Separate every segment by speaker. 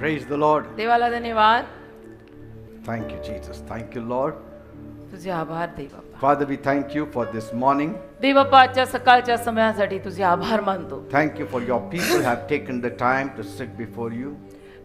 Speaker 1: Praise the Lord.
Speaker 2: देवाला धन्यवाद.
Speaker 1: Thank you, Jesus. Thank you, Lord.
Speaker 2: तुझे आभार देवबापा.
Speaker 1: Father, we thank you for this morning.
Speaker 2: देवबापा आजच्या सकाळच्या समयासाठी तुझे आभार मानतो.
Speaker 1: Thank you for your people have taken the time to sit before you.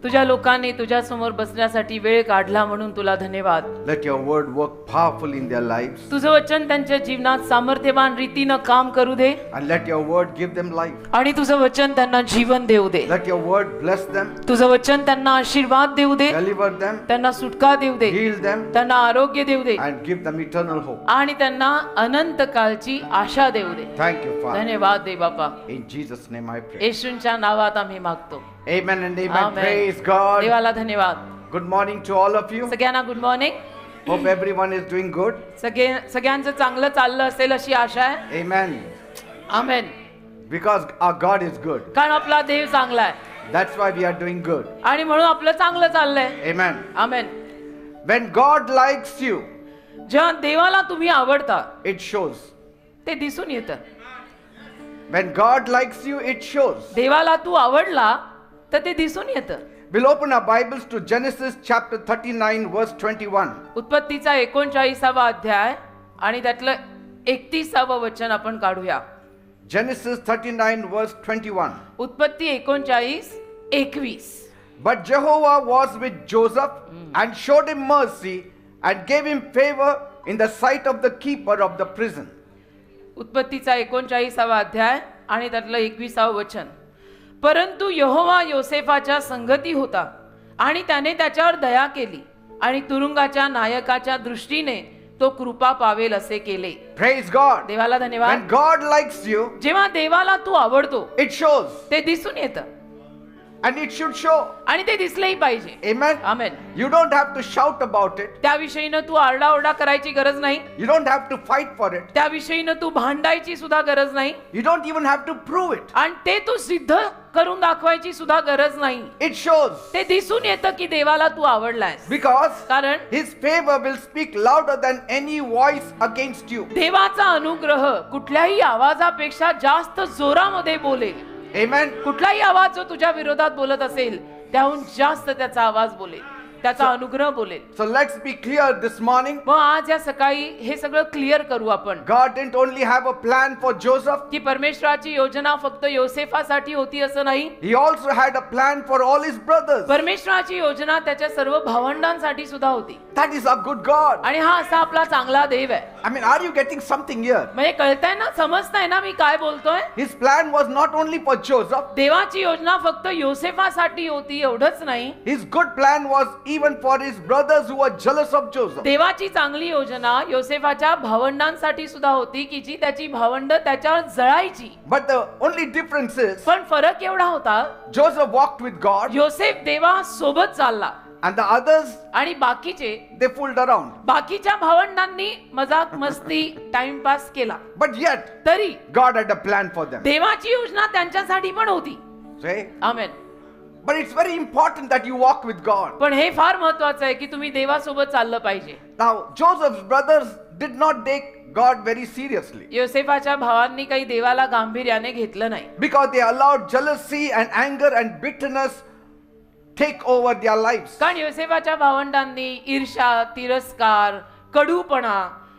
Speaker 2: तुझ्या लोकांनी तुझ्या समोर बसण्यासाठी वेळ काढला म्हणून तुला धन्यवाद.
Speaker 1: Let your word work powerfully in their lives.
Speaker 2: तुझं वचन त्यांच्या जीवनात सामर्थ्यवान रीतीनं काम करू दे
Speaker 1: And let your word give them life.
Speaker 2: आणि तुझं वचन त्यांना जीवन देऊ दे.
Speaker 1: Let your word bless them,
Speaker 2: तुझं वचन त्यांना आशीर्वाद देऊ दे,
Speaker 1: deliver them,
Speaker 2: त्यांना सुटका देऊ दे,
Speaker 1: heal them,
Speaker 2: त्यांना आरोग्य देऊ दे
Speaker 1: and give them eternal hope.
Speaker 2: आणि त्यांना अनंत काळची आशा देऊ दे.
Speaker 1: Thank you, Father.
Speaker 2: धन्यवाद देवबापा.
Speaker 1: In Jesus' name I pray.
Speaker 2: येशूंच्या नावात आम्ही मागतो.
Speaker 1: Amen and amen.
Speaker 2: Amen.
Speaker 1: Praise God.
Speaker 2: देवाला धन्यवाद.
Speaker 1: Good morning to all of you.
Speaker 2: सगळ्यांना good morning.
Speaker 1: Hope everyone is doing good.
Speaker 2: सगळ्यांचं चांगलं चाललं असेल अशी आशा आहे.
Speaker 1: Amen.
Speaker 2: Amen.
Speaker 1: Because our God is good.
Speaker 2: कारण आपला देव चांगला आहे
Speaker 1: That's why we are doing good.
Speaker 2: आणि म्हणून आपलं चांगलं चाललंय.
Speaker 1: Amen.
Speaker 2: Amen.
Speaker 1: When God likes you,
Speaker 2: जेव्हा देवाला तुम्ही आवडता
Speaker 1: it shows.
Speaker 2: ते दिसून येतं.
Speaker 1: When God likes you, it shows.
Speaker 2: देवाला तू आवडला तर ते दिसून येतं.
Speaker 1: We'll open our Bibles to Genesis chapter 39 verse 21.
Speaker 2: उत्पत्तीचा 39वा अध्याय आणि त्यातलं 31वं वचन आपण काढूया.
Speaker 1: Genesis 39 verse 21.
Speaker 2: उत्पत्ती 39:21.
Speaker 1: But Jehovah was with Joseph and showed him mercy and gave him favor in the sight of the keeper of the prison.
Speaker 2: उत्पत्तीचा 39वा अध्याय आणि त्यातलं 21वं वचन. परंतु यहोवा योसेफाच्या संगती होता आणि त्याने त्याच्यावर दया केली आणि तुरुंगाच्या नायकाच्या दृष्टीने तो कृपा पावेल असे केले.
Speaker 1: Praise God.
Speaker 2: देवाला धन्यवाद.
Speaker 1: When God likes you,
Speaker 2: जेव्हा देवाला तू आवडतो
Speaker 1: it shows.
Speaker 2: ते दिसून येतं
Speaker 1: And it should show.
Speaker 2: आणि ते दिसलंही पाहिजे.
Speaker 1: Amen.
Speaker 2: Amen.
Speaker 1: You don't have to shout about it.
Speaker 2: त्याविषयीनं तू आरडाओरडा करायची गरज नाही.
Speaker 1: You don't have to fight for it.
Speaker 2: त्याविषयीनं तू भांडायची सुद्धा गरज नाही.
Speaker 1: You don't even have to prove it.
Speaker 2: आणि ते तू सिद्ध करून दाखवायची सुद्धा गरज नाही.
Speaker 1: It shows.
Speaker 2: ते दिसून येतं की देवाला तू आवडलायस.
Speaker 1: Because
Speaker 2: कारण
Speaker 1: His favor will speak louder than any voice against you.
Speaker 2: देवाचा अनुग्रह कुठल्याही आवाजापेक्षा जास्त जोरामध्ये बोलेल.
Speaker 1: Amen.
Speaker 2: कुठलाही आवाज जो तुझ्या विरोधात बोलत असेल त्याहून जास्त त्याचा आवाज बोलेल, त्याचा अनुग्रह बोलेल.
Speaker 1: So let's be clear this morning.
Speaker 2: मग आज या सकाळी हे सगळं क्लिअर करू आपण
Speaker 1: God didn't only have a plan for Joseph.
Speaker 2: की परमेश्वराची योजना फक्त योसेफासाठी होती असं नाही.
Speaker 1: He also had a plan for all his brothers.
Speaker 2: परमेश्वराची योजना त्याच्या सर्व भावंडांसाठी सुद्धा होती.
Speaker 1: That is our good God.
Speaker 2: आणि हा असा आपला चांगला देव आहे.
Speaker 1: I mean, are you getting something here?
Speaker 2: म्हणजे कळतंय ना, समजतंय ना मी काय बोलतोय.
Speaker 1: His plan was not only for Joseph.
Speaker 2: देवाची योजना फक्त योसेफासाठी होती एवढंच नाही.
Speaker 1: His good plan was even for his brothers who were jealous of Joseph.
Speaker 2: देवाची चांगली योजना योसेफाच्या भावंडांसाठी सुद्धा होती की जी त्याची भावंड त्याच्यावर जळायची.
Speaker 1: But the only difference is
Speaker 2: पण फरक एवढा होता,
Speaker 1: Joseph walked with God
Speaker 2: योसेफ देवा सोबत चालला
Speaker 1: and the others,
Speaker 2: आणि बाकीचे
Speaker 1: they fooled around.
Speaker 2: बाकीच्या भावंडांनी मजाक मस्ती टाइमपास केला.
Speaker 1: But yet
Speaker 2: तरी
Speaker 1: God had a plan for them.
Speaker 2: देवाची योजना त्यांच्यासाठी पण होती.
Speaker 1: Say,
Speaker 2: amen.
Speaker 1: but it's very important that you walk with God.
Speaker 2: पण हे फार महत्वाचं आहे की तुम्ही देवासोबत चाललं पाहिजे.
Speaker 1: Now, Joseph's brothers did not take God very seriously
Speaker 2: योसेफाच्या भावांनी काही देवाला गांभीर्याने घेतलं नाही.
Speaker 1: because they allowed jealousy and anger and bitterness take over their lives.
Speaker 2: कारण योसेफाच्या भावंडांनी ईर्ष्या, तिरस्कार, कडूपणा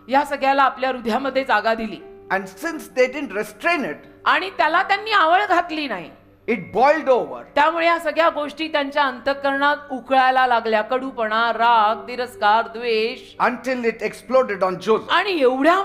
Speaker 2: या सगळ्याला आपल्या हृदयामध्ये जागा दिली
Speaker 1: And since they didn't restrain it,
Speaker 2: आणि त्याला त्यांनी आवड घातली नाही.
Speaker 1: it boiled over.
Speaker 2: त्यामुळे या सगळ्या गोष्टी त्यांच्या अंतःकरणात उकळायला लागल्या. कडूपणा, राग, तिरस्कार, द्वेष
Speaker 1: Until it exploded on Joseph.
Speaker 2: आणि एवढ्या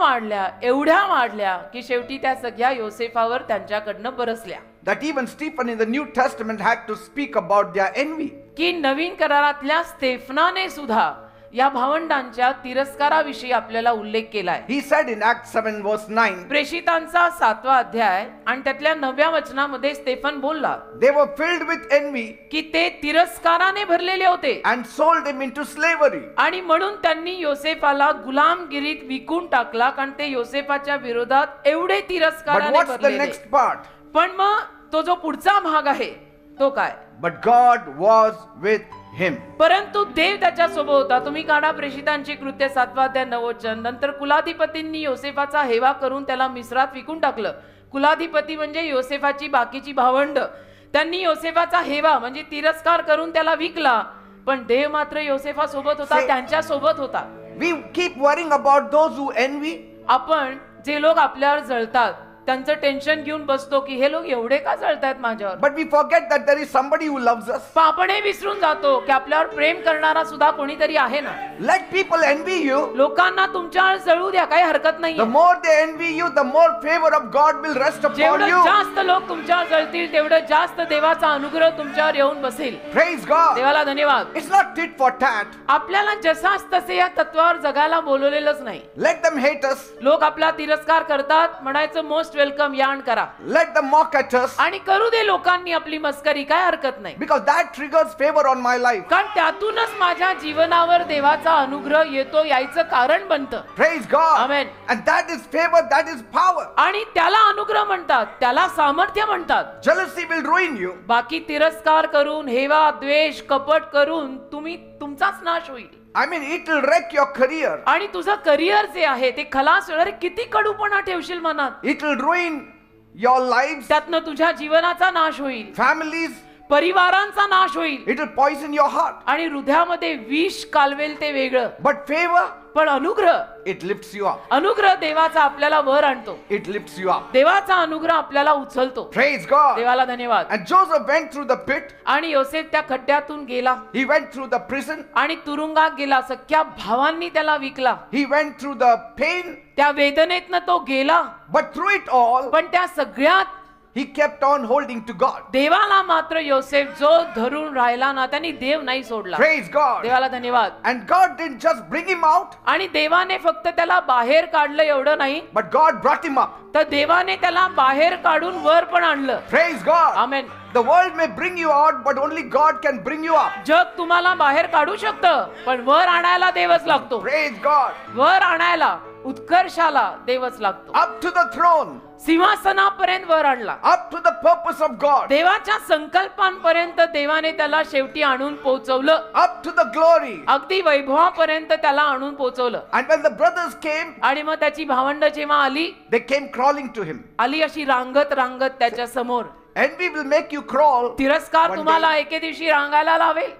Speaker 2: वाढल्या की शेवटी त्या सगळ्या योसेफावर त्यांच्याकडनं बरसल्या.
Speaker 1: That even Stephen in the New Testament had to speak about their envy.
Speaker 2: की नवीन करारातल्या स्तेफनाने सुद्धा या भावंडांच्या तिरस्काराविषयी आपल्याला उल्लेख केलाय.
Speaker 1: He said in Acts 7 verse 9,
Speaker 2: प्रेषितांचा 7वा अध्याय आणि त्यातल्या 9व्या वचनामध्ये स्तेफन बोलला
Speaker 1: they were filled with envy
Speaker 2: की ते तिरस्काराने भरलेले होते
Speaker 1: and sold him into slavery.
Speaker 2: आणि म्हणून त्यांनी योसेफाला गुलामगिरीत विकून टाकला. कारण ते योसेफाच्या विरोधात एवढे
Speaker 1: But
Speaker 2: तिरस्काराने
Speaker 1: what's the
Speaker 2: भरलेले.
Speaker 1: next part?
Speaker 2: पण मग तो जो पुढचा भाग आहे तो काय?
Speaker 1: But God was with him.
Speaker 2: परंतु देव त्याच्या सोबत होता. तुम्ही काढा प्रेषितांची कृत्य 7वा अध्याय 9 वचन. नंतर कुलाधिपतींनी योसेफाचा हेवा करून त्याला मिस्रात विकून टाकलं. कुलाधिपती म्हणजे योसेफाची बाकीची भावंड त्यांनी योसेफाचा हेवा म्हणजे तिरस्कार करून त्याला विकला, पण देव मात्र योसेफा सोबत होता,
Speaker 1: Say-
Speaker 2: त्यांच्या सोबत होता.
Speaker 1: We keep worrying about those who envy.
Speaker 2: आपण जे लोक आपल्यावर जळतात त्यांचं टेन्शन घेऊन बसतो की हे लोक एवढे का जळतायत माझ्यावर,
Speaker 1: But we forget that there is somebody who loves us.
Speaker 2: पण आपण हे विसरून जातो की आपल्यावर प्रेम करणारा सुद्धा कोणीतरी आहे ना.
Speaker 1: Let people envy you.
Speaker 2: लोकांना तुमच्यावर जळू द्या, काही हरकत नाही.
Speaker 1: The more they envy you, the more favor of God will rest upon
Speaker 2: जेवढं
Speaker 1: you.
Speaker 2: जास्त लोक तुमच्यावर जळतील तेवढं जास्त देवाचा अनुग्रह तुमच्यावर येऊन बसेल.
Speaker 1: Praise God.
Speaker 2: देवाला धन्यवाद.
Speaker 1: It's not tit for tat.
Speaker 2: आपल्याला जसाच तसे या तत्वावर जगायला बोलवलेलंच नाही.
Speaker 1: Let them hate us.
Speaker 2: लोक आपला तिरस्कार करतात, म्हणायचं मोस्ट वेलकम, या आणि करा,
Speaker 1: Let them mock at us.
Speaker 2: आणि करू दे लोकांनी आपली मस्करी, काय हरकत नाही.
Speaker 1: Because that triggers favor on my life.
Speaker 2: कारण त्यातूनच माझ्या जीवनावर देवाचा अनुग्रह येतो, यायचं कारण बनतं.
Speaker 1: Praise God.
Speaker 2: Amen.
Speaker 1: And that is favor, that is power.
Speaker 2: आणि त्याला अनुग्रह म्हणतात, त्याला सामर्थ्य म्हणतात.
Speaker 1: Jealousy will ruin you.
Speaker 2: बाकी तिरस्कार करून, हेवा, द्वेष, कपट करून तुमचाच नाश होईल.
Speaker 1: I mean, it will wreck your career.
Speaker 2: आणि तुझं करिअर जे आहे ते खलास होणार. किती कडूपणा ठेवशील मनात,
Speaker 1: It will ruin your lives,
Speaker 2: त्यातनं तुझ्या जीवनाचा नाश होईल,
Speaker 1: families.
Speaker 2: परिवारांचा नाश होईल,
Speaker 1: It will poison your heart.
Speaker 2: आणि हृदयामध्ये विष कालवेल ते वेगळं.
Speaker 1: But favor,
Speaker 2: पण अनुग्रह,
Speaker 1: it lifts you up.
Speaker 2: अनुग्रह देवाचा आपल्याला वर आणतो.
Speaker 1: It lifts you up.
Speaker 2: देवाचा अनुग्रह आपल्याला उचलतो.
Speaker 1: Praise God.
Speaker 2: देवाला धन्यवाद.
Speaker 1: And Joseph went through the pit.
Speaker 2: आणि योसेफ त्या खड्ड्यातून गेला,
Speaker 1: He went through the prison.
Speaker 2: आणि तुरुंगात गेला. सख्या भावांनी त्याला विकला.
Speaker 1: He went through the pain.
Speaker 2: त्या वेदनेतनं तो गेला,
Speaker 1: But through it all,
Speaker 2: पण त्या सगळ्यात
Speaker 1: he kept on holding to God.
Speaker 2: देवाला मात्र योसेफ जो धरून राहिला ना, त्यांनी देव नाही सोडला.
Speaker 1: Praise God.
Speaker 2: देवाला धन्यवाद.
Speaker 1: And God didn't just bring him out,
Speaker 2: आणि देवाने फक्त त्याला बाहेर काढलं एवढं नाही,
Speaker 1: but God brought him up.
Speaker 2: तर देवाने त्याला बाहेर काढून वर पण आणलं.
Speaker 1: Praise God.
Speaker 2: Amen.
Speaker 1: The world may bring you out, but only God can bring you up.
Speaker 2: जग तुम्हाला बाहेर काढू शकतं, पण वर आणायला देवच लागतो.
Speaker 1: Praise God.
Speaker 2: वर आणायला, उत्कर्षाला देवच लागतो.
Speaker 1: Up to the throne.
Speaker 2: सिंहासनापर्यंत वर आणला.
Speaker 1: Up to the purpose of God.
Speaker 2: देवाच्या संकल्पांपर्यंत देवाने त्याला शेवटी आणून पोहोचवलं.
Speaker 1: Up to the glory.
Speaker 2: अगदी वैभवापर्यंत त्याला आणून पोहोचवलं.
Speaker 1: And when the brothers came,
Speaker 2: आणि मग त्याची भावंड जेव्हा आली,
Speaker 1: they came crawling to him.
Speaker 2: आली अशी रांगत रांगत त्याच्या समोर.
Speaker 1: Envy will make you crawl.
Speaker 2: तिरस्कार
Speaker 1: one
Speaker 2: तुम्हाला
Speaker 1: day.
Speaker 2: एके दिवशी रांगायला लावेल.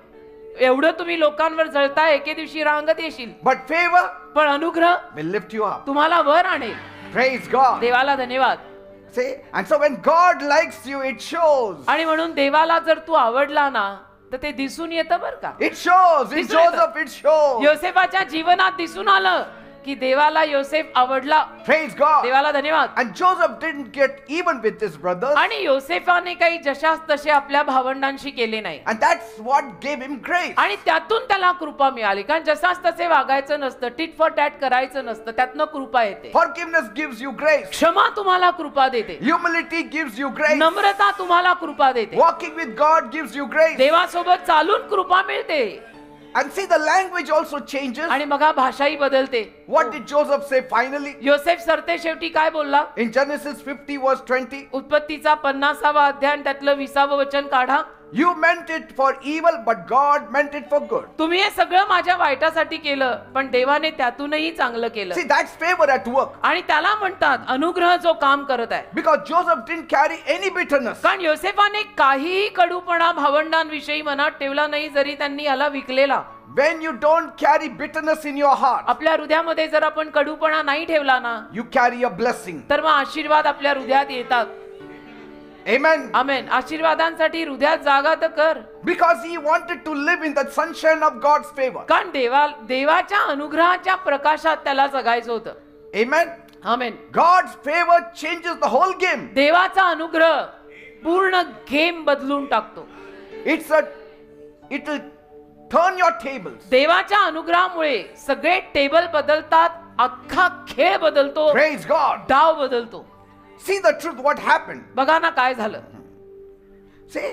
Speaker 2: एवढं तुम्ही लोकांवर जळताय, एके दिवशी रांगत येशील.
Speaker 1: But favor
Speaker 2: पण अनुग्रह
Speaker 1: will lift you up.
Speaker 2: तुम्हाला वर आणेल.
Speaker 1: Praise God.
Speaker 2: देवाला धन्यवाद.
Speaker 1: See? And so when God likes you, it shows.
Speaker 2: आणि म्हणून देवाला जर तू आवडला ना, तर ते दिसून येतं बर का.
Speaker 1: It shows. In
Speaker 2: दिसून येतं.
Speaker 1: Joseph, it shows.
Speaker 2: योसेफाच्या जीवनात दिसून आलं की देवाला योसेफ आवडला.
Speaker 1: Praise God.
Speaker 2: देवाला धन्यवाद.
Speaker 1: And Joseph didn't get even with his brothers.
Speaker 2: आणि योसेफाने काही जशास तसे आपल्या भावंडांशी केले नाही,
Speaker 1: And that's what gave him grace.
Speaker 2: आणि त्यातून त्याला कृपा मिळाली. कारण जसास तसे वागायचं नसतं, टिट फॉर टॅट करायचं नसतं, त्यातनं कृपा येते.
Speaker 1: Forgiveness gives you grace.
Speaker 2: क्षमा तुम्हाला कृपा देते.
Speaker 1: Humility gives you grace.
Speaker 2: नम्रता तुम्हाला कृपा देते.
Speaker 1: Walking with God gives you grace.
Speaker 2: देवासोबत चालून कृपा मिळते.
Speaker 1: And see, the language also changes.
Speaker 2: आणि बघा भाषाही बदलते.
Speaker 1: What did Joseph say finally?
Speaker 2: योसेफ सरते शेवटी काय बोलला?
Speaker 1: In Genesis 50 verse 20,
Speaker 2: उत्पत्तीचा 50वा अध्याय आणि त्यातलं 20वं वचन काढा.
Speaker 1: you meant it for evil, but God meant it for good.
Speaker 2: तुम्ही हे सगळं माझ्या वाईटासाठी केलं, पण देवाने त्यातूनही चांगलं केलं.
Speaker 1: See, that's favor at work.
Speaker 2: आणि त्याला म्हणतात अनुग्रह जो काम करत आहे.
Speaker 1: Because Joseph didn't carry any bitterness.
Speaker 2: कारण योसेफाने काहीही कडूपणा भावंडांविषयी मनात ठेवला नाही, जरी त्यांनी याला विकलेला.
Speaker 1: When you don't carry bitterness in your heart,
Speaker 2: आपल्या हृदयामध्ये जर आपण कडूपणा नाही ठेवला ना,
Speaker 1: you carry a blessing.
Speaker 2: तर मग आशीर्वाद आपल्या हृदयात येतात.
Speaker 1: Amen.
Speaker 2: आमेन. आशीर्वादांसाठी हृदयात जागा तर कर.
Speaker 1: Because he wanted to live in the sunshine of God's favor.
Speaker 2: कारण देवाच्या अनुग्रहाच्या प्रकाशात त्याला जगायचं होतं.
Speaker 1: Amen.
Speaker 2: Amen.
Speaker 1: God's favor changes the whole game.
Speaker 2: देवाचा अनुग्रह पूर्ण गेम बदलून टाकतो.
Speaker 1: It will turn your tables.
Speaker 2: देवाच्या अनुग्रहामुळे सगळे टेबल बदलतात, अख्खा खेळ बदलतो,
Speaker 1: Praise God.
Speaker 2: डाव बदलतो.
Speaker 1: See the truth, what happened.
Speaker 2: बघा ना काय झालं.
Speaker 1: See,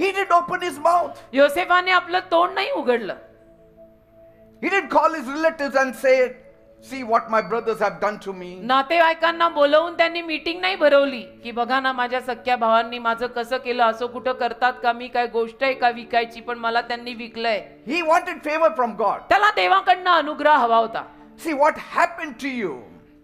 Speaker 1: he didn't open his mouth.
Speaker 2: योसेफाने आपलं तोंड नाही उघडलं.
Speaker 1: He didn't call his relatives and say, see what my brothers have done to me.
Speaker 2: नातेवाईकांना बोलवून त्यांनी मीटिंग नाही भरवली की बघा ना माझ्या सख्या भावांनी माझं कसं केलं, असं कुठं करतात का, मी काय गोष्ट आहे का विकायची, पण मला त्यांनी विकलंय.
Speaker 1: He wanted favor from God.
Speaker 2: त्याला देवाकडनं अनुग्रह हवा होता.
Speaker 1: See what happened to you.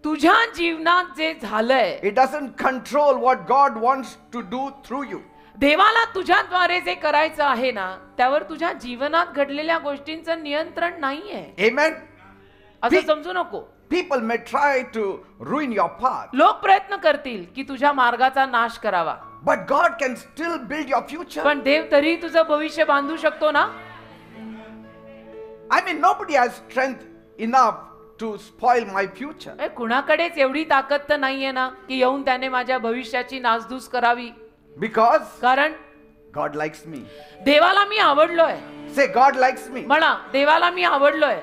Speaker 2: तुझ्या जीवनात जे झालंय
Speaker 1: It doesn't control what God wants to do through you.
Speaker 2: देवाला तुझ्याद्वारे जे करायचं आहे ना त्यावर तुझ्या जीवनात घडलेल्या गोष्टींचं नियंत्रण नाहीये.
Speaker 1: Amen.
Speaker 2: असं समजू नको.
Speaker 1: People may try to ruin your path,
Speaker 2: लोक प्रयत्न करतील की तुझ्या मार्गाचा नाश करावा,
Speaker 1: but God can still build your future.
Speaker 2: पण देव तरी तुझं भविष्य बांधू शकतो ना.
Speaker 1: I mean, nobody has strength enough to spoil my future.
Speaker 2: कुणाकडेच एवढी ताकद तर नाहीये ना की येऊन त्याने माझ्या भविष्याची नासधूस करावी.
Speaker 1: Because
Speaker 2: कारण
Speaker 1: God likes me.
Speaker 2: देवाला मी आवडलोय.
Speaker 1: Say, God likes me.
Speaker 2: म्हणा, देवाला मी आवडलोय.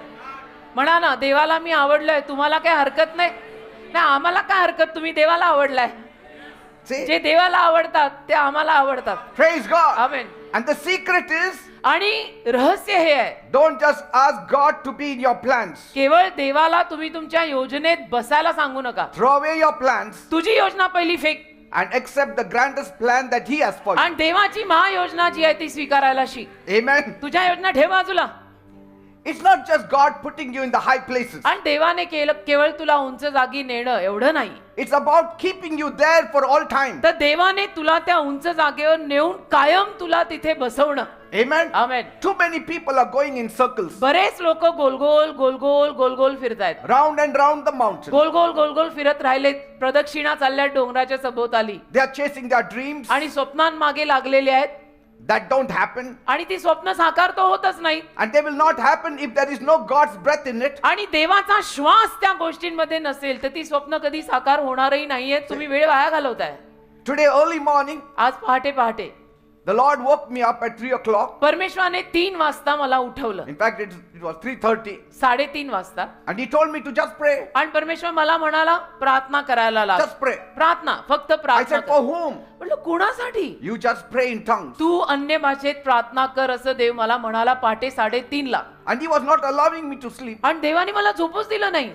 Speaker 2: म्हणा ना, देवाला मी आवडलोय. तुम्हाला काय हरकत नाही ना? आम्हाला काय हरकत, तुम्ही देवाला आवडलाय.
Speaker 1: Say,
Speaker 2: जे देवाला आवडतात ते आम्हाला आवडतात.
Speaker 1: praise God.
Speaker 2: Amen.
Speaker 1: And the secret is,
Speaker 2: आणि रहस्य हे आहे,
Speaker 1: don't just ask God to be in your plans.
Speaker 2: केवळ देवाला तुम्ही तुमच्या योजनेत बसायला सांगू नका.
Speaker 1: Throw away your plans
Speaker 2: तुझी योजना पहिली fake
Speaker 1: and accept the grandest plan that He has for you.
Speaker 2: आणि देवाची महायोजना जी आहे ती स्वीकारायला शिक.
Speaker 1: Amen.
Speaker 2: तुझ्या योजना ठेव बाजूला.
Speaker 1: It's not just God putting you in the high places.
Speaker 2: आणि देवाने केवळ तुला उंच जागी नेणं एवढं नाही,
Speaker 1: It's about keeping you there for all time.
Speaker 2: तर देवाने तुला त्या उंच जागेवर नेऊन कायम तुला तिथे बसवणं.
Speaker 1: Amen.
Speaker 2: Amen.
Speaker 1: Too many people are going in circles,
Speaker 2: बरेच लोक गोलगोल गोलगोल गोलगोल फिरतायत.
Speaker 1: round and round the mountain.
Speaker 2: गोलगोल गोलगोल फिरत राहिले, प्रदक्षिणा चालल्या डोंगराच्या सभोवताली
Speaker 1: They are chasing their dreams
Speaker 2: आणि स्वप्नांमागे लागलेले आहेत.
Speaker 1: that don't happen,
Speaker 2: आणि ती स्वप्न साकार तर होतच नाही.
Speaker 1: and they will not happen if there is no God's breath in it.
Speaker 2: आणि देवाचा श्वास त्या गोष्टींमध्ये नसेल तर ती स्वप्न कधी साकार होणारही नाहीये. तुम्ही वेळ वाया घालवताय.
Speaker 1: Today early morning,
Speaker 2: आज पहाटे पहाटे
Speaker 1: the Lord woke me up at 3 o'clock.
Speaker 2: परमेश्वराने 3 वाजता मला उठवलं.
Speaker 1: In fact, it was 3:30,
Speaker 2: 3:30 वाजता.
Speaker 1: and He told me to just pray.
Speaker 2: आणि परमेश्वर मला म्हणाला प्रार्थना करायला लाग.
Speaker 1: Just pray.
Speaker 2: प्रार्थना, फक्त
Speaker 1: I
Speaker 2: प्रार्थना
Speaker 1: said,
Speaker 2: कर.
Speaker 1: for whom?
Speaker 2: म्हटलं कुणासाठी?
Speaker 1: You just pray in tongues.
Speaker 2: तू अन्य भाषेत प्रार्थना कर असं देव मला म्हणाला पहाटे 3:30 ला.
Speaker 1: And He was not allowing me to sleep.
Speaker 2: आणि देवाने मला झोपूच दिलं नाही.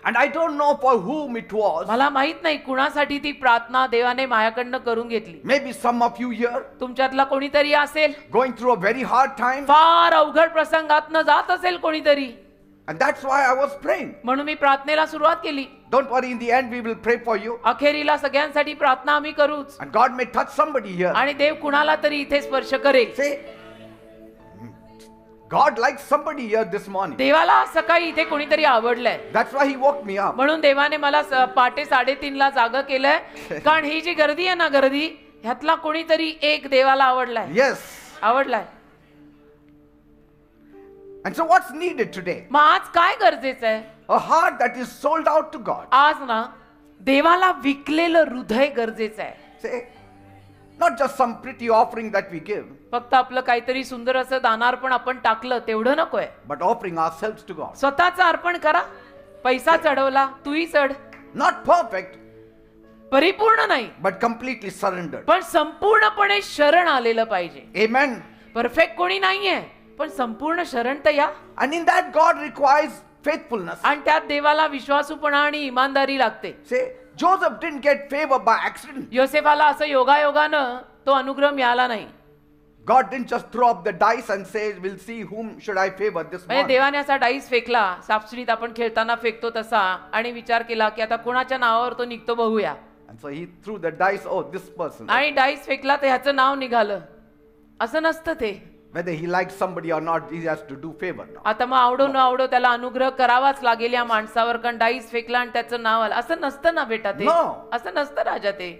Speaker 1: And I don't know for whom it was.
Speaker 2: मला माहित नाही कुणासाठी ती प्रार्थना देवाने माझ्याकडनं करून घेतली.
Speaker 1: Maybe some of you here
Speaker 2: तुमच्यातला कोणीतरी असेल,
Speaker 1: going through a very hard time.
Speaker 2: फार अवघड प्रसंगातनं जात असेल कोणीतरी,
Speaker 1: And that's why I was praying.
Speaker 2: म्हणून मी प्रार्थनेला सुरुवात केली.
Speaker 1: Don't worry, in the end we will pray for you.
Speaker 2: अखेरीला सगळ्यांसाठी प्रार्थना आम्ही करूच.
Speaker 1: And God may touch somebody here.
Speaker 2: आणि देव कुणाला तरी इथे स्पर्श करेल.
Speaker 1: Say, God likes somebody here this morning.
Speaker 2: देवाला सकाळी इथे कोणीतरी आवडलंय.
Speaker 1: That's why He woke me up.
Speaker 2: म्हणून देवाने मला पहाटे 3:30 ला जागा केलंय. कारण ही जी गर्दी आहे ना, गर्दी ह्यातला कोणीतरी एक देवाला आवडलाय.
Speaker 1: Yes.
Speaker 2: आवडलाय.
Speaker 1: And so what's needed today?
Speaker 2: मग आज काय गरजेचं आहे?
Speaker 1: A heart that is sold out to God.
Speaker 2: आज ना देवाला विकलेलं हृदय गरजेचं आहे.
Speaker 1: Say, not just some pretty offering that we give,
Speaker 2: फक्त आपलं काहीतरी सुंदर असं दानार्पण आपण टाकलं तेवढं नकोय.
Speaker 1: but offering ourselves to God.
Speaker 2: स्वतःचं अर्पण करा. पैसा चढवला, तूही चढ.
Speaker 1: Not perfect,
Speaker 2: परिपूर्ण नाही,
Speaker 1: but completely surrendered.
Speaker 2: पण संपूर्णपणे शरण आलेलं पाहिजे.
Speaker 1: Amen.
Speaker 2: परफेक्ट कोणी नाहीये, पण संपूर्ण शरण तर या.
Speaker 1: And in that God requires faithfulness.
Speaker 2: आणि त्यात देवाला विश्वासूपणा आणि इमानदारी लागते.
Speaker 1: Say, Joseph didn't get favor by accident.
Speaker 2: योसेफाला असं योगायोगानं तो अनुग्रह मिळाला नाही.
Speaker 1: God didn't just throw up the dice and say, we'll see whom should I favor this
Speaker 2: म्हणजे
Speaker 1: morning.
Speaker 2: देवाने असा डाईस फेकला, सापशिडीत आपण खेळताना फेकतो तसा, आणि विचार केला की आता कोणाच्या नावावर तो निघतो बघूया.
Speaker 1: And so he threw the dice, oh, this person.
Speaker 2: आणि डाईस फेकला तर ह्याचं नाव निघालं. असं नसतं ते.
Speaker 1: Whether he likes somebody or not, he has to do favor now.
Speaker 2: आता मग आवडो न आवडो त्याला अनुग्रह करावाच लागेल या माणसावर, कारण डाईस फेकला आणि त्याचं नाव आलं. असं नसतं ना बेटा ते.
Speaker 1: No.
Speaker 2: असं नसतं राजा ते.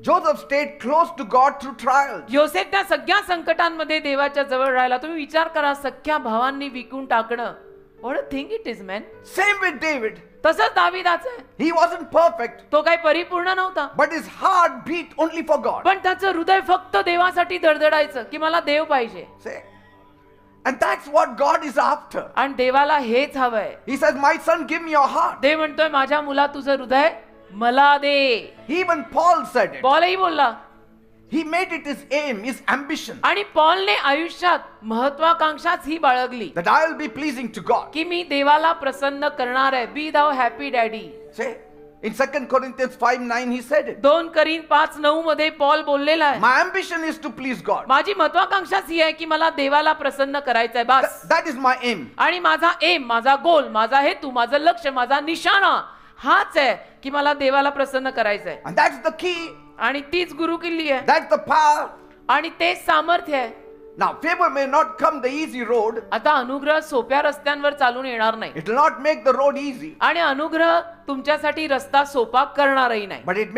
Speaker 1: Joseph stayed close to God through trials.
Speaker 2: योसेफ त्या सगळ्या संकटांमध्ये देवाच्या जवळ राहिला. तुम्ही विचार करा, सख्या भावांनी विकून टाकणं. What a thing it is, man.
Speaker 1: Same with David.
Speaker 2: तसंच दाविदाचं आहे.
Speaker 1: He wasn't perfect,
Speaker 2: तो काही परिपूर्ण नव्हता,
Speaker 1: but his heart beat only for God.
Speaker 2: पण त्याचं हृदय फक्त देवासाठी धडधडायचं की मला देव पाहिजे.
Speaker 1: Say, and that's what God is after.
Speaker 2: आणि देवाला हेच हवंय.
Speaker 1: He says, my son, give me your heart.
Speaker 2: देव म्हणतोय माझ्या मुला तुझं हृदय मला दे.
Speaker 1: Even Paul said it.
Speaker 2: पॉलही बोलला.
Speaker 1: He made it his aim, his ambition,
Speaker 2: आणि पॉलने आयुष्यात महत्वाकांक्षाच ही बाळगली
Speaker 1: that I will be pleasing to God.
Speaker 2: की मी देवाला प्रसन्न करणार आहे. बी दाऊ happy daddy.
Speaker 1: Say, in 2 Corinthians 5:9 he said it.
Speaker 2: 2 करीन 5:9 मध्ये पॉल बोललेला आहे,
Speaker 1: My ambition is to please God.
Speaker 2: माझी महत्वाकांक्षाच ही आहे की मला देवाला प्रसन्न करायचंय बस.
Speaker 1: That is my aim.
Speaker 2: आणि माझा एम, माझा गोल, माझा हेतू, माझं लक्ष, माझा निशाणा हाच आहे की मला देवाला प्रसन्न करायचंय.
Speaker 1: And that's the key.
Speaker 2: आणि तीच गुरु किल्ली आहे.
Speaker 1: That's the power.
Speaker 2: आणि तेच सामर्थ्य आहे.
Speaker 1: Now, favor may not come the easy road.
Speaker 2: आता अनुग्रह सोप्या रस्त्यांवर चालून येणार नाही
Speaker 1: It will not make the road easy,
Speaker 2: आणि अनुग्रह तुमच्यासाठी रस्ता सोपा करणारही नाही.
Speaker 1: but it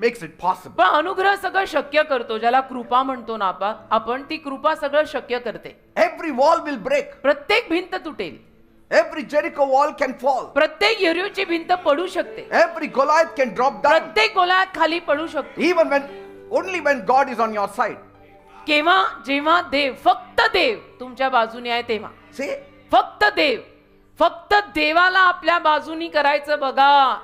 Speaker 1: makes it possible.
Speaker 2: पण अनुग्रह सगळं शक्य करतो. ज्याला कृपा म्हणतो ना आपण, ती कृपा सगळं शक्य करते.
Speaker 1: Every wall will break.
Speaker 2: प्रत्येक भिंत तुटेल.
Speaker 1: Every Jericho wall can fall.
Speaker 2: प्रत्येक यरीहोची भिंत पडू शकते.
Speaker 1: Every Goliath can drop down.
Speaker 2: प्रत्येक गोलात खाली पडू शकतो.
Speaker 1: Even only when God is on your side.
Speaker 2: केव्हा? जेव्हा देव, फक्त देव तुमच्या बाजूने आहे तेव्हा.
Speaker 1: See?
Speaker 2: फक्त देवाला आपल्या बाजूनी करायचं बघा.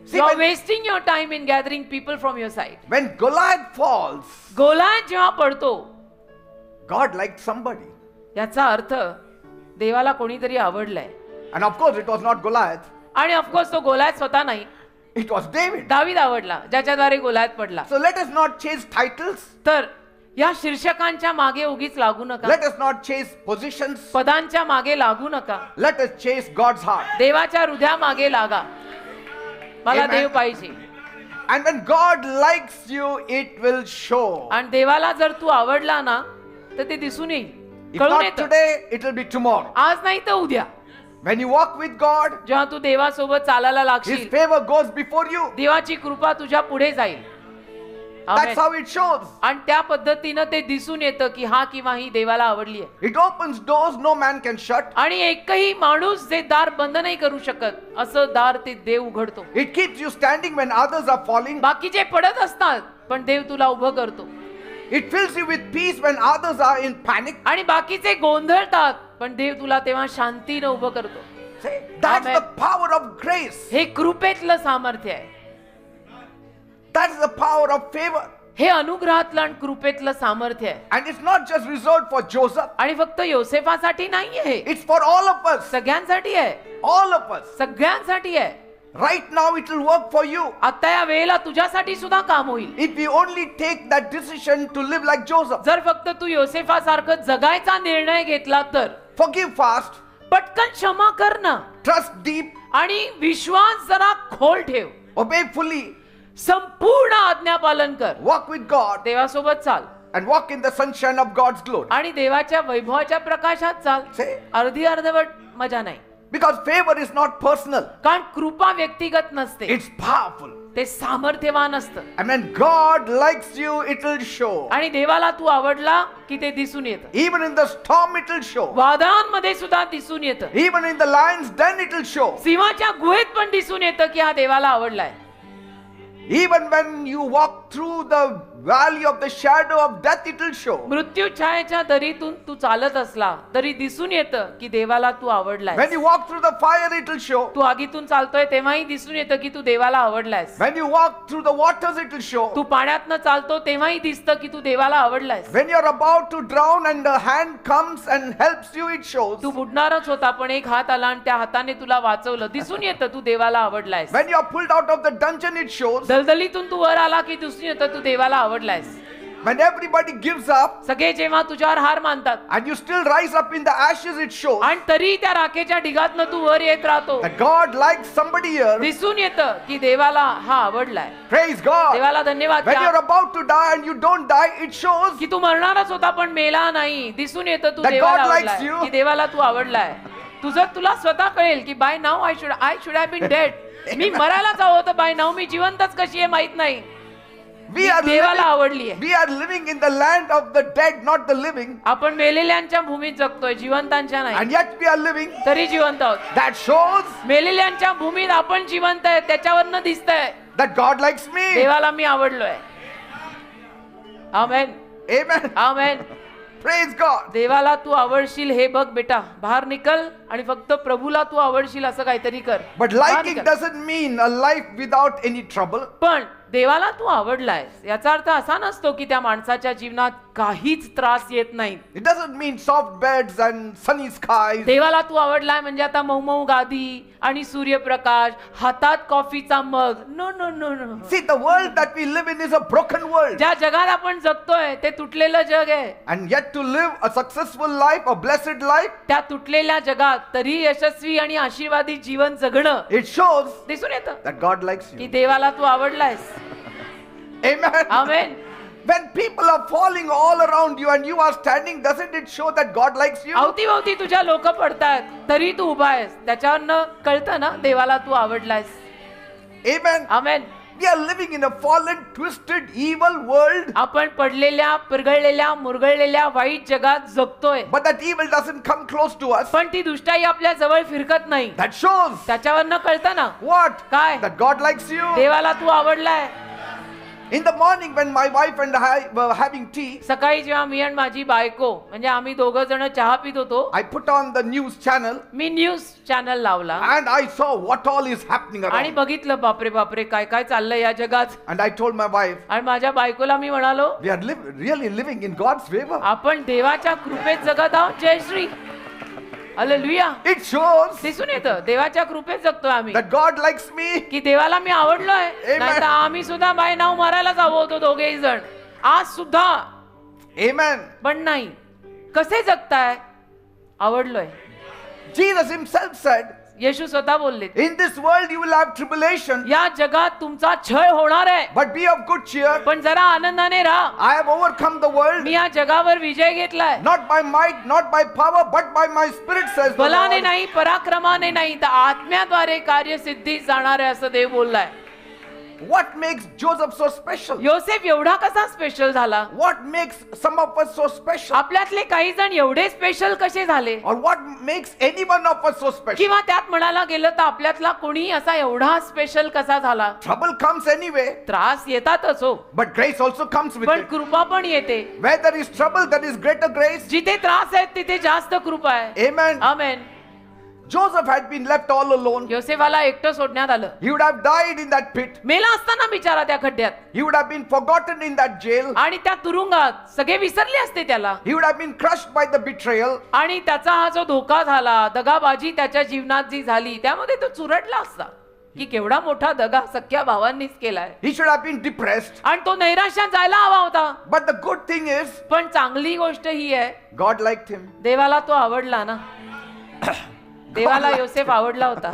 Speaker 1: See,
Speaker 2: You are
Speaker 1: when-
Speaker 2: wasting your time in gathering people from your side.
Speaker 1: When Goliath falls,
Speaker 2: गोलात जेव्हा पडतो,
Speaker 1: God liked somebody.
Speaker 2: याचा अर्थ देवाला कोणीतरी आवडलंय.
Speaker 1: And of course, it was not Goliath,
Speaker 2: आणि ऑफकोर्स तो गोलात स्वतः नाही,
Speaker 1: it was David.
Speaker 2: दावीद आवडला, ज्याच्याद्वारे गोलात पडला.
Speaker 1: So let us not chase titles,
Speaker 2: तर या शीर्षकांच्या मागे उगीच लागू नका.
Speaker 1: let us not chase positions,
Speaker 2: पदांच्या मागे लागू नका.
Speaker 1: let us chase God's heart.
Speaker 2: देवाच्या हृदया मागे लागा. मला
Speaker 1: Amen.
Speaker 2: देव पाहिजे.
Speaker 1: And when God likes you, it will show.
Speaker 2: आणि देवाला जर तू आवडला ना तर ते दिसून येईल,
Speaker 1: If
Speaker 2: कळून
Speaker 1: not
Speaker 2: येतं.
Speaker 1: today, it will be tomorrow.
Speaker 2: आज नाही तर उद्या.
Speaker 1: When you walk with God,
Speaker 2: जेव्हा तू देवासोबत चालायला
Speaker 1: His
Speaker 2: लागशील,
Speaker 1: favor goes before you.
Speaker 2: देवाची कृपा तुझ्या पुढे जाईल.
Speaker 1: That's
Speaker 2: amen.
Speaker 1: how it shows.
Speaker 2: आणि त्या पद्धतीनं ते दिसून येतं की हा किंवा ही देवाला आवडली आहे.
Speaker 1: It opens doors no man can shut.
Speaker 2: आणि एकही माणूस जे दार बंद नाही करू शकत, असं दार ते देव उघडतो.
Speaker 1: It keeps you standing when others are falling.
Speaker 2: बाकीचे पडत असतात पण देव तुला उभं करतो.
Speaker 1: It fills you with peace when others are in panic.
Speaker 2: आणि बाकीचे गोंधळतात पण देव तुला तेव्हा शांतीनं उभं करतो.
Speaker 1: See, that's
Speaker 2: Amen.
Speaker 1: the power of grace.
Speaker 2: हे कृपेतलं सामर्थ्य आहे.
Speaker 1: That's the power of favor.
Speaker 2: हे अनुग्रहातलं आणि कृपेतलं सामर्थ्य आहे.
Speaker 1: And it's not just reserved for Joseph.
Speaker 2: आणि फक्त योसेफासाठी नाही आहे,
Speaker 1: It's for all of us.
Speaker 2: सगळ्यांसाठी आहे.
Speaker 1: All of us.
Speaker 2: सगळ्यांसाठी आहे.
Speaker 1: Right now it will work for you.
Speaker 2: आता या वेळेला तुझ्यासाठी सुद्धा काम होईल.
Speaker 1: If you only take that decision to live like Joseph.
Speaker 2: जर फक्त तू योसेफासारखं जगायचा निर्णय घेतला तर.
Speaker 1: Forgive fast.
Speaker 2: पटकन क्षमा कर ना.
Speaker 1: Trust deep.
Speaker 2: आणि विश्वास जरा खोल ठेव.
Speaker 1: Obey fully.
Speaker 2: संपूर्ण आज्ञापालन कर.
Speaker 1: Walk with God.
Speaker 2: देवासोबत चाल
Speaker 1: And walk in the sunshine of God's glory.
Speaker 2: आणि देवाच्या वैभवाच्या प्रकाशात चाल.
Speaker 1: See?
Speaker 2: अर्धी अर्धवट मजा नाही.
Speaker 1: Because favor is not personal.
Speaker 2: कारण कृपा व्यक्तिगत नसते,
Speaker 1: It's powerful.
Speaker 2: ते सामर्थ्यवान असतं.
Speaker 1: And when God likes you, it will show.
Speaker 2: आणि देवाला तू आवडला की ते दिसून येतं.
Speaker 1: Even in the storm, it will show.
Speaker 2: वादळांमध्ये सुद्धा दिसून येतं.
Speaker 1: Even in the lion's den, it will show.
Speaker 2: सिंहाच्या गुहेत पण दिसून येतं की हा देवाला आवडलाय.
Speaker 1: Even when you walk through the valley of the shadow of death, it will show.
Speaker 2: मृत्यू छायेच्या दरीतून तू चालत असला तरी दिसून येतं की देवाला तू आवडलाय.
Speaker 1: When you walk through the fire, it will show.
Speaker 2: तू आगीतून चालतोय तेव्हाही दिसून येतं की तू देवाला आवडलायस.
Speaker 1: When you walk through the waters, it will show.
Speaker 2: तू पाण्यातनं चालतो तेव्हाही दिसतं की तू देवाला आवडलायस.
Speaker 1: When you're about to drown and the hand comes and helps you, it shows.
Speaker 2: तू बुडणारच होता पण एक हात आला आणि त्या हाताने तुला वाचवलं. दिसून येतं तू देवाला आवडलायस.
Speaker 1: When you're pulled out of the dungeon, it shows.
Speaker 2: दलदलीतून तू वर आला की दिसून येतं तू देवाला आवडलायस.
Speaker 1: When everybody gives up
Speaker 2: सगळे जेव्हा तुझ्यावर हार मानतात
Speaker 1: and you still rise up in the ashes, it shows
Speaker 2: आणि तरी त्या राखेच्या ढिगातनं तू वर येत राहतो.
Speaker 1: that God likes somebody here.
Speaker 2: दिसून येतं की देवाला हा आवडलाय.
Speaker 1: Praise God.
Speaker 2: देवाला धन्यवाद
Speaker 1: When
Speaker 2: द्या
Speaker 1: you're about to die and you don't die, it shows
Speaker 2: की तू मरणारच होता पण मेला नाही. दिसून येतं तू
Speaker 1: That
Speaker 2: देवाला
Speaker 1: God likes
Speaker 2: आवडलाय
Speaker 1: you.
Speaker 2: की देवाला तू आवडलाय. तुला स्वतः कळेल की by now I should have been dead. मी मरायलाच हवं होतं, बाय नाव मी जिवंतच कशी आहे माहित नाही.
Speaker 1: we are
Speaker 2: देवाला आवडली
Speaker 1: living,
Speaker 2: आहे.
Speaker 1: we are living in the land of the dead, not the living,
Speaker 2: आपण मेलेल्यांच्या भूमीत जगतोय, जिवंतांच्या नाही.
Speaker 1: and yet we are living.
Speaker 2: तरी जिवंत आहोत.
Speaker 1: That shows
Speaker 2: मेलेल्यांच्या भूमीत आपण जिवंत आहे. त्याच्यावरनं दिसतंय
Speaker 1: that God likes me.
Speaker 2: देवाला मी आवडलोय. आमेन.
Speaker 1: Amen.
Speaker 2: आमेन.
Speaker 1: Praise God.
Speaker 2: देवाला तू आवडशील हे बघ बेटा. बाहेर निकल आणि फक्त प्रभूला तू आवडशील असं काहीतरी कर.
Speaker 1: But
Speaker 2: बाहेर
Speaker 1: liking
Speaker 2: निकल.
Speaker 1: doesn't mean a life without any trouble.
Speaker 2: पण देवाला तू आवडलायस याचा अर्थ असा नसतो की त्या माणसाच्या जीवनात काहीच त्रास येत नाही.
Speaker 1: It doesn't mean soft beds and sunny skies.
Speaker 2: देवाला तू आवडलाय म्हणजे आता मऊ गादी आणि सूर्यप्रकाश, हातात कॉफीचा mug. No no no no.
Speaker 1: See, the world that we live in is a broken world.
Speaker 2: ज्या जगात आपण जगतोय ते तुटलेलं जग आहे.
Speaker 1: And yet to live a successful life, a blessed life,
Speaker 2: त्या तुटलेल्या जगात तरी यशस्वी आणि आशीर्वादी जीवन जगणं
Speaker 1: it shows
Speaker 2: दिसून येतं
Speaker 1: that God likes
Speaker 2: की
Speaker 1: you.
Speaker 2: देवाला तू आवडलायस.
Speaker 1: Amen.
Speaker 2: Amen.
Speaker 1: When people are falling all around you and you are standing, doesn't it show that God likes you?
Speaker 2: अवतीभवती तुझ्या लोक पडतायत तरी तू उभा आहेस, त्याच्यावरनं कळतं ना देवाला तू आवडलायस.
Speaker 1: Amen.
Speaker 2: Amen.
Speaker 1: We are living in a fallen, twisted, evil world.
Speaker 2: आपण पडलेल्या, पिरगळलेल्या, मुरगळलेल्या वाईट जगात जगतोय.
Speaker 1: But that evil doesn't come close to us.
Speaker 2: पण ती दुष्टाई आपल्या जवळ फिरकत नाही.
Speaker 1: That shows
Speaker 2: त्याच्यावरनं कळतं ना
Speaker 1: what?
Speaker 2: काय
Speaker 1: That God likes you.
Speaker 2: देवाला तू आवडलाय.
Speaker 1: In the morning when my wife and I were having tea,
Speaker 2: सकाळी जेव्हा मी आणि माझी बायको म्हणजे आम्ही दोघं जण चहा पित होतो,
Speaker 1: I put on the news channel
Speaker 2: me news channel लावला
Speaker 1: and I saw what all is happening
Speaker 2: आणि
Speaker 1: around.
Speaker 2: बघितलं बापरे बापरे काय काय चाललंय या जगात.
Speaker 1: And I told my wife,
Speaker 2: आणि माझ्या बायकोला मी म्हणालो
Speaker 1: we are really living in God's favor.
Speaker 2: आपण देवाच्या कृपेत जगत आहोत. जय श्री हालेलुया.
Speaker 1: It shows
Speaker 2: दिसून येतं देवाच्या कृपेत जगतोय आम्ही,
Speaker 1: that God likes me.
Speaker 2: की देवाला मी आवडलोय.
Speaker 1: Amen.
Speaker 2: नाही तर आम्ही सुद्धा बाय नाव मारायलाच हवं होतो दोघेही जण आज सुद्धा.
Speaker 1: Amen.
Speaker 2: पण नाही. कसे जगताय? आवडलोय.
Speaker 1: Jesus himself said,
Speaker 2: येशू स्वतः बोलले
Speaker 1: in this world you will have tribulation,
Speaker 2: या जगात तुमचा छळ होणार आहे,
Speaker 1: but be of good cheer.
Speaker 2: पण जरा आनंदाने राहा.
Speaker 1: I have overcome the world,
Speaker 2: मी या जगावर विजय घेतलाय.
Speaker 1: not by might, not by power, but by my spirit, says the
Speaker 2: बलाने
Speaker 1: Lord.
Speaker 2: नाही, पराक्रमाने नाही, तर आत्म्याद्वारे कार्यसिद्धी जाणार आहे असं देव बोललाय.
Speaker 1: What makes Joseph so special?
Speaker 2: योसेफ एवढा कसा स्पेशल झाला?
Speaker 1: What makes some of us so special?
Speaker 2: आपल्यातले काही जण एवढे स्पेशल कसे झाले?
Speaker 1: Or what makes any one of us so special?
Speaker 2: किंवा त्यात म्हणायला गेलं तर आपल्यातला कोणी असा एवढा स्पेशल कसा झाला?
Speaker 1: Trouble comes anyway,
Speaker 2: त्रास येतातच हो,
Speaker 1: but grace also comes with
Speaker 2: पण
Speaker 1: it.
Speaker 2: कृपा पण येते.
Speaker 1: Where there is trouble, there is greater grace.
Speaker 2: जिथे त्रास आहेत तिथे जास्त कृपा आहे.
Speaker 1: Amen.
Speaker 2: Amen.
Speaker 1: Joseph had been left all alone.
Speaker 2: योसेफाला एकटं सोडण्यात आलं.
Speaker 1: He would have died in that pit.
Speaker 2: मेला असताना बिचारा त्या खड्ड्यात
Speaker 1: He would have been forgotten in that jail.
Speaker 2: आणि त्या तुरुंगात सगळे विसरले असते त्याला.
Speaker 1: He would have been crushed by the betrayal.
Speaker 2: आणि त्याचा हा जो धोका झाला, दगाबाजी त्याच्या जीवनात जी झाली, त्यामध्ये तो चुरटला असता की केवढा मोठा दगा सख्या भावांनीच केलाय.
Speaker 1: He should have been depressed.
Speaker 2: आणि तो नैराश्यात जायला हवा होता.
Speaker 1: But the good thing is,
Speaker 2: पण चांगली गोष्ट ही आहे,
Speaker 1: God liked him.
Speaker 2: देवाला तो आवडला ना. देवाला योसेफ आवडला होता.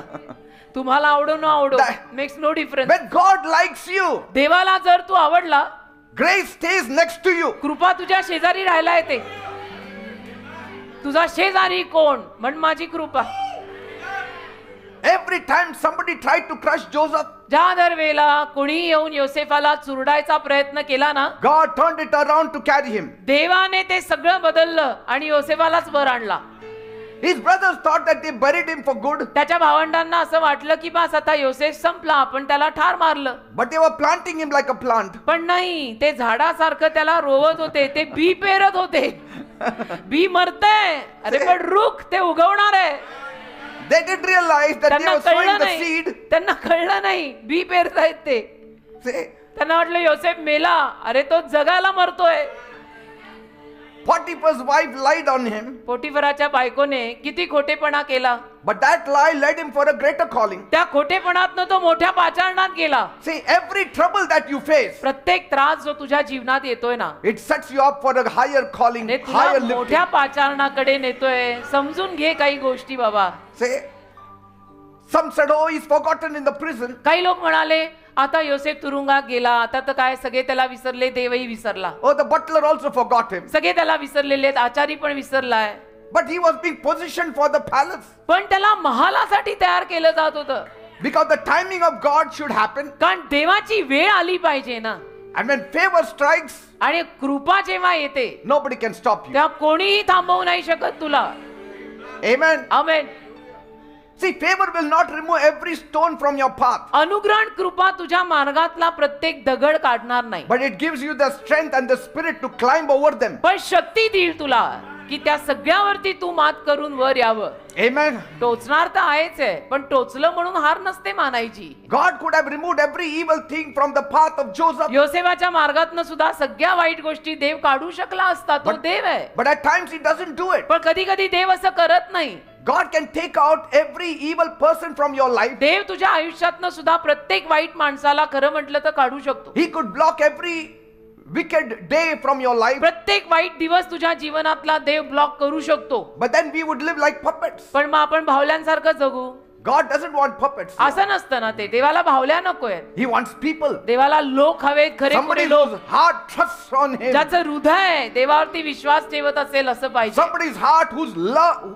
Speaker 2: तुम्हाला आवडो न आवडो, makes no difference.
Speaker 1: When God likes you,
Speaker 2: देवाला जर तू आवडला,
Speaker 1: grace stays next to you.
Speaker 2: कृपा तुझ्या शेजारी राहायला येते. तुझा शेजारी कोण? म्हण माझी कृपा.
Speaker 1: Every time somebody tried to crush Joseph,
Speaker 2: ज्या दर वेळेला कोणी येऊन योसेफाला चुरडायचा प्रयत्न केला ना,
Speaker 1: God turned it around to carry him.
Speaker 2: देवाने ते सगळं बदललं आणि योसेफालाच वर आणला.
Speaker 1: His brothers thought that they buried him for good,
Speaker 2: त्याच्या भावंडांना असं वाटलं की बस आता योसेफ संपला, आपण त्याला ठार मारलं.
Speaker 1: but they were planting him like a plant.
Speaker 2: पण नाही, ते झाडासारखं त्याला रोवत होते, ते बी पेरत होते. बी मरतंय, अरे पण रुख ते उगवणार आहे.
Speaker 1: They didn't realize that they
Speaker 2: त्यांना
Speaker 1: were sowing
Speaker 2: कळलं
Speaker 1: the
Speaker 2: नाही,
Speaker 1: seed.
Speaker 2: त्यांना कळलं नाही बी पेरतायत ते.
Speaker 1: See,
Speaker 2: त्यांना वाटलं योसेफ मेला, अरे तो जगायला मरतोय.
Speaker 1: Potiphar's wife lied on him,
Speaker 2: पोटिफराच्या बायकोने किती खोटेपणा केला,
Speaker 1: but that lie led him for a greater calling.
Speaker 2: त्या खोटेपणातनं तो मोठ्या पाचारणात गेला.
Speaker 1: See, every trouble that you face,
Speaker 2: प्रत्येक त्रास जो तुझ्या जीवनात येतोय ना,
Speaker 1: it sets you up for a higher calling,
Speaker 2: ते तुला
Speaker 1: higher
Speaker 2: मोठ्या
Speaker 1: lifting.
Speaker 2: पाचारणाकडे नेतोय. समजून घे काही गोष्टी बाबा.
Speaker 1: See, some said, oh, he's forgotten in the prison.
Speaker 2: काही लोक म्हणाले आता योसेफ तुरुंगात गेला, आता तर काय सगळे त्याला विसरले, देवही विसरला.
Speaker 1: Oh, the butler also forgot him.
Speaker 2: सगळे त्याला विसरलेले आहेत, आचारी पण विसरलाय.
Speaker 1: But he was being positioned for the palace.
Speaker 2: पण त्याला महालासाठी तयार केलं जात होतं.
Speaker 1: Because the timing of God should happen.
Speaker 2: कारण देवाची वेळ आली पाहिजे ना.
Speaker 1: And when favor strikes,
Speaker 2: आणि कृपा जेव्हा येते
Speaker 1: nobody can stop you.
Speaker 2: तेव्हा कोणीही थांबवू नाही शकत तुला.
Speaker 1: Amen.
Speaker 2: Amen.
Speaker 1: See, favor will not remove every stone from your path,
Speaker 2: अनुग्रहण कृपा तुझ्या मार्गातला प्रत्येक दगड काढणार नाही,
Speaker 1: but it gives you the strength and the spirit to climb over them.
Speaker 2: पण शक्ती देईल तुला की त्या सगळ्यावरती तू मात करून वर यावं.
Speaker 1: Amen.
Speaker 2: टोचणार तर आहेच आहे, पण टोचलं म्हणून हार नसते मानायची.
Speaker 1: God could have removed every evil thing from the path of Joseph,
Speaker 2: योसेफाच्या मार्गातनं सुद्धा सगळ्या वाईट गोष्टी देव काढू शकला असता. तो देव आहे,
Speaker 1: but at times he doesn't do it.
Speaker 2: पण कधी कधी देव असं करत नाही.
Speaker 1: God can take out every evil person from your life.
Speaker 2: देव तुझ्या आयुष्यातनं सुद्धा प्रत्येक वाईट माणसाला खरं म्हटलं तर काढू शकतो.
Speaker 1: He could block every wicked day from your life,
Speaker 2: प्रत्येक वाईट दिवस तुझ्या जीवनातला देव ब्लॉक करू शकतो.
Speaker 1: but then we would live like puppets.
Speaker 2: पण मग आपण भावल्यांसारखं जगू.
Speaker 1: God doesn't want puppets.
Speaker 2: असं नसतं ना, ते देवाला भावल्या नकोय.
Speaker 1: He wants people.
Speaker 2: देवाला लोक हवेत, खरे
Speaker 1: Somebody
Speaker 2: खरे लोक,
Speaker 1: whose heart trusts on Him.
Speaker 2: ज्याचं हृदय देवावरती विश्वास ठेवत असेल असं पाहिजे.
Speaker 1: Somebody's heart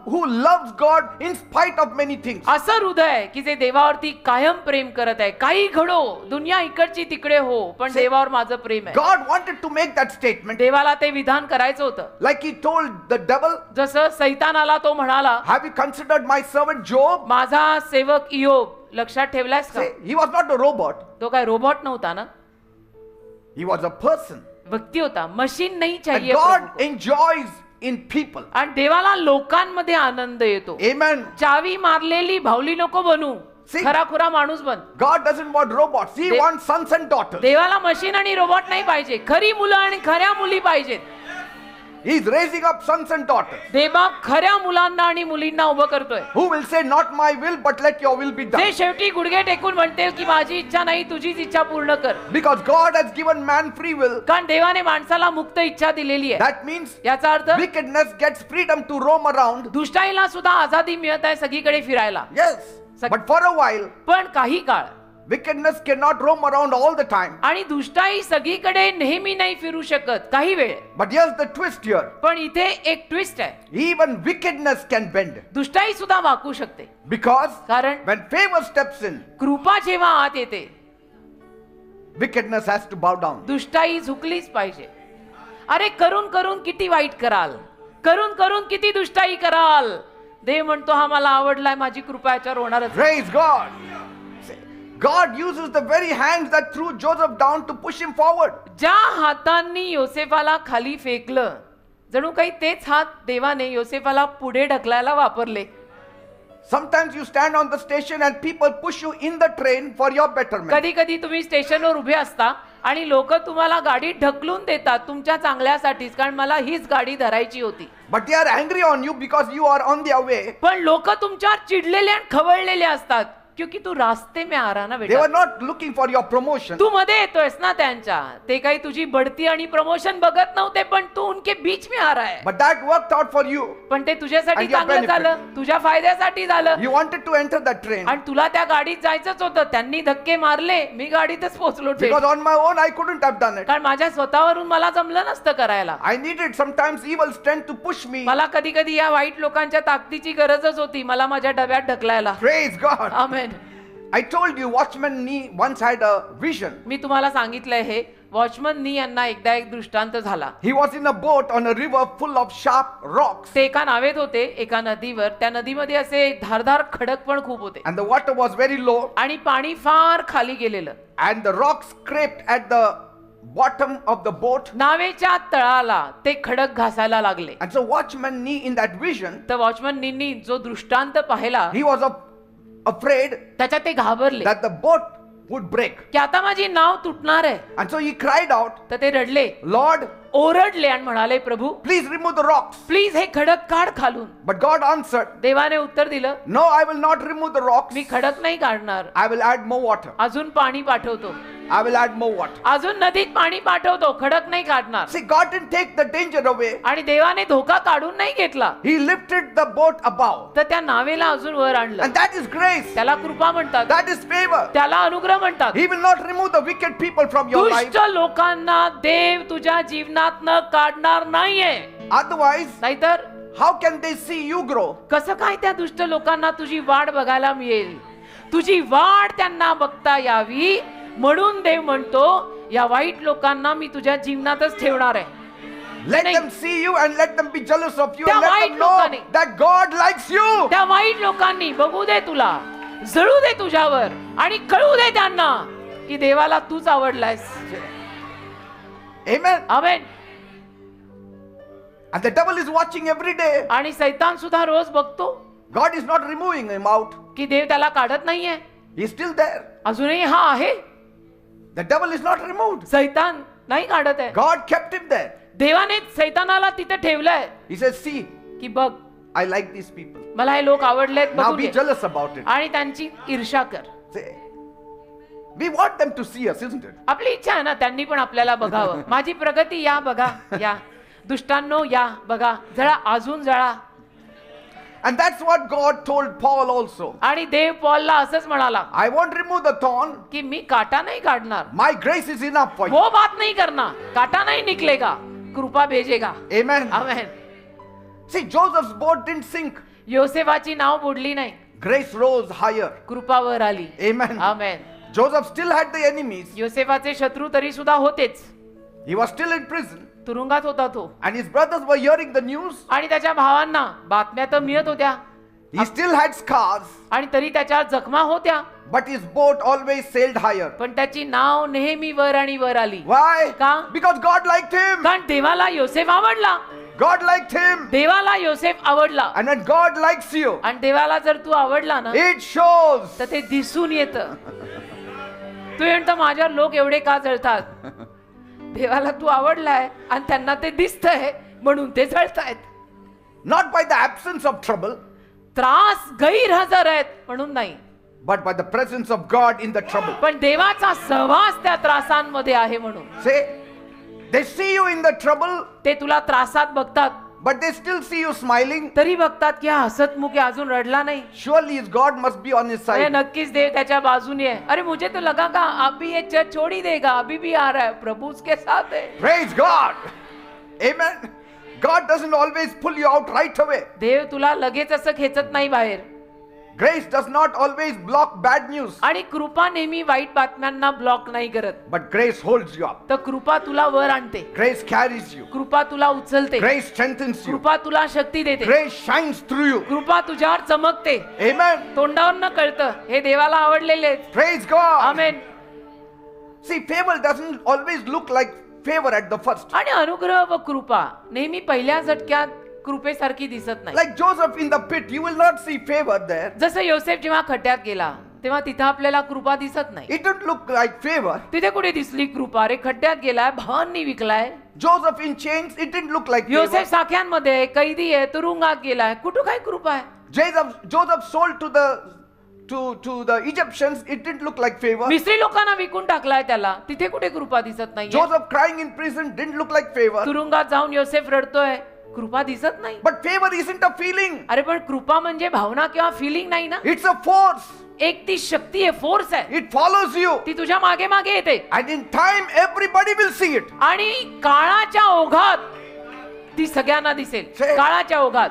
Speaker 1: who loves God in spite of many things.
Speaker 2: असं हृदय की जे देवावरती कायम प्रेम करत आहे. काही घडो, दुनिया इकडची तिकडे हो, पण देवावर माझं प्रेम आहे.
Speaker 1: God wanted to make that statement.
Speaker 2: देवाला ते विधान करायचं होतं.
Speaker 1: Like He told the devil,
Speaker 2: जसं सैतानाला तो म्हणाला,
Speaker 1: have you considered my servant Job?
Speaker 2: माझा सेवक इयोब लक्षात ठेवलायस का?
Speaker 1: Say, he was not a robot.
Speaker 2: तो काय रोबोट नव्हता ना,
Speaker 1: He was a person.
Speaker 2: व्यक्ती होता. मशीन नाही
Speaker 1: And
Speaker 2: चाहिए.
Speaker 1: God
Speaker 2: Prabhu.
Speaker 1: enjoys in people.
Speaker 2: आणि देवाला लोकांमध्ये आनंद येतो.
Speaker 1: Amen.
Speaker 2: चावी मारलेली भावली नको बनू,
Speaker 1: See?
Speaker 2: खराखुरा माणूस बन.
Speaker 1: God doesn't want robots. He
Speaker 2: De-
Speaker 1: wants sons and daughters.
Speaker 2: देवाला मशीन आणि रोबोट नाही पाहिजे, खरी मुलं आणि खऱ्या मुली पाहिजेत.
Speaker 1: He's raising up sons and daughters
Speaker 2: देवा खऱ्या मुलांना आणि मुलींना उभं करतोय,
Speaker 1: who will say, not my will, but let your will be
Speaker 2: जे
Speaker 1: done.
Speaker 2: शेवटी गुडघे टेकून म्हणते की माझी इच्छा नाही, तुझीच इच्छा पूर्ण कर.
Speaker 1: Because God has given man free will.
Speaker 2: कारण देवाने माणसाला मुक्त इच्छा दिलेली आहे.
Speaker 1: That means
Speaker 2: याचा अर्थ
Speaker 1: wickedness gets freedom to roam around.
Speaker 2: दुष्टाईला सुद्धा आझादी मिळत आहे सगळीकडे फिरायला.
Speaker 1: Yes. But for a while,
Speaker 2: पण काही काळ
Speaker 1: wickedness cannot roam around all the time.
Speaker 2: आणि दुष्टाई सगळीकडे नेहमी नाही फिरू शकत, काही वेळ.
Speaker 1: But here's the twist here.
Speaker 2: पण इथे एक ट्विस्ट आहे,
Speaker 1: Even wickedness can bend.
Speaker 2: दुष्टाई सुद्धा वाकू शकते.
Speaker 1: Because
Speaker 2: कारण
Speaker 1: when favor steps in,
Speaker 2: कृपा जेव्हा आत येते,
Speaker 1: wickedness has to bow down.
Speaker 2: दुष्टाई झुकलीच पाहिजे. अरे करून करून किती वाईट कराल, करून करून किती दुष्टाई कराल. देव म्हणतो हा मला आवडलाय, माझी कृपा याच्यावर होणारच.
Speaker 1: Praise God. God uses the very hands that threw Joseph down to push him forward.
Speaker 2: ज्या हातांनी योसेफाला खाली फेकलं, जणू काही तेच हात देवाने योसेफाला पुढे ढकलायला वापरले.
Speaker 1: Sometimes you stand on the station and people push you in the train for your betterment.
Speaker 2: कधी कधी तुम्ही स्टेशनवर उभे असता आणि लोक तुम्हाला गाडी ढकलून देतात तुमच्या चांगल्यासाठीच, कारण मला हीच गाडी धरायची होती.
Speaker 1: But they are angry on you because you are on their way.
Speaker 2: पण लोक तुमच्यावर चिडलेले आणि खवळलेले असतात, क्योंकि तू रास्ते में आ रहा ना
Speaker 1: They
Speaker 2: बेटा.
Speaker 1: were not looking for your promotion.
Speaker 2: तू मध्ये येतोयस ना त्यांच्या, ते काही तुझी बढती आणि प्रमोशन बघत नव्हते, पण तू उनके बीच में आ रहा है.
Speaker 1: But that worked out for you.
Speaker 2: पण ते तुझ्यासाठी
Speaker 1: And your
Speaker 2: चांगलं
Speaker 1: benefit.
Speaker 2: झालं, तुझ्या फायद्यासाठी झालं.
Speaker 1: You wanted to enter that train.
Speaker 2: आणि तुला त्या गाडीत जायचंच होतं, त्यांनी धक्के मारले, मी गाडीतच पोहोचलो थेट.
Speaker 1: Because on my own I couldn't have done it.
Speaker 2: कारण माझ्या स्वतःवरून मला जमलं नसतं करायला.
Speaker 1: I needed sometimes evil strength to push me.
Speaker 2: मला कधी कधी या वाईट लोकांच्या ताकदीची गरजच होती, मला माझ्या डब्यात ढकलायला.
Speaker 1: Praise God.
Speaker 2: Amen.
Speaker 1: I told you Watchman Nee once had a vision.
Speaker 2: मी तुम्हाला सांगितलंय हे, वॉचमन नी यांना एकदा एक दृष्टांत झाला.
Speaker 1: He was in a boat on a river full of sharp rocks.
Speaker 2: ते एका नावेत होते, एका नदीवर. त्या नदीमध्ये असे धारदार खडक पण खूप होते
Speaker 1: And the water was very low.
Speaker 2: आणि पाणी फार खाली गेलेलं.
Speaker 1: And the rocks scraped at the bottom of the boat.
Speaker 2: नावेच्या तळाला ते खडक घासायला लागले.
Speaker 1: And so Watchman Nee in that vision,
Speaker 2: तर वॉचमन नींनी जो दृष्टांत पाहिला,
Speaker 1: he was afraid
Speaker 2: त्याच्यात ते घाबरले
Speaker 1: that the boat would break.
Speaker 2: की आता माझी नाव तुटणार आहे.
Speaker 1: And so he cried out,
Speaker 2: तर ते रडले,
Speaker 1: Lord,
Speaker 2: ओरडले आणि म्हणाले, प्रभू
Speaker 1: please remove the rocks.
Speaker 2: Please हे खडक काढ खालून.
Speaker 1: But God answered,
Speaker 2: देवाने उत्तर दिलं,
Speaker 1: No, I will not remove the rocks.
Speaker 2: मी खडक नाही काढणार,
Speaker 1: I will add more water.
Speaker 2: अजून पाणी पाठवतो,
Speaker 1: I will add more water.
Speaker 2: अजून नदीत पाणी पाठवतो, खडक नाही काढणार.
Speaker 1: See, God didn't take the danger away.
Speaker 2: आणि देवाने धोका काढून नाही घेतला,
Speaker 1: He lifted the boat above.
Speaker 2: तर त्या नावेला अजून वर आणलं.
Speaker 1: And that is grace.
Speaker 2: त्याला कृपा म्हणतात,
Speaker 1: That is favor.
Speaker 2: त्याला अनुग्रह म्हणतात.
Speaker 1: He will not remove the wicked people from your life.
Speaker 2: दुष्ट लोकांना देव तुझ्या जीवनात न काढणार नाहीये.
Speaker 1: Otherwise,
Speaker 2: नाहीतर
Speaker 1: how can they see you grow?
Speaker 2: कसं काय त्या दुष्ट लोकांना तुझी वाढ बघायला मिळेल? तुझी वाढ त्यांना बघता यावी म्हणून देव म्हणतो, या वाईट लोकांना मी तुझ्या जीवनातच ठेवणार आहे.
Speaker 1: Let
Speaker 2: नाही.
Speaker 1: them see you and let them be jealous of you
Speaker 2: त्या
Speaker 1: and let
Speaker 2: वाईट
Speaker 1: them know
Speaker 2: लोकांनी.
Speaker 1: that God likes you.
Speaker 2: त्या वाईट लोकांनी बघू दे तुला, जळू दे तुझ्यावर आणि कळू दे त्यांना की देवाला तूच आवडलायस.
Speaker 1: Amen.
Speaker 2: Amen.
Speaker 1: And the devil is watching every day.
Speaker 2: आणि सैतान सुद्धा रोज बघतो
Speaker 1: God is not removing him out.
Speaker 2: की देव त्याला काढत नाहीये,
Speaker 1: He's still there.
Speaker 2: अजूनही हा आहे.
Speaker 1: The devil is not removed.
Speaker 2: सैतान नाही काढत आहे.
Speaker 1: God kept him there.
Speaker 2: देवाने सैतानाला तिथे ठेवलंय
Speaker 1: He says, see,
Speaker 2: की बघ,
Speaker 1: I like these people.
Speaker 2: मला हे लोक आवडलेत,
Speaker 1: Now
Speaker 2: बघू
Speaker 1: be
Speaker 2: they.
Speaker 1: jealous about it.
Speaker 2: आणि त्यांची ईर्ष्या कर.
Speaker 1: Say, we want them to see us, isn't it?
Speaker 2: आपली इच्छा आहे ना त्यांनी पण आपल्याला बघावं. माझी प्रगती या बघा, या दुष्टांनो या बघा, जळा, अजून जळा.
Speaker 1: And that's what God told Paul also.
Speaker 2: आणि देव पॉलला असंच म्हणाला
Speaker 1: I won't remove the thorn.
Speaker 2: की मी काटा नहीं काटणार,
Speaker 1: My grace is enough for you.
Speaker 2: वो बात नहीं करना, काटा नहीं निकलेगा, कृपा भेजेगा.
Speaker 1: Amen.
Speaker 2: Amen.
Speaker 1: See, Joseph's boat didn't sink.
Speaker 2: योसेफाची नाव बुडली नाही,
Speaker 1: Grace rose higher.
Speaker 2: कृपा वर आली.
Speaker 1: Amen.
Speaker 2: Amen.
Speaker 1: Joseph still had the enemies.
Speaker 2: योसेफाचे शत्रू तरी सुद्धा होतेच,
Speaker 1: He was still in prison.
Speaker 2: तुरुंगात होता तो.
Speaker 1: And his brothers were hearing the news.
Speaker 2: आणि त्याच्या भावांना बातम्या तर मिळत होत्या,
Speaker 1: He still had scars.
Speaker 2: आणि तरी त्याच्यावर जखमा होत्या,
Speaker 1: But his boat always sailed higher.
Speaker 2: पण त्याची नाव नेहमी वर आणि वर आली.
Speaker 1: Why?
Speaker 2: का?
Speaker 1: Because God liked him.
Speaker 2: कारण देवाला योसेफ आवडला.
Speaker 1: God liked him.
Speaker 2: देवाला योसेफ आवडला.
Speaker 1: And when God likes you,
Speaker 2: आणि देवाला जर तू आवडला ना
Speaker 1: it shows.
Speaker 2: तर ते दिसून येतं. तू म्हणतो माझ्यावर लोक एवढे का जळतात? देवाला तू आवडलाय आणि त्यांना ते दिसतंय म्हणून ते जळतायत.
Speaker 1: Not by the absence of trouble,
Speaker 2: त्रास गैरहजर आहेत म्हणून नाही,
Speaker 1: but by the presence of God in the trouble.
Speaker 2: पण देवाचा सहवास त्या त्रासांमध्ये आहे म्हणून.
Speaker 1: Say, they see you in the trouble,
Speaker 2: ते तुला त्रासात बघतात,
Speaker 1: but they still see you smiling.
Speaker 2: तरी बघतात की हा हसतमुखे अजून रडला नाही.
Speaker 1: Surely his God must be on his
Speaker 2: अरे
Speaker 1: side.
Speaker 2: नक्कीच देव त्याच्या बाजूने आहे. अरे मुझे तो लगा का अभी ये चर्च छोड़ ही देगा, अभी भी आ रहा है, प्रभु उसके साथ है.
Speaker 1: Praise God. Amen. God doesn't always pull you out right away.
Speaker 2: देव तुला लगेच असं खेचत नाही बाहेर.
Speaker 1: Grace does not always block bad news,
Speaker 2: आणि कृपा नेहमी वाईट बातम्यांना ब्लॉक नाही करत,
Speaker 1: but grace holds you up.
Speaker 2: तर कृपा तुला वर आणते,
Speaker 1: Grace carries you.
Speaker 2: कृपा तुला उचलते,
Speaker 1: Grace strengthens you.
Speaker 2: कृपा तुला शक्ती देते,
Speaker 1: Grace shines through you.
Speaker 2: कृपा तुझ्यावर चमकते.
Speaker 1: Amen.
Speaker 2: तोंडावर न कळतं हे देवाला आवडलेले आहेत.
Speaker 1: Praise God.
Speaker 2: Amen.
Speaker 1: See, favor doesn't always look like favor at the first.
Speaker 2: आणि अनुग्रह व कृपा नेहमी पहिल्या झटक्यात कृपेसारखी दिसत नाही.
Speaker 1: Like Joseph in the pit, you will not see favor there.
Speaker 2: जसं योसेफ जेव्हा खड्ड्यात गेला तेव्हा तिथं आपल्याला कृपा दिसत नाही.
Speaker 1: It didn't look like favor.
Speaker 2: तिथे कुठे दिसली कृपा? अरे खड्ड्यात गेलाय, भावांनी विकलाय.
Speaker 1: Joseph in chains, it didn't look like favor.
Speaker 2: योसेफ साख्यांमध्ये आहे, कैदी आहे, तुरुंगात गेलाय, कुठं काय कृपा आहे?
Speaker 1: Joseph sold to the Egyptians, it didn't look like favor.
Speaker 2: मिस्री लोकांना विकून टाकलाय त्याला, तिथे कुठे कृपा दिसत नाही.
Speaker 1: Joseph crying in prison didn't look like favor.
Speaker 2: तुरुंगात जाऊन योसेफ रडतोय, कृपा दिसत नाही.
Speaker 1: But favor isn't a feeling.
Speaker 2: अरे पण कृपा म्हणजे भावना किंवा फिलिंग नाही ना,
Speaker 1: It's a force.
Speaker 2: एक ती शक्ती आहे, फोर्स आहे.
Speaker 1: It follows you.
Speaker 2: ती तुझ्या मागे मागे येते
Speaker 1: And in time, everybody will see it.
Speaker 2: आणि काळाच्या ओघात ती सगळ्यांना दिसेल.
Speaker 1: Say-
Speaker 2: काळाच्या ओघात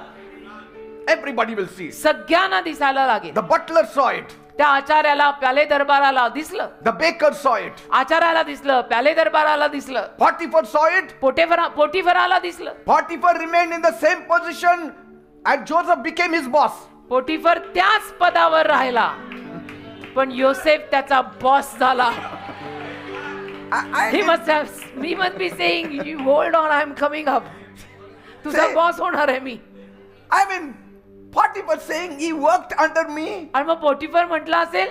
Speaker 1: Everybody will see it.
Speaker 2: सगळ्यांना दिसायला लागेल.
Speaker 1: The butler saw it.
Speaker 2: त्या आचार्याला, प्याले दरबाराला दिसलं,
Speaker 1: The baker saw it.
Speaker 2: आचार्याला दिसलं, प्याले दरबाराला दिसलं,
Speaker 1: Potiphar saw it.
Speaker 2: पोटिफराला दिसलं.
Speaker 1: Potiphar remained in the same position and Joseph became his boss.
Speaker 2: पोटिफर त्याच पदावर राहिला, पण योसेफ त्याचा बॉस झाला. He must be saying, you hold on, I am coming up. तुझा
Speaker 1: Say-
Speaker 2: बॉस होणार आहे मी.
Speaker 1: I mean, Potiphar saying he worked under me.
Speaker 2: आणि मग पोटिफर म्हटलं असेल,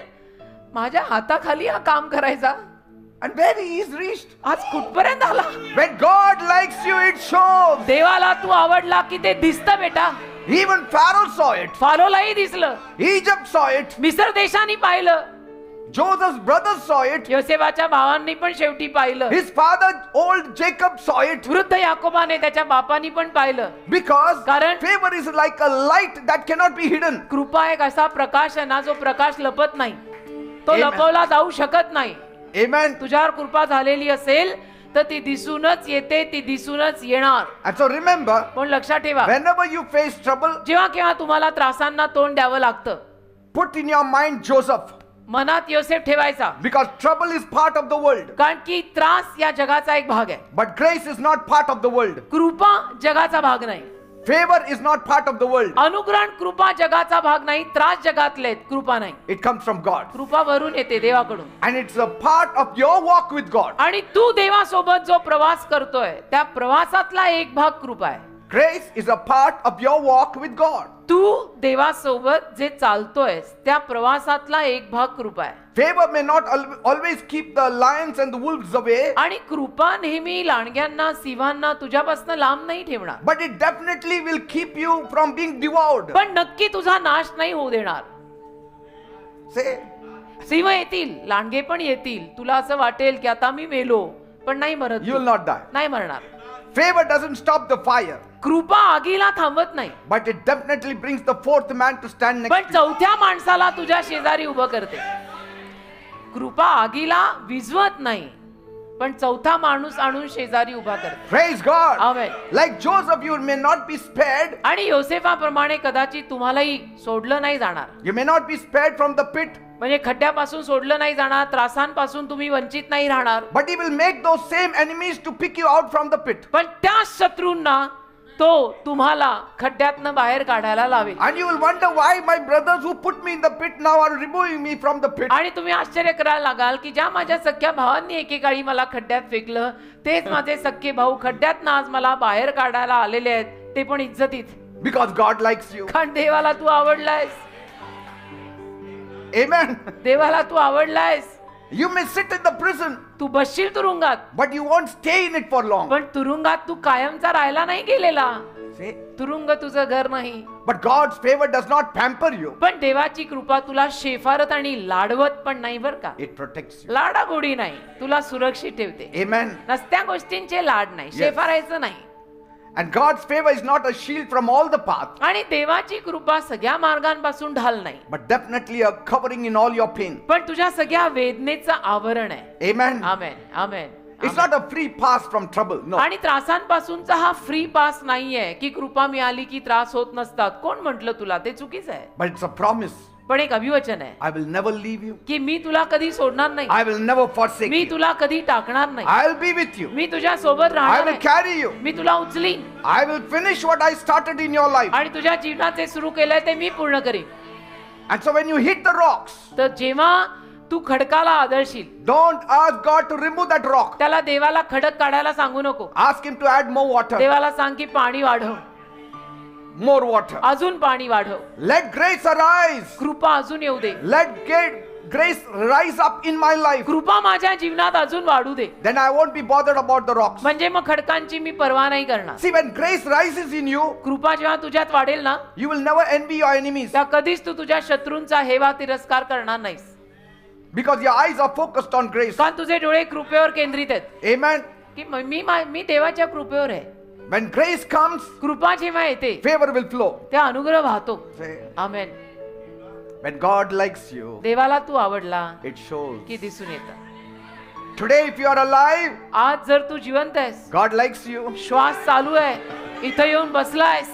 Speaker 2: माझ्या हाताखाली हा काम करायचा,
Speaker 1: And where he is reached.
Speaker 2: आज कुठपर्यंत आला.
Speaker 1: When God likes you, it shows.
Speaker 2: देवाला तू आवडला की ते दिसतं बेटा.
Speaker 1: Even Pharaoh saw it.
Speaker 2: फारोलाही दिसलं,
Speaker 1: Egypt saw it.
Speaker 2: मिस्र देशाने पाहिलं,
Speaker 1: Joseph's brothers saw it.
Speaker 2: योसेफाच्या भावांनी पण शेवटी पाहिलं,
Speaker 1: His father, old Jacob, saw it.
Speaker 2: वृद्ध याकोबाने त्याच्या बापानी पण पाहिलं.
Speaker 1: Because
Speaker 2: कारण-
Speaker 1: favor is like a light that cannot be hidden.
Speaker 2: कृपा एक असा प्रकाश आहे ना जो प्रकाश लपत नाही, तो
Speaker 1: Amen.
Speaker 2: लपवला जाऊ शकत नाही.
Speaker 1: Amen.
Speaker 2: तुझ्यावर कृपा झालेली असेल तर ती दिसूनच येते, ती दिसूनच येणार.
Speaker 1: And so remember,
Speaker 2: पण लक्षात ठेवा,
Speaker 1: whenever you face trouble,
Speaker 2: जेव्हा केव्हा तुम्हाला त्रासांना तोंड द्यावं लागतं,
Speaker 1: put in your mind Joseph.
Speaker 2: मनात योसेफ ठेवायचा.
Speaker 1: Because trouble is part of the world.
Speaker 2: कारण की त्रास या जगाचा एक भाग आहे,
Speaker 1: But grace is not part of the world.
Speaker 2: कृपा जगाचा भाग नाही.
Speaker 1: Favor is not part of the world.
Speaker 2: अनुग्रहण कृपा जगाचा भाग नाही, त्रास जगातले आहेत, कृपा नाही.
Speaker 1: It comes from God.
Speaker 2: कृपा वरून येते, देवाकडून.
Speaker 1: And it's a part of your walk with God.
Speaker 2: आणि तू देवासोबत जो प्रवास करतोय त्या प्रवासातला एक भाग कृपा आहे.
Speaker 1: Grace is a part of your walk with God.
Speaker 2: तू देवासोबत जे चालतोयस त्या प्रवासातला एक भाग कृपा आहे.
Speaker 1: Favor may not always keep the lions and the wolves away,
Speaker 2: आणि कृपा नेहमी लांडग्यांना, सिंहांना तुझ्यापासून लांब नाही ठेवणार,
Speaker 1: but it definitely will keep you from being devoured.
Speaker 2: पण नक्की तुझा नाश नाही होऊ देणार.
Speaker 1: Say,
Speaker 2: सिंह येतील, लांडगे पण येतील, तुला असं वाटेल की आता मी मेलो, पण नाही मरत
Speaker 1: you
Speaker 2: Tu.
Speaker 1: will not die.
Speaker 2: नाही मरणार.
Speaker 1: Favor doesn't stop the fire,
Speaker 2: कृपा आगीला थांबत नाही,
Speaker 1: but it definitely brings the fourth man to stand next
Speaker 2: पण
Speaker 1: to you.
Speaker 2: चौथ्या माणसाला तुझ्या शेजारी उभं करते. कृपा आगीला विझवत नाही, पण चौथा माणूस आणून शेजारी उभा करते.
Speaker 1: Praise God.
Speaker 2: Amen.
Speaker 1: Like Joseph, you may not be spared.
Speaker 2: आणि योसेफाप्रमाणे कदाचित तुम्हालाही सोडलं नाही जाणार.
Speaker 1: You may not be spared from the pit,
Speaker 2: म्हणजे खड्ड्यापासून सोडलं नाही जाणार, त्रासांपासून तुम्ही वंचित नाही राहणार,
Speaker 1: but He will make those same enemies to pick you out from the pit.
Speaker 2: पण त्या शत्रूंना तो तुम्हाला खड्ड्यातनं बाहेर काढायला लावेल.
Speaker 1: And you will wonder why my brothers who put me in the pit now are removing me from the pit.
Speaker 2: आणि तुम्ही आश्चर्य करायला लागाल की ज्या माझ्या सख्या भावांनी एकेकाळी मला खड्ड्यात फेकलं, तेच माझे सख्खे भाऊ खड्ड्यातनं आज मला बाहेर काढायला आलेले आहेत, ते पण इज्जतीत.
Speaker 1: Because God likes you.
Speaker 2: कारण देवाला तू आवडलायस.
Speaker 1: Amen.
Speaker 2: देवाला तू आवडलायस.
Speaker 1: You may sit in the prison,
Speaker 2: तू बसशील तुरुंगात,
Speaker 1: but you won't stay in it for long.
Speaker 2: पण तुरुंगात तू कायमचा राहायला नाही गेलेला.
Speaker 1: See?
Speaker 2: तुरुंग तुझं घर नाही.
Speaker 1: But God's favor does not pamper you.
Speaker 2: पण देवाची कृपा तुला शेफारत आणि लाडवत पण नाही बर का.
Speaker 1: It protects you.
Speaker 2: लाडागोडी नाही, तुला सुरक्षित ठेवते.
Speaker 1: Amen.
Speaker 2: नसत्या गोष्टींचे लाड नाही, शेफारायचं नाही.
Speaker 1: And God's favor is not a shield from all the paths,
Speaker 2: आणि देवाची कृपा सगळ्या मार्गांपासून ढाल नाही,
Speaker 1: but definitely a covering in all your pain.
Speaker 2: पण तुझ्या सगळ्या वेदनेचं आवरण आहे.
Speaker 1: Amen.
Speaker 2: Amen, amen.
Speaker 1: It's not a free pass from trouble. No.
Speaker 2: आणि त्रासांपासूनचा हा फ्री पास नाहीये की कृपा मिळाली की त्रास होत नसतात. कोण म्हटलं तुला? ते चुकीचं आहे.
Speaker 1: But it's a promise.
Speaker 2: पण एक अभिवचन आहे
Speaker 1: I will never leave you.
Speaker 2: की मी तुला कधी सोडणार नाही,
Speaker 1: I will never forsake
Speaker 2: me
Speaker 1: you.
Speaker 2: तुला कधी टाकणार नाही,
Speaker 1: I'll be with you.
Speaker 2: मी तुझ्या सोबत
Speaker 1: I
Speaker 2: राहणार
Speaker 1: will
Speaker 2: आहे,
Speaker 1: carry you.
Speaker 2: मी तुला उचलीन
Speaker 1: I will finish what I started in your life.
Speaker 2: आणि तुझ्या जीवनाचे सुरू केलंय ते मी पूर्ण करीन.
Speaker 1: And so when you hit the rocks,
Speaker 2: तर जेव्हा तू खडकाला आदळशील,
Speaker 1: don't ask God to remove that rock.
Speaker 2: त्याला देवाला खडक काढायला सांगू नको.
Speaker 1: Ask Him to add more water.
Speaker 2: देवाला सांग की पाणी वाढव,
Speaker 1: More water.
Speaker 2: अजून पाणी वाढव,
Speaker 1: Let grace arise.
Speaker 2: कृपा अजून येऊ दे,
Speaker 1: Let grace rise up in my life.
Speaker 2: कृपा माझ्या जीवनात अजून वाढू दे.
Speaker 1: Then I won't be bothered about the rocks.
Speaker 2: म्हणजे मग खडकांची मी पर्वा नाही करणार.
Speaker 1: See, when grace rises in you,
Speaker 2: कृपा जेव्हा तुझ्यात वाढेल ना,
Speaker 1: you will never envy your enemies
Speaker 2: त्या कधीच तू तुझ्या शत्रूंचा हेवा तिरस्कार करणार नाहीस,
Speaker 1: because your eyes are focused on grace.
Speaker 2: कारण तुझे डोळे कृपेवर केंद्रित आहेत.
Speaker 1: Amen.
Speaker 2: की मी देवाच्या कृपेवर आहे.
Speaker 1: When grace comes,
Speaker 2: कृपा जेव्हा येते
Speaker 1: favor will flow.
Speaker 2: त्या अनुग्रह वाहतो.
Speaker 1: Say,
Speaker 2: amen.
Speaker 1: when God likes you,
Speaker 2: देवाला तू आवडला
Speaker 1: it shows.
Speaker 2: की दिसून येतं.
Speaker 1: Today, if you are alive,
Speaker 2: आज जर तू जिवंत आहेस,
Speaker 1: God likes you.
Speaker 2: श्वास चालू आहे, इथं येऊन बसलायस,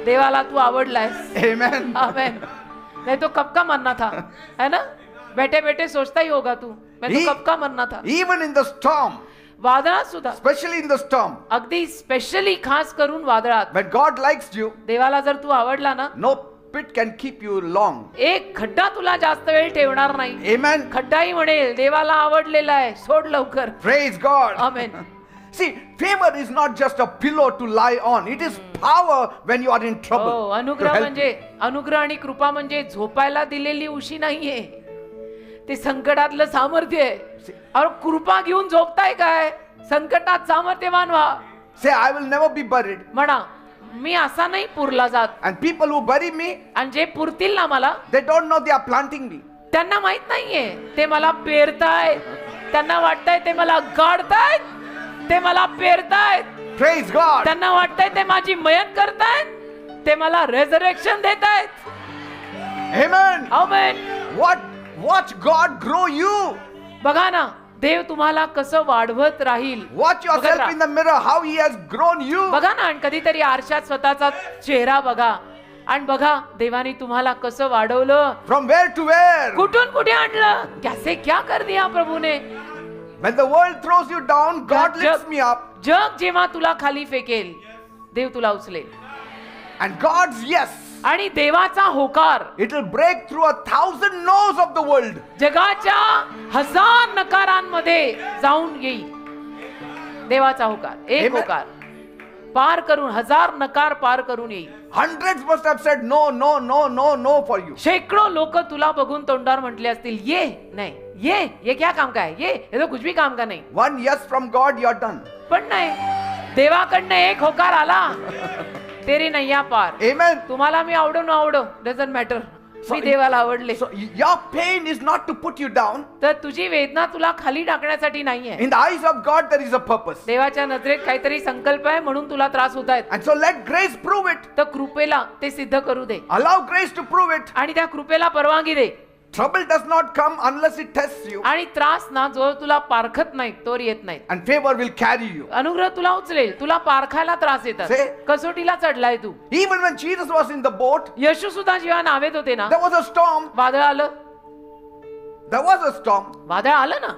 Speaker 2: देवाला तू आवडलायस.
Speaker 1: Amen.
Speaker 2: आमेन. नहीं तो कब का मरना था, है ना? बैठे बैठे सोचता ही होगा तू, मैं तो कब का मरना था.
Speaker 1: Even in the storm,
Speaker 2: वादळात सुद्धा,
Speaker 1: especially in the storm,
Speaker 2: अगदी स्पेशली खास करून वादळात,
Speaker 1: when God likes you,
Speaker 2: देवाला जर तू आवडला ना,
Speaker 1: no pit can keep you long.
Speaker 2: एक खड्डा तुला जास्त वेळ ठेवणार नाही.
Speaker 1: Amen.
Speaker 2: खड्डाही म्हणेल देवाला आवडलेला आहे, सोड लवकर.
Speaker 1: Praise God.
Speaker 2: Amen.
Speaker 1: See, favor is not just a pillow to lie on. It is power when you are in trouble.
Speaker 2: हो,
Speaker 1: to
Speaker 2: अनुग्रह
Speaker 1: help
Speaker 2: म्हणजे, अनुग्रह आणि कृपा म्हणजे झोपायला दिलेली उशी नाहीये, ते संकटातलं सामर्थ्य आहे. अरे कृपा घेऊन झोपताय काय? संकटात सामर्थ्यवान व्हा.
Speaker 1: you. Say, I will never be buried.
Speaker 2: म्हणा, मी असा नाही पुरला जात.
Speaker 1: And people who bury me,
Speaker 2: आणि जे पुरतील ना मला,
Speaker 1: they don't know they are planting me.
Speaker 2: त्यांना माहित नाहीये ते मला पेरतायत. त्यांना वाटतंय ते मला गाडतायत, ते मला पेरतायत.
Speaker 1: Praise God.
Speaker 2: त्यांना वाटतंय ते माझी मयत करतायत, ते मला रेझरेक्शन देतायत.
Speaker 1: Amen.
Speaker 2: Amen.
Speaker 1: Watch God grow you.
Speaker 2: बघा ना, देव तुम्हाला कसं वाढवत राहील.
Speaker 1: Watch yourself in the mirror, how He has grown you.
Speaker 2: बघा ना, आणि कधीतरी आरशात स्वतःचा चेहरा बघा आणि बघा देवाने तुम्हाला कसं वाढवलं,
Speaker 1: From where to where.
Speaker 2: कुठून कुठे आणलं, कैसे क्या कर दिया प्रभू ने.
Speaker 1: When the world throws you down, God lifts me up.
Speaker 2: जग जेव्हा तुला खाली फेकेल, देव तुला उचलेल.
Speaker 1: And God's yes,
Speaker 2: आणि देवाचा होकार
Speaker 1: it will break through 1,000 no's of the world.
Speaker 2: जगाच्या 1000 नकारांमध्ये जाऊन येईल. देवाचा होकार, एक
Speaker 1: Amen.
Speaker 2: होकार पार करून 1000 नकार पार करून येईल.
Speaker 1: Hundreds must have said no, no, no, no, no for you.
Speaker 2: शेकडो लोक तुला बघून तोंडावर म्हटले असतील, ये नाही, ये क्या काम का है, ये तो कुछ भी काम का नाही.
Speaker 1: One yes from God, you're done.
Speaker 2: पण नाही, देवाकडनं एक होकार आला, तेरी नैया पार.
Speaker 1: Amen.
Speaker 2: तुम्हाला मी आवडो न आवडो, डझंट मॅटर. मी देवाला आवडले.
Speaker 1: So your pain is not to put you down.
Speaker 2: तर तुझी वेदना तुला खाली टाकण्यासाठी नाहीये.
Speaker 1: In the eyes of God, there is a purpose.
Speaker 2: देवाच्या नजरेत काहीतरी संकल्प आहे म्हणून तुला त्रास होत आहेत.
Speaker 1: And so let grace prove it.
Speaker 2: तर कृपेला ते सिद्ध करू दे
Speaker 1: Allow grace to prove it.
Speaker 2: आणि त्या कृपेला परवानगी दे.
Speaker 1: Trouble does not come unless it tests you.
Speaker 2: आणि त्रास ना जो तुला पारखत नाही तोवर येत नाही.
Speaker 1: And favor will carry you.
Speaker 2: अनुग्रह तुला उचलेल. तुला पारखायला त्रास येतात.
Speaker 1: Say.
Speaker 2: कसोटीला चढलाय Tu.
Speaker 1: Even when Jesus was in the boat,
Speaker 2: येशू सुद्धा जेव्हा नावेत होते ना,
Speaker 1: there was a storm.
Speaker 2: वादळ आलं.
Speaker 1: There was a storm.
Speaker 2: वादळ आलं ना.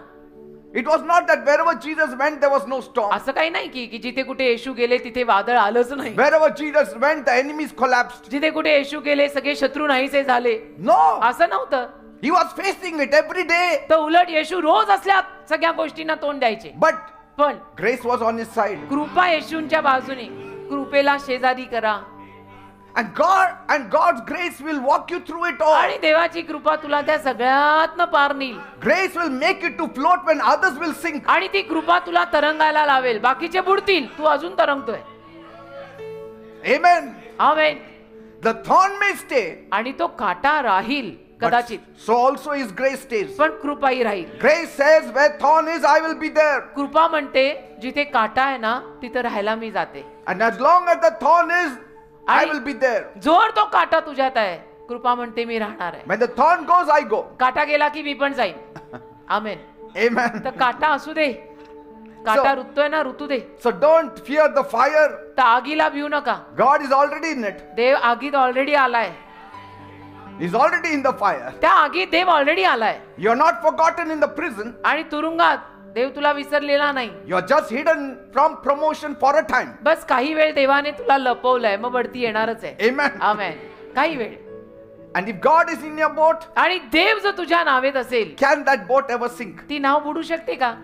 Speaker 1: It was not that wherever Jesus went, there was no storm.
Speaker 2: असं काही नाही की जिथे कुठे येशू गेले तिथे वादळ आलंच नाही.
Speaker 1: Wherever Jesus went, the enemies collapsed.
Speaker 2: जिथे कुठे येशू गेले सगळे शत्रू नाहीसे झाले.
Speaker 1: No.
Speaker 2: असं नव्हतं.
Speaker 1: He was facing it every day.
Speaker 2: तर उलट येशू रोज असल्या सगळ्या गोष्टींना तोंड द्यायचे.
Speaker 1: But
Speaker 2: पण
Speaker 1: grace was on his side.
Speaker 2: कृपा येशूंच्या बाजूने. कृपेला शेजारी करा
Speaker 1: And God's grace will walk you through it all.
Speaker 2: आणि देवाची कृपा तुला त्या सगळ्यातनं पार नेईल.
Speaker 1: Grace will make you to float when others will sink.
Speaker 2: आणि ती कृपा तुला तरंगायला लावेल. बाकीचे बुडतील, तू अजून तरंगतोय.
Speaker 1: Amen.
Speaker 2: Amen.
Speaker 1: The thorn may stay.
Speaker 2: आणि तो काटा राहील
Speaker 1: But
Speaker 2: कदाचित,
Speaker 1: so also his grace stays.
Speaker 2: पण कृपाही राहील.
Speaker 1: Grace says, where thorn is, I will be there.
Speaker 2: कृपा म्हणते जिथे काटा आहे ना तिथे राहायला मी जाते.
Speaker 1: And as long as the thorn is, I
Speaker 2: आणि
Speaker 1: will be there.
Speaker 2: जोर तो काटा तुझ्यात आहे, कृपा म्हणते मी राहणार आहे.
Speaker 1: When the thorn goes, I go.
Speaker 2: काटा गेला की मी पण जाईन. आमेन.
Speaker 1: Amen.
Speaker 2: तर काटा असू दे, काटा रुततोय ना ऋतू दे.
Speaker 1: So don't fear the fire.
Speaker 2: तर आगीला भिऊ नका.
Speaker 1: God is already in it.
Speaker 2: देव आगीत ऑलरेडी आलाय.
Speaker 1: He's already in the fire.
Speaker 2: त्या आगीत देव ऑलरेडी आलाय.
Speaker 1: You're not forgotten in the prison.
Speaker 2: आणि तुरुंगात देव तुला विसरलेला नाही.
Speaker 1: You're just hidden from promotion for a time.
Speaker 2: बस काही वेळ देवाने तुला लपवलंय, मग बढती येणारच आहे.
Speaker 1: Amen.
Speaker 2: आमेन. काही वेळ.
Speaker 1: And if God is in your boat,
Speaker 2: आणि देव जर तुझ्या नावेत असेल,
Speaker 1: can that boat ever sink?
Speaker 2: ती नाव बुडू शकते का?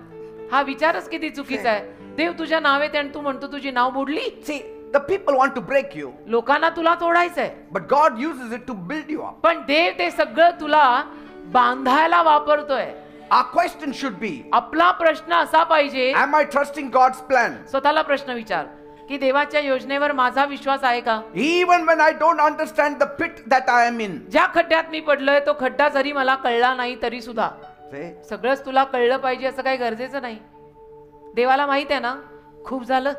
Speaker 2: हा विचारच किती चुकीचा आहे. देव तुझ्या नावेत आहे आणि तू म्हणतो तुझी नाव बुडली.
Speaker 1: See, the people want to break you,
Speaker 2: लोकांना तुला तोडायचंय,
Speaker 1: but God uses it to build you up.
Speaker 2: पण देव ते सगळं तुला बांधायला वापरतोय.
Speaker 1: Our question should be,
Speaker 2: आपला प्रश्न असा पाहिजे,
Speaker 1: am I trusting God's plan?
Speaker 2: स्वतःला प्रश्न विचार की देवाच्या योजनेवर माझा विश्वास आहे का?
Speaker 1: Even when I don't understand the pit that I am in.
Speaker 2: ज्या खड्ड्यात मी पडलोय तो खड्डा जरी मला कळला नाही तरी सुद्धा,
Speaker 1: See?
Speaker 2: सगळंच तुला कळलं पाहिजे असं काही गरजेचं नाही. देवाला माहित आहे ना खूप झालं.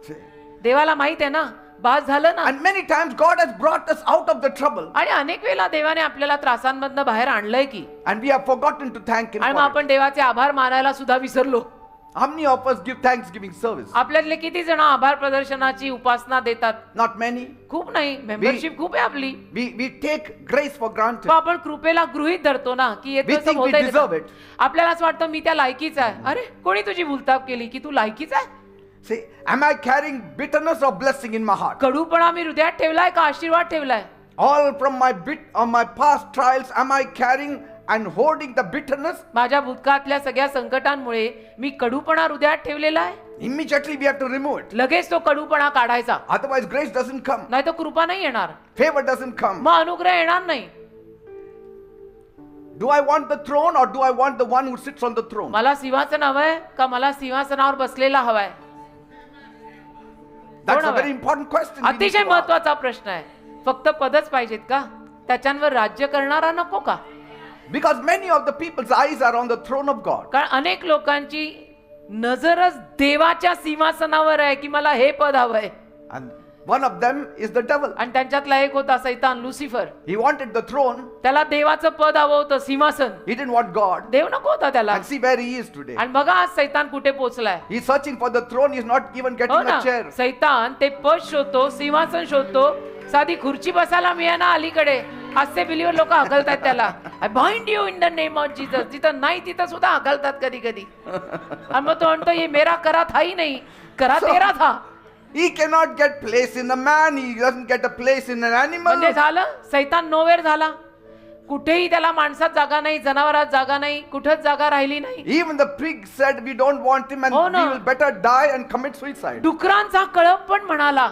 Speaker 1: See?
Speaker 2: देवाला माहित आहे ना बास झालं ना.
Speaker 1: And many times God has brought us out of the trouble,
Speaker 2: आणि अनेक वेळा देवाने आपल्याला त्रासांमधनं बाहेर आणलंय की,
Speaker 1: and we have forgotten to thank Him
Speaker 2: आणि मग
Speaker 1: for it.
Speaker 2: आपण देवाचे आभार मानायला सुद्धा विसरलो.
Speaker 1: How many of us give thanksgiving service?
Speaker 2: आपल्यातले किती जण आभार प्रदर्शनाची उपासना देतात?
Speaker 1: Not many.
Speaker 2: खूप नाही. मेंबरशिप खूप आहे आपली.
Speaker 1: We take grace for granted.
Speaker 2: पण आपण कृपेला गृहीत धरतो ना की
Speaker 1: We
Speaker 2: येतो
Speaker 1: think we deserve it.
Speaker 2: आपल्याला असं वाटतं मी त्या लायकीच आहे. अरे कोणी तुझी भूलताप केली की तू लायकीच आहे?
Speaker 1: See, am I carrying bitterness or blessing in my heart?
Speaker 2: कडूपणा मी हृदयात ठेवलाय का आशीर्वाद ठेवलाय?
Speaker 1: All from my past trials, am I carrying and holding the bitterness?
Speaker 2: माझ्या भूतकाळातल्या सगळ्या संकटांमुळे मी कडूपणा हृदयात ठेवलेला आहे.
Speaker 1: Immediately we have to remove it.
Speaker 2: लगेच तो कडूपणा काढायचा,
Speaker 1: Otherwise grace doesn't come.
Speaker 2: नाही तर कृपा नाही येणार,
Speaker 1: Favor doesn't come.
Speaker 2: मग अनुग्रह येणार नाही.
Speaker 1: Do I want the throne or do I want the one who sits on the throne?
Speaker 2: मला सिंहासन हवंय का मला सिंहासनावर बसलेला हवाय?
Speaker 1: That's a
Speaker 2: हवंय?
Speaker 1: very important question. we need
Speaker 2: अतिशय
Speaker 1: to ask.
Speaker 2: महत्वाचा प्रश्न आहे. फक्त पदच पाहिजेत का? त्याच्यावर राज्य करणारा नको का?
Speaker 1: Because many of the people's eyes are on the throne of God.
Speaker 2: कारण अनेक लोकांची नजरच देवाच्या सिंहासनावर आहे की मला हे पद हवंय.
Speaker 1: And one of them is the devil.
Speaker 2: आणि त्यांच्यातला एक होता सैतान, Lucifer.
Speaker 1: He wanted the throne.
Speaker 2: त्याला देवाचं पद हवं होतं, सिंहासन.
Speaker 1: He didn't want God.
Speaker 2: देव नको होता त्याला.
Speaker 1: And see where he is today.
Speaker 2: आणि बघा आज सैतान कुठे पोहोचलाय.
Speaker 1: He's searching for the throne. He's not even
Speaker 2: हो
Speaker 1: getting
Speaker 2: ना,
Speaker 1: a chair.
Speaker 2: सैतान ते पद शोधतो, सिंहासन शोधतो, साधी खुर्ची बसायला मिळेना अलीकडे. हास्य बिलीवर लोक हकलतात त्याला. I bind you in the name of Jesus. जिथं नाही तिथं सुद्धा हकलतात कधी कधी. आणि मग तो म्हणतो ये मेरा करा था ही नहीं, करा तेरा था.
Speaker 1: He cannot get place in a man. He doesn't get a place in an animal.
Speaker 2: म्हणजे झालं सैतान नोवेर झाला. कुठेही त्याला माणसात जागा नाही, जनावरात जागा नाही, कुठेच जागा राहिली नाही.
Speaker 1: Even the pig said, we don't want him and
Speaker 2: Oh, no.
Speaker 1: we will better die and commit suicide.
Speaker 2: डुकरांचा कळप पण म्हणाला,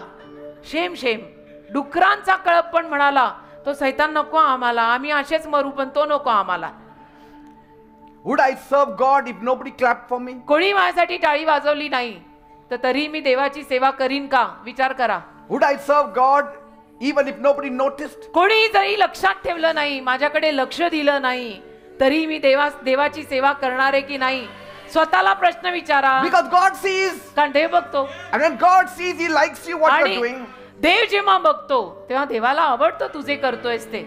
Speaker 2: शेम शेम. डुकरांचा कळप पण म्हणाला, तो सैतान नको आम्हाला, आम्ही असेच मरू, पण तो नको आम्हाला.
Speaker 1: Would I serve God if nobody clapped for me?
Speaker 2: कोणी माझ्यासाठी टाळी वाजवली नाही तर तरी मी देवाची सेवा करीन का? विचार करा.
Speaker 1: Would I serve God even if nobody noticed.
Speaker 2: कोणी जरी लक्षात ठेवलं नाही, माझ्याकडे लक्ष दिलं नाही, तरी मी देवाची सेवा करणार आहे की नाही, स्वतःला प्रश्न विचारा.
Speaker 1: Because God sees.
Speaker 2: कारण देव बघतो.
Speaker 1: And when God sees, He likes you what you're
Speaker 2: आणि
Speaker 1: doing.
Speaker 2: देव जेव्हा बघतो तेव्हा देवाला आवडतं तुझे करतोयस ते.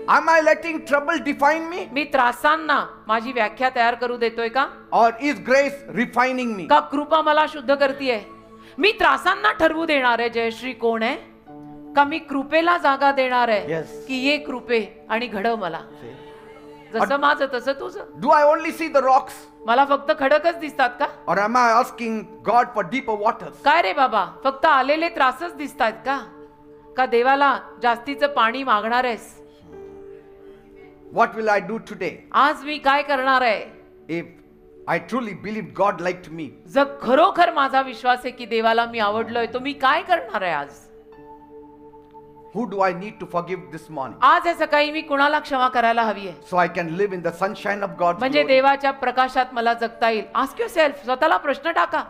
Speaker 1: Am I letting trouble define me?
Speaker 2: मी त्रासांना माझी व्याख्या तयार करू देतोय का?
Speaker 1: Or is grace refining me?
Speaker 2: का कृपा मला शुद्ध करतीये? मी त्रासांना ठरवू देणार आहे जयश्री कोण आहे, का मी कृपेला जागा देणार आहे
Speaker 1: Yes.
Speaker 2: की ये कृपे आणि घडव मला, जसं माझं तसं तुझं.
Speaker 1: Do I only see the rocks?
Speaker 2: मला फक्त खडकच दिसतात का?
Speaker 1: Or am I asking God for deeper waters?
Speaker 2: काय रे बाबा, फक्त आलेले त्रासच दिसतात का? का देवाला जास्तीचं पाणी मागणार आहेस?
Speaker 1: What will I do today?
Speaker 2: आज मी काय करणार आहे?
Speaker 1: If I truly believe God liked me,
Speaker 2: जर खरोखर माझा विश्वास आहे की देवाला मी आवडलोय, तो मी काय करणार आहे आज?
Speaker 1: who do I need to forgive this morning?
Speaker 2: आज या सकाळी मी कुणाला क्षमा करायला हवी आहे,
Speaker 1: So I can live in the sunshine of God's
Speaker 2: म्हणजे
Speaker 1: glory.
Speaker 2: देवाच्या प्रकाशात मला जगता येईल. आस्क युअरसेल्फ, स्वतःला प्रश्न टाका.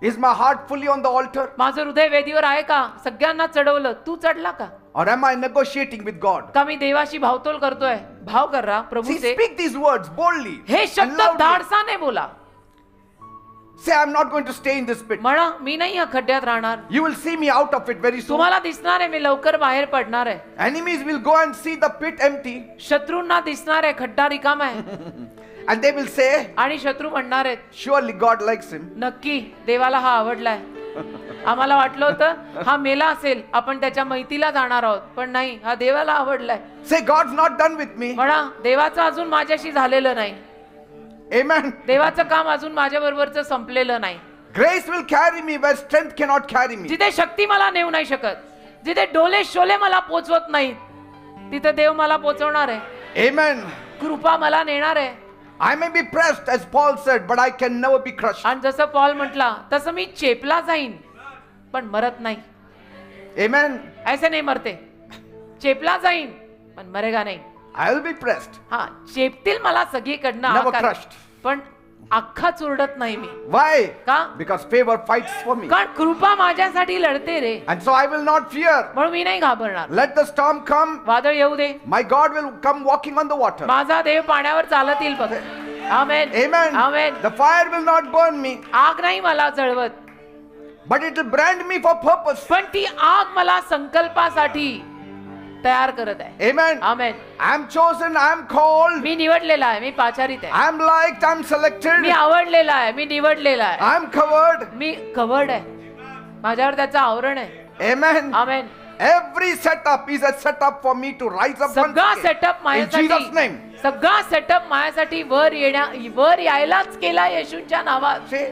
Speaker 1: Is my heart fully on the altar?
Speaker 2: माझं हृदय वेदीवर आहे का? सगळ्यांना चढवलं, तू चढला का?
Speaker 1: Or am I negotiating with God?
Speaker 2: का मी देवाशी भावतोल करतोय? भाव करा
Speaker 1: See,
Speaker 2: प्रभूचे.
Speaker 1: speak these words boldly.
Speaker 2: हे
Speaker 1: and
Speaker 2: शब्द
Speaker 1: loudly.
Speaker 2: धाडसाने बोला.
Speaker 1: Say, I'm not going to stay in this pit.
Speaker 2: म्हणा, मी नाही या खड्ड्यात राहणार.
Speaker 1: You will see me out of it very soon.
Speaker 2: तुम्हाला दिसणार आहे मी लवकर बाहेर पडणार आहे.
Speaker 1: Enemies will go and see the pit empty,
Speaker 2: शत्रूंना दिसणार आहे खड्डा रिकामा आहे.
Speaker 1: and they will say,
Speaker 2: आणि शत्रू म्हणणार आहेत,
Speaker 1: surely God likes him.
Speaker 2: नक्की देवाला हा आवडलाय. आम्हाला वाटलं होतं हा मेला असेल, आपण त्याच्या मैतीला जाणार आहोत, पण नाही, हा देवाला आवडलाय.
Speaker 1: Say, God's not done with me.
Speaker 2: म्हणा, देवाचं अजून माझ्याशी झालेलं नाही.
Speaker 1: Amen.
Speaker 2: देवाचं काम अजून माझ्या बरोबरच संपलेलं नाही.
Speaker 1: Grace will carry me where strength cannot carry me.
Speaker 2: जिथे शक्ती मला नेऊ नाही शकत, जिथे डोले शोले मला पोचवत नाहीत, तिथे देव मला पोचवणार आहे.
Speaker 1: Amen.
Speaker 2: कृपा मला नेणार आहे.
Speaker 1: I may be pressed, as Paul said, but I can never be crushed.
Speaker 2: आणि जसं पॉल म्हटला तसं मी चेपला जाईन पण मरत नाही.
Speaker 1: Amen.
Speaker 2: ऐसे नाही मरते, चेपला जाईन पण मरेगा नाही.
Speaker 1: I will be pressed,
Speaker 2: हा, चेपतील मला सगळीकडनं
Speaker 1: never
Speaker 2: आकार,
Speaker 1: crushed.
Speaker 2: पण अख्खा चुरडत नाही मी.
Speaker 1: Why?
Speaker 2: का?
Speaker 1: Because favor fights for me.
Speaker 2: कारण कृपा माझ्यासाठी लढते रे,
Speaker 1: And so I will not fear.
Speaker 2: म्हणून मी नाही घाबरणार.
Speaker 1: Let the storm come.
Speaker 2: वादळ येऊ दे,
Speaker 1: My God will come walking on the water.
Speaker 2: माझा देव पाण्यावर चालत येईल बघ. आमेन.
Speaker 1: Amen.
Speaker 2: Amen.
Speaker 1: The fire will not burn me,
Speaker 2: आग नाही मला जळवत,
Speaker 1: but it will brand me for purpose.
Speaker 2: पण ती आग मला संकल्पासाठी तयार करत आहे.
Speaker 1: Amen.
Speaker 2: Amen.
Speaker 1: I am chosen, I am called,
Speaker 2: मी निवडलेला आहे, मी पाचारित आहे,
Speaker 1: I am liked, I am selected,
Speaker 2: मी आवडलेला आहे, मी निवडलेला आहे,
Speaker 1: I am covered.
Speaker 2: Me covered आहे, माझ्यावर त्याचं आवरण आहे.
Speaker 1: Amen.
Speaker 2: Amen.
Speaker 1: Every setup is a setup for me to rise up once
Speaker 2: सगळा
Speaker 1: again.
Speaker 2: सेटअप
Speaker 1: In
Speaker 2: माझ्यासाठी,
Speaker 1: Jesus' name.
Speaker 2: सगळा सेटअप माझ्यासाठी वर यायलाच केला येशूच्या नावात.
Speaker 1: Say,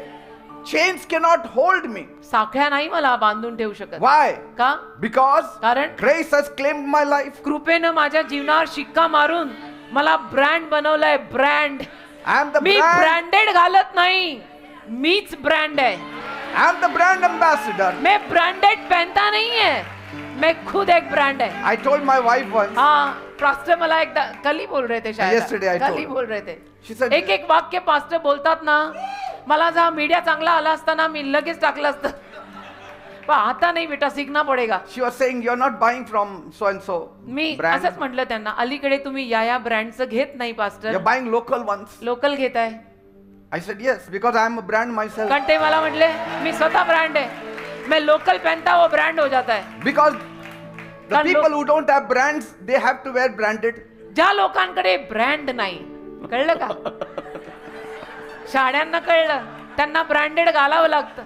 Speaker 1: chains cannot hold me.
Speaker 2: साखळ्या नाही मला बांधून ठेवू शकत.
Speaker 1: Why?
Speaker 2: का?
Speaker 1: Because
Speaker 2: कारण
Speaker 1: grace has claimed my life.
Speaker 2: कृपेनं माझ्या जीवनावर शिक्का मारून मला ब्रँड बनवलंय. Brand.
Speaker 1: I am the
Speaker 2: me
Speaker 1: brand.
Speaker 2: Branded घालत नाही, मीच ब्रँड आहे.
Speaker 1: I am the brand ambassador.
Speaker 2: मैं ब्रांडेड पहनता नहीं है, मैं खुद एक ब्रांड है.
Speaker 1: I told my wife once.
Speaker 2: हाँ, पास्टर मला एकदा कल ही बोल रहे थे शायद.
Speaker 1: Yesterday I
Speaker 2: कल
Speaker 1: told.
Speaker 2: ही बोल रहे थे.
Speaker 1: She said-
Speaker 2: एक एक वाक्य पास्टर बोलतात ना, मला जहा मीडिया चांगला आला असताना मी लगेच टाकलं असतं. पण आता नाही बेटा, सीखना पडेगा.
Speaker 1: She was saying, you're not buying from so and so
Speaker 2: me
Speaker 1: brand.
Speaker 2: असंच म्हटलं त्यांना, अलीकडे तुम्ही या ब्रँडचं घेत नाही pastor,
Speaker 1: You're buying local ones.
Speaker 2: Local घेताय.
Speaker 1: I said, yes, because I am a brand myself.
Speaker 2: कारण ते मला म्हटले मी स्वतः ब्रँड आहे, मैं लोकल पहनता वो ब्रँड हो जाता है.
Speaker 1: Because the
Speaker 2: Kan
Speaker 1: people who don't have brands, they have to wear branded.
Speaker 2: ज्या लोकांकडे ब्रँड नाही, कळलं का? शाळ्यांना कळलं, त्यांना ब्रँडेड घालावं लागतं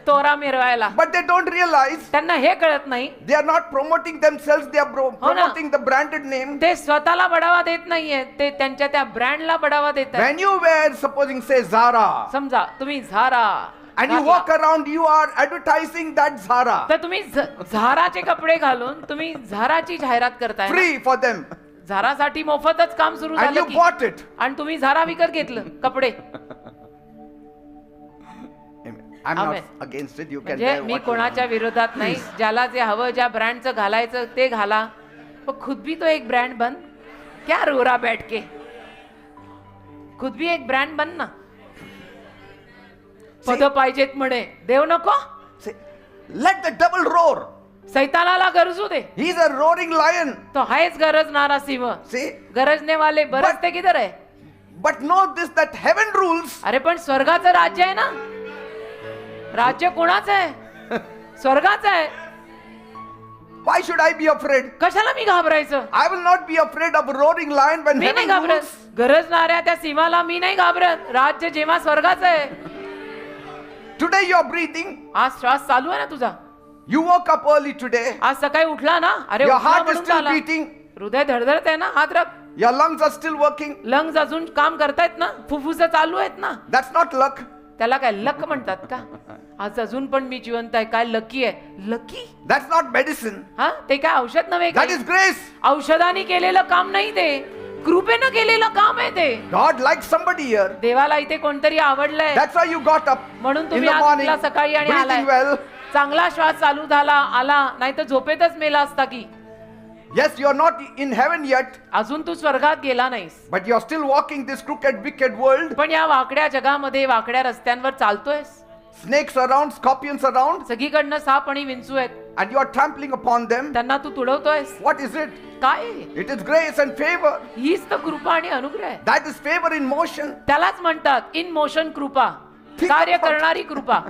Speaker 2: तोरा मिरवायला.
Speaker 1: But they don't realize
Speaker 2: त्यांना हे कळत नाही,
Speaker 1: they are not promoting themselves, they are
Speaker 2: हो ना.
Speaker 1: promoting the branded name.
Speaker 2: ते स्वतःला बढावा देत नाहीये, ते त्यांच्या त्या ब्रँडला बढावा देत आहे.
Speaker 1: When you wear, supposing say Zara,
Speaker 2: समजा तुम्ही झारा
Speaker 1: and you walk around, you are advertising that Zara.
Speaker 2: तर तुम्ही झाराचे कपडे घालून तुम्ही झाराची जाहिरात करताय ना.
Speaker 1: Free for them.
Speaker 2: झारासाठी मोफतच काम सुरू
Speaker 1: And
Speaker 2: झालं
Speaker 1: you
Speaker 2: की,
Speaker 1: bought it.
Speaker 2: आणि तुम्ही झारा विकत घेतलं कपडे.
Speaker 1: I'm
Speaker 2: Amen.
Speaker 1: not against it. You can
Speaker 2: म्हणजे
Speaker 1: wear
Speaker 2: मी
Speaker 1: what you
Speaker 2: कोणाच्या विरोधात नाही, ज्याला जे हवं, ज्या ब्रँडचं घालायचं ते घाला, पण खुद भी तो एक ब्रँड बन. क्या रो रहा बैठ के, खुद भी एक ब्रँड बन ना. पद पाहिजेत म्हणे, देव नको.
Speaker 1: Say, let the devil roar.
Speaker 2: सैतानाला गरजू दे,
Speaker 1: He's a roaring lion.
Speaker 2: तो आहेच गरजणारा सिंह.
Speaker 1: See?
Speaker 2: गरजने वाले बरसते किधर आहे?
Speaker 1: But know this, that heaven rules.
Speaker 2: अरे पण स्वर्गाचं राज्य आहे ना. राज्य कोणाचं आहे? स्वर्गाचं आहे.
Speaker 1: Why should I be afraid?
Speaker 2: कशाला मी घाबरायचं?
Speaker 1: I will not be afraid of a roaring lion when
Speaker 2: मी नाही
Speaker 1: heaven
Speaker 2: घाबरत.
Speaker 1: rules.
Speaker 2: गरजणाऱ्या त्या सिंहाला मी नाही घाबरत. राज्य जेव्हा स्वर्गाचं आहे.
Speaker 1: Today you are breathing.
Speaker 2: आज श्वास चालू आहे ना तुझा.
Speaker 1: You woke up early today.
Speaker 2: आज सकाळी उठला ना. अरे
Speaker 1: Your
Speaker 2: उठला
Speaker 1: heart is
Speaker 2: म्हणून
Speaker 1: still
Speaker 2: झाला.
Speaker 1: beating.
Speaker 2: हृदय धडधडत आहे ना. हात रख.
Speaker 1: Your lungs are still working.
Speaker 2: Lungs अजून काम करतायत ना. फुफ्फुस चालू आहेत ना.
Speaker 1: That's not luck.
Speaker 2: त्याला काय लक म्हणतात का? आज अजून पण मी जिवंत आहे. काय लकी आहे? लकी?
Speaker 1: That's not medicine.
Speaker 2: हा, ते काय औषध नव्हे का?
Speaker 1: That is grace.
Speaker 2: औषधाने केलेलं काम नाही ते, कृपेनं केलेलं काम आहे ते.
Speaker 1: God likes somebody here.
Speaker 2: देवाला इथे कोणतरी आवडलंय.
Speaker 1: That's why you got up
Speaker 2: म्हणून
Speaker 1: in
Speaker 2: तुम्ही
Speaker 1: the
Speaker 2: आज
Speaker 1: morning,
Speaker 2: उठला सकाळी आणि आलाय.
Speaker 1: breathing well.
Speaker 2: चांगला श्वास चालू झाला आला, नाही तर झोपेतच मेला असता की.
Speaker 1: Yes, you are not in heaven yet,
Speaker 2: अजून तू स्वर्गात गेला नाहीस,
Speaker 1: but you are still walking this crooked, wicked world.
Speaker 2: पण या वाकड्या जगामध्ये वाकड्या रस्त्यांवर चालतोयस.
Speaker 1: Snakes around, scorpions around,
Speaker 2: सगळीकडनं साप आणि विंचू आहेत,
Speaker 1: and you are trampling upon them.
Speaker 2: त्यांना तू तुडवतोयस.
Speaker 1: What is it?
Speaker 2: काय आहे?
Speaker 1: It is grace and favor.
Speaker 2: हीच तर कृपा आणि अनुग्रह आहे.
Speaker 1: That is favor in motion.
Speaker 2: त्यालाच म्हणतात इन मोशन कृपा,
Speaker 1: ठीक
Speaker 2: कार्य
Speaker 1: आहे.
Speaker 2: करणारी कृपा.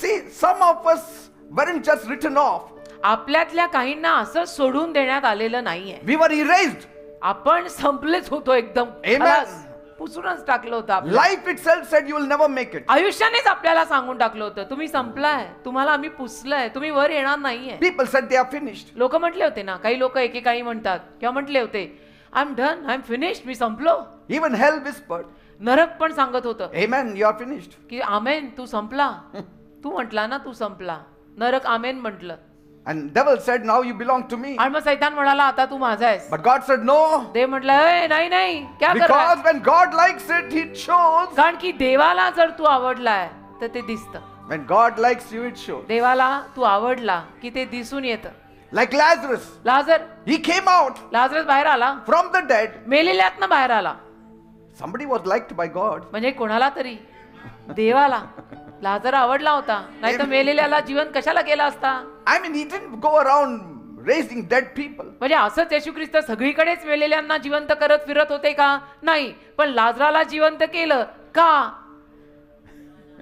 Speaker 1: See, some of us weren't just written off.
Speaker 2: आपल्यातल्या काहींना असं सोडून देण्यात आलेलं नाहीये.
Speaker 1: We were erased.
Speaker 2: आपण संपलेच होतो एकदम.
Speaker 1: Amen.
Speaker 2: खलास. पुसूनच टाकलं होतं आपल्याला.
Speaker 1: Life itself said you will never make it.
Speaker 2: आयुष्यानेच आपल्याला सांगून टाकलं होतं तुम्ही संपलाय, तुम्हाला आम्ही पुसलंय, तुम्ही वर येणार नाहीये.
Speaker 1: People said they are finished.
Speaker 2: लोक म्हटले होते ना, काही लोक एकेकाळी म्हणतात किंवा म्हटले होते I am done, I am finished, मी संपलो.
Speaker 1: Even hell whispered,
Speaker 2: नरक पण सांगत होतं
Speaker 1: Amen, you are finished.
Speaker 2: की आमेन, तू संपला. तू म्हटला ना तू संपला. नरक आमेन म्हटलं.
Speaker 1: And devil said, now you belong to me.
Speaker 2: आणि मग सैतान म्हणाला आता तू माझा आहेस.
Speaker 1: But God said, no.
Speaker 2: देव म्हटलं ए नाही नाही, क्या कर रहा है?
Speaker 1: Because when God likes it, He shows.
Speaker 2: कारण की देवाला जर तू आवडलाय तर ते दिसतं.
Speaker 1: When God likes you, it shows.
Speaker 2: देवाला तू आवडला की ते दिसून येतं.
Speaker 1: Like Lazarus,
Speaker 2: लाजर
Speaker 1: he came out
Speaker 2: लाजरस बाहेर आला,
Speaker 1: from the dead.
Speaker 2: मेलेल्यातनं बाहेर आला.
Speaker 1: Somebody was liked by God.
Speaker 2: म्हणजे कोणाला तरी, देवाला लाजर आवडला होता, नाही तर मेलेल्याला जीवन कशाला केला असता.
Speaker 1: I mean, He didn't go around raising dead people.
Speaker 2: म्हणजे असंच येशू ख्रिस्त सगळीकडेच मेलेल्यांना जिवंत करत फिरत होते का? नाही, पण लाजराला जिवंत केलं का?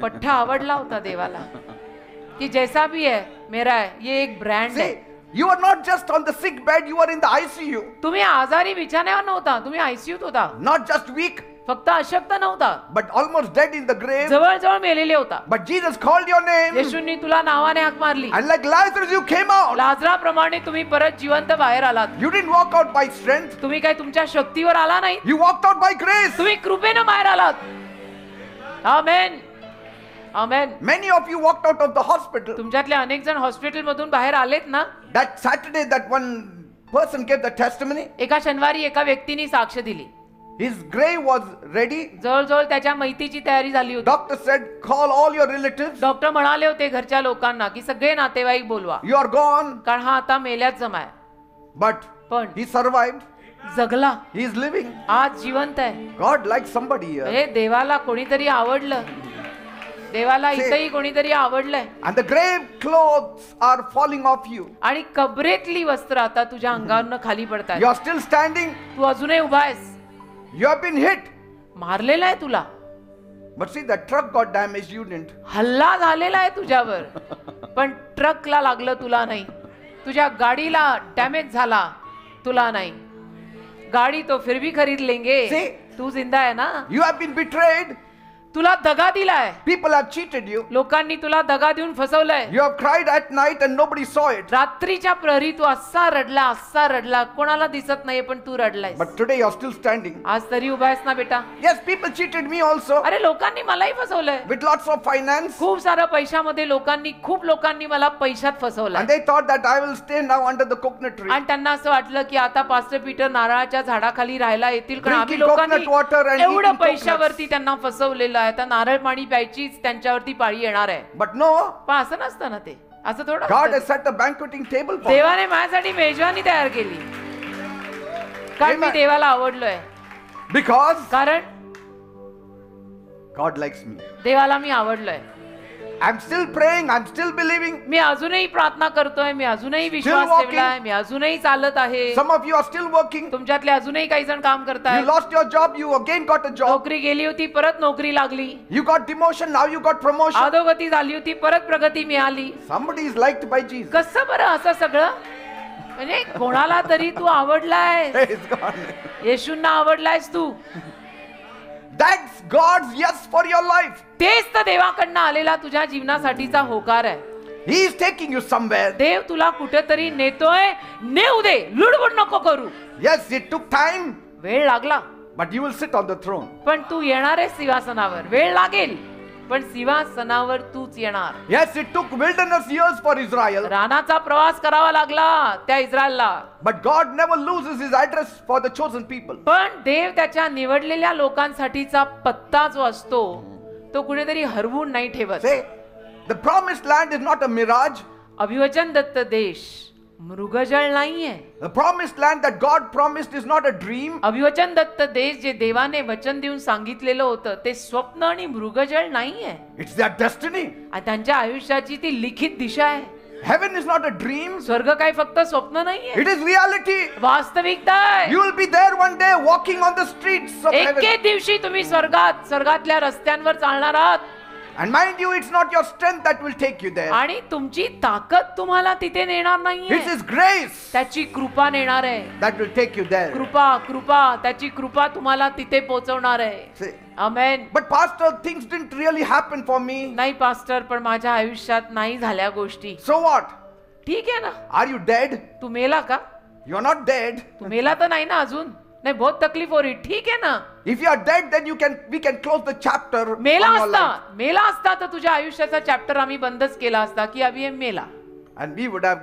Speaker 2: पठ्ठा आवडला होता देवाला की जैसा भी है मेरा है, ये एक ब्रँड
Speaker 1: See,
Speaker 2: आहे.
Speaker 1: you are not just on the sick bed, you are in the ICU.
Speaker 2: तुम्ही आजारी बिछाण्यावर नव्हता, तुम्ही आयसीयूत होता.
Speaker 1: Not just weak,
Speaker 2: फक्त अशक्त नव्हता,
Speaker 1: but almost dead in the grave.
Speaker 2: जवळजवळ मेलेले होता.
Speaker 1: But Jesus called your name.
Speaker 2: येशूंनी तुला नावाने हाक मारली.
Speaker 1: And like Lazarus, you came out.
Speaker 2: लाजराप्रमाणे तुम्ही परत जिवंत बाहेर आलात.
Speaker 1: You didn't walk out by strength.
Speaker 2: तुम्ही काय तुमच्या शक्तीवर आला नाही,
Speaker 1: You walked out by grace.
Speaker 2: तुम्ही कृपेनं बाहेर आलात. आमेन, आमेन.
Speaker 1: Many of you walked out of the hospital.
Speaker 2: तुमच्यातले अनेक जण हॉस्पिटल मधून बाहेर आलेत ना.
Speaker 1: That Saturday, that one person gave the testimony.
Speaker 2: एका शनिवारी एका व्यक्तीने साक्ष दिली.
Speaker 1: His grave was ready.
Speaker 2: जवळजवळ त्याच्या मैतीची तयारी झाली होती.
Speaker 1: Doctor said, call all your relatives.
Speaker 2: Doctor म्हणाले होते घरच्या लोकांना की सगळे नातेवाईक बोलवा,
Speaker 1: You are gone.
Speaker 2: कारण हा आता मेल्यात जमाय.
Speaker 1: But
Speaker 2: पण
Speaker 1: he survived.
Speaker 2: जगला,
Speaker 1: He is living.
Speaker 2: आज जिवंत आहे.
Speaker 1: God likes somebody here.
Speaker 2: हे देवाला कोणीतरी आवडलं. देवाला इथेही कोणीतरी आवडलंय.
Speaker 1: And the grave clothes are falling off you.
Speaker 2: आणि कबरेतली वस्त्र आता तुझ्या अंगावरनं खाली पडतात.
Speaker 1: You are still standing.
Speaker 2: तू अजूनही उभा आहेस.
Speaker 1: You have been hit.
Speaker 2: मारलेला आहे तुला,
Speaker 1: But see, that truck got damaged. You didn't.
Speaker 2: हल्ला झालेला आहे तुझ्यावर, पण ट्रकला लागलं तुला नाही. तुझ्या गाडीला डॅमेज झाला तुला नाही. गाडी तो फिर भी खरीद लेंगे.
Speaker 1: See?
Speaker 2: तू जिंदा आहे ना.
Speaker 1: You have been betrayed.
Speaker 2: तुला दगा दिलाय.
Speaker 1: People have cheated you.
Speaker 2: लोकांनी तुला दगा देऊन फसवलंय.
Speaker 1: You have cried at night and nobody saw it.
Speaker 2: रात्रीच्या प्रहरी तू असा रडला, कोणाला दिसत नाही पण तू रडलायस.
Speaker 1: But today you are still standing.
Speaker 2: आज तरी उभा आहेस ना बेटा.
Speaker 1: Yes, people cheated me also
Speaker 2: अरे लोकांनी मलाही फसवलंय.
Speaker 1: with lots of finance.
Speaker 2: खूप सारं पैशामध्ये खूप लोकांनी मला पैशात फसवलंय.
Speaker 1: And they thought that I will stay now under the coconut tree.
Speaker 2: आणि त्यांना असं वाटलं की आता पास्टर पीटर नारळाच्या झाडाखाली राहायला येतील, कारण आम्ही
Speaker 1: Drinking coconut water
Speaker 2: लोकांनी
Speaker 1: and
Speaker 2: एवढं
Speaker 1: eating
Speaker 2: पैशावरती त्यांना फसवलेलं आहे. आता नारळ पाणी प्यायचीच त्यांच्यावरती पाळी येणार आहे.
Speaker 1: But no,
Speaker 2: पण असं नसतं ना ते. असं थोडं
Speaker 1: God
Speaker 2: असतं.
Speaker 1: has set a banqueting table for me.
Speaker 2: देवाने माझ्यासाठी मेजवानी तयार केली, कारण मी
Speaker 1: Amen.
Speaker 2: देवाला आवडलोय.
Speaker 1: Because
Speaker 2: कारण
Speaker 1: God likes me.
Speaker 2: देवाला मी आवडलोय.
Speaker 1: I'm still praying, I'm still believing.
Speaker 2: मी अजूनही प्रार्थना करतोय, मी अजूनही विश्वास
Speaker 1: walking.
Speaker 2: ठेवलाय, मी अजूनही चालत आहे.
Speaker 1: Some of you are still working.
Speaker 2: तुमच्यातले अजूनही काही जण काम
Speaker 1: You
Speaker 2: करतायत.
Speaker 1: lost your job, you again got a job.
Speaker 2: नोकरी गेली होती, परत नोकरी लागली.
Speaker 1: You got demotion, now you got promotion.
Speaker 2: अधोगती झाली होती, परत प्रगती मिळाली.
Speaker 1: Somebody is liked by Jesus.
Speaker 2: कसं बरं असं सगळं? म्हणजे कोणाला तरी तू आवडलाय,
Speaker 1: Praise God.
Speaker 2: येशूंना आवडलायस Tu.
Speaker 1: That's God's yes for your life.
Speaker 2: तेच तर देवाकडनं आलेला तुझ्या जीवनासाठीचा होकार आहे.
Speaker 1: He is taking you somewhere.
Speaker 2: देव तुला कुठेतरी नेतोय, नेऊ दे, लुडबुड नको करू.
Speaker 1: Yes, it took time,
Speaker 2: वेळ लागला,
Speaker 1: but you will sit on the throne.
Speaker 2: पण तू येणार आहे सिंहासनावर. वेळ लागेल, पण सिंहासनावर तूच येणार.
Speaker 1: Yes, it took wilderness years for Israel,
Speaker 2: रानाचा प्रवास करावा लागला त्या इस्रायलला,
Speaker 1: but God never loses his address for the chosen people.
Speaker 2: पण देव त्याच्या निवडलेल्या लोकांसाठीचा पत्ता जो असतो तो कुठेतरी हरवून नाही ठेवत.
Speaker 1: Say, the promised land is not a mirage.
Speaker 2: अभिवचन Datta देश मृगजळ नाहीये.
Speaker 1: The promised land that God promised is not a dream.
Speaker 2: अभिवचन Datta देश जे देवाने वचन देऊन सांगितलेलं होतं ते स्वप्न आणि मृगजळ नाहीये.
Speaker 1: It's their destiny.
Speaker 2: आणि त्यांच्या आयुष्याची ती लिखित दिशा आहे.
Speaker 1: Heaven is not a dream.
Speaker 2: स्वर्ग काही फक्त स्वप्न नाहीये,
Speaker 1: It is reality.
Speaker 2: वास्तविकता आहे.
Speaker 1: You will be there one day walking on the streets of heaven.
Speaker 2: एके दिवशी तुम्ही स्वर्गातल्या रस्त्यांवर चालणार आहात.
Speaker 1: And mind you, it's not your strength that will take you there.
Speaker 2: आणि तुमची ताकद तुम्हाला तिथे नेणार नाहीये,
Speaker 1: It's his grace
Speaker 2: त्याची कृपा नेणार आहे.
Speaker 1: that will take you there.
Speaker 2: कृपा त्याची कृपा तुम्हाला तिथे पोहोचवणार आहे.
Speaker 1: See,
Speaker 2: amen.
Speaker 1: but pastor, things didn't really happen for me.
Speaker 2: नाही पास्टर, पण माझ्या आयुष्यात नाही झाल्या गोष्टी.
Speaker 1: So what?
Speaker 2: ठीक आहे ना,
Speaker 1: Are you dead?
Speaker 2: तू मेला का?
Speaker 1: You're not dead.
Speaker 2: तू मेला तर नाही ना अजून. नाही, बहुत तकलीफ हो रही. ठीक आहे ना,
Speaker 1: If you are dead, then we can close the chapter on
Speaker 2: मेला
Speaker 1: your life.
Speaker 2: असता तर तुझ्या आयुष्याचा चॅप्टर आम्ही बंदच केला असता की अभि हे मेला,
Speaker 1: And we would have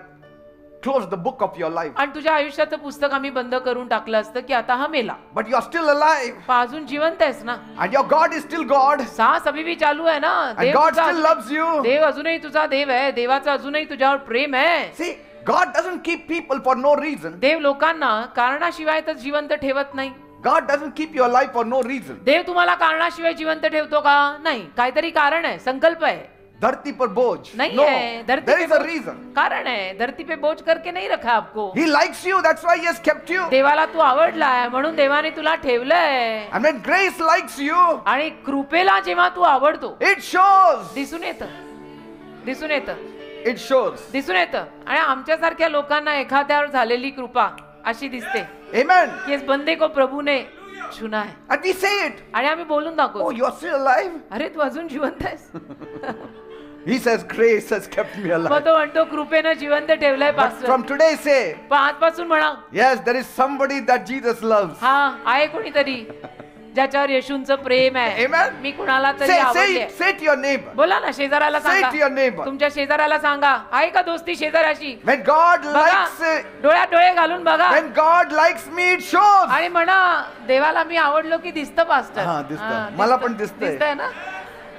Speaker 1: closed the book of your life.
Speaker 2: आणि तुझ्या आयुष्याचं पुस्तक आम्ही बंद करून टाकलं असतं की आता हा मेला.
Speaker 1: But you are still alive.
Speaker 2: पण अजून जिवंत आहेस ना.
Speaker 1: And your God is still God.
Speaker 2: सास अभी भी चालू आहे ना.
Speaker 1: And God
Speaker 2: तुझा
Speaker 1: still loves you.
Speaker 2: देव अजूनही तुझा देव आहे. देवाचं अजूनही तुझ्यावर प्रेम आहे.
Speaker 1: See, God doesn't keep people for no reason.
Speaker 2: देव लोकांना कारणाशिवाय तर जिवंत ठेवत नाही.
Speaker 1: God doesn't keep your life for no reason.
Speaker 2: देव तुम्हाला कारणाशिवाय जिवंत ठेवतो का? नाही, काहीतरी कारण आहे, संकल्प आहे.
Speaker 1: धरती पर बोझ.
Speaker 2: नहीं
Speaker 1: No,
Speaker 2: है, धरती
Speaker 1: there
Speaker 2: पे
Speaker 1: is a
Speaker 2: बोझ-
Speaker 1: reason.
Speaker 2: कारण है, धरती पे बोझ करके नहीं रखा आपको.
Speaker 1: He likes you, that's why he has kept you.
Speaker 2: देवाला तू आवडलाय म्हणून देवाने तुला ठेवलंय.
Speaker 1: And when grace likes you,
Speaker 2: आणि कृपेला जेव्हा तू आवडतो
Speaker 1: it shows.
Speaker 2: दिसून येतं.
Speaker 1: It shows.
Speaker 2: आणि आमच्यासारख्या लोकांना एखाद्यावर झालेली कृपा अशी दिसते
Speaker 1: Amen.
Speaker 2: की इस बंदे को प्रभू ने चुना है.
Speaker 1: And we say it.
Speaker 2: आणि आम्ही बोलून
Speaker 1: Oh,
Speaker 2: दाखवतो,
Speaker 1: you are still alive?
Speaker 2: अरे तू अजून जिवंत आहेस.
Speaker 1: He says, grace has kept me
Speaker 2: मग
Speaker 1: alive.
Speaker 2: तो म्हणतो कृपेनं जिवंत ठेवलंय
Speaker 1: But
Speaker 2: pastor.
Speaker 1: from today say,
Speaker 2: पण आजपासून म्हणा,
Speaker 1: yes, there is somebody that Jesus loves.
Speaker 2: हा आहे कोणीतरी ज्याच्यावर येशूंचं प्रेम आहे.
Speaker 1: Amen.
Speaker 2: मी कुणाला तरी आवडले.
Speaker 1: Say to your neighbor.
Speaker 2: बोला ना, शेजाऱ्याला
Speaker 1: Say to your
Speaker 2: सांगा,
Speaker 1: neighbor.
Speaker 2: तुमच्या शेजाऱ्याला सांगा, आहे का दोस्ती शेजाऱ्याशी?
Speaker 1: When God
Speaker 2: बघा,
Speaker 1: likes,
Speaker 2: डोळ्यात डोळे घालून बघा
Speaker 1: when God likes me, it shows.
Speaker 2: आणि म्हणा, देवाला मी आवडलो की दिसतं पास्टर.
Speaker 1: हा, दिसतं. मला पण दिसतंय.
Speaker 2: दिसतंय ना.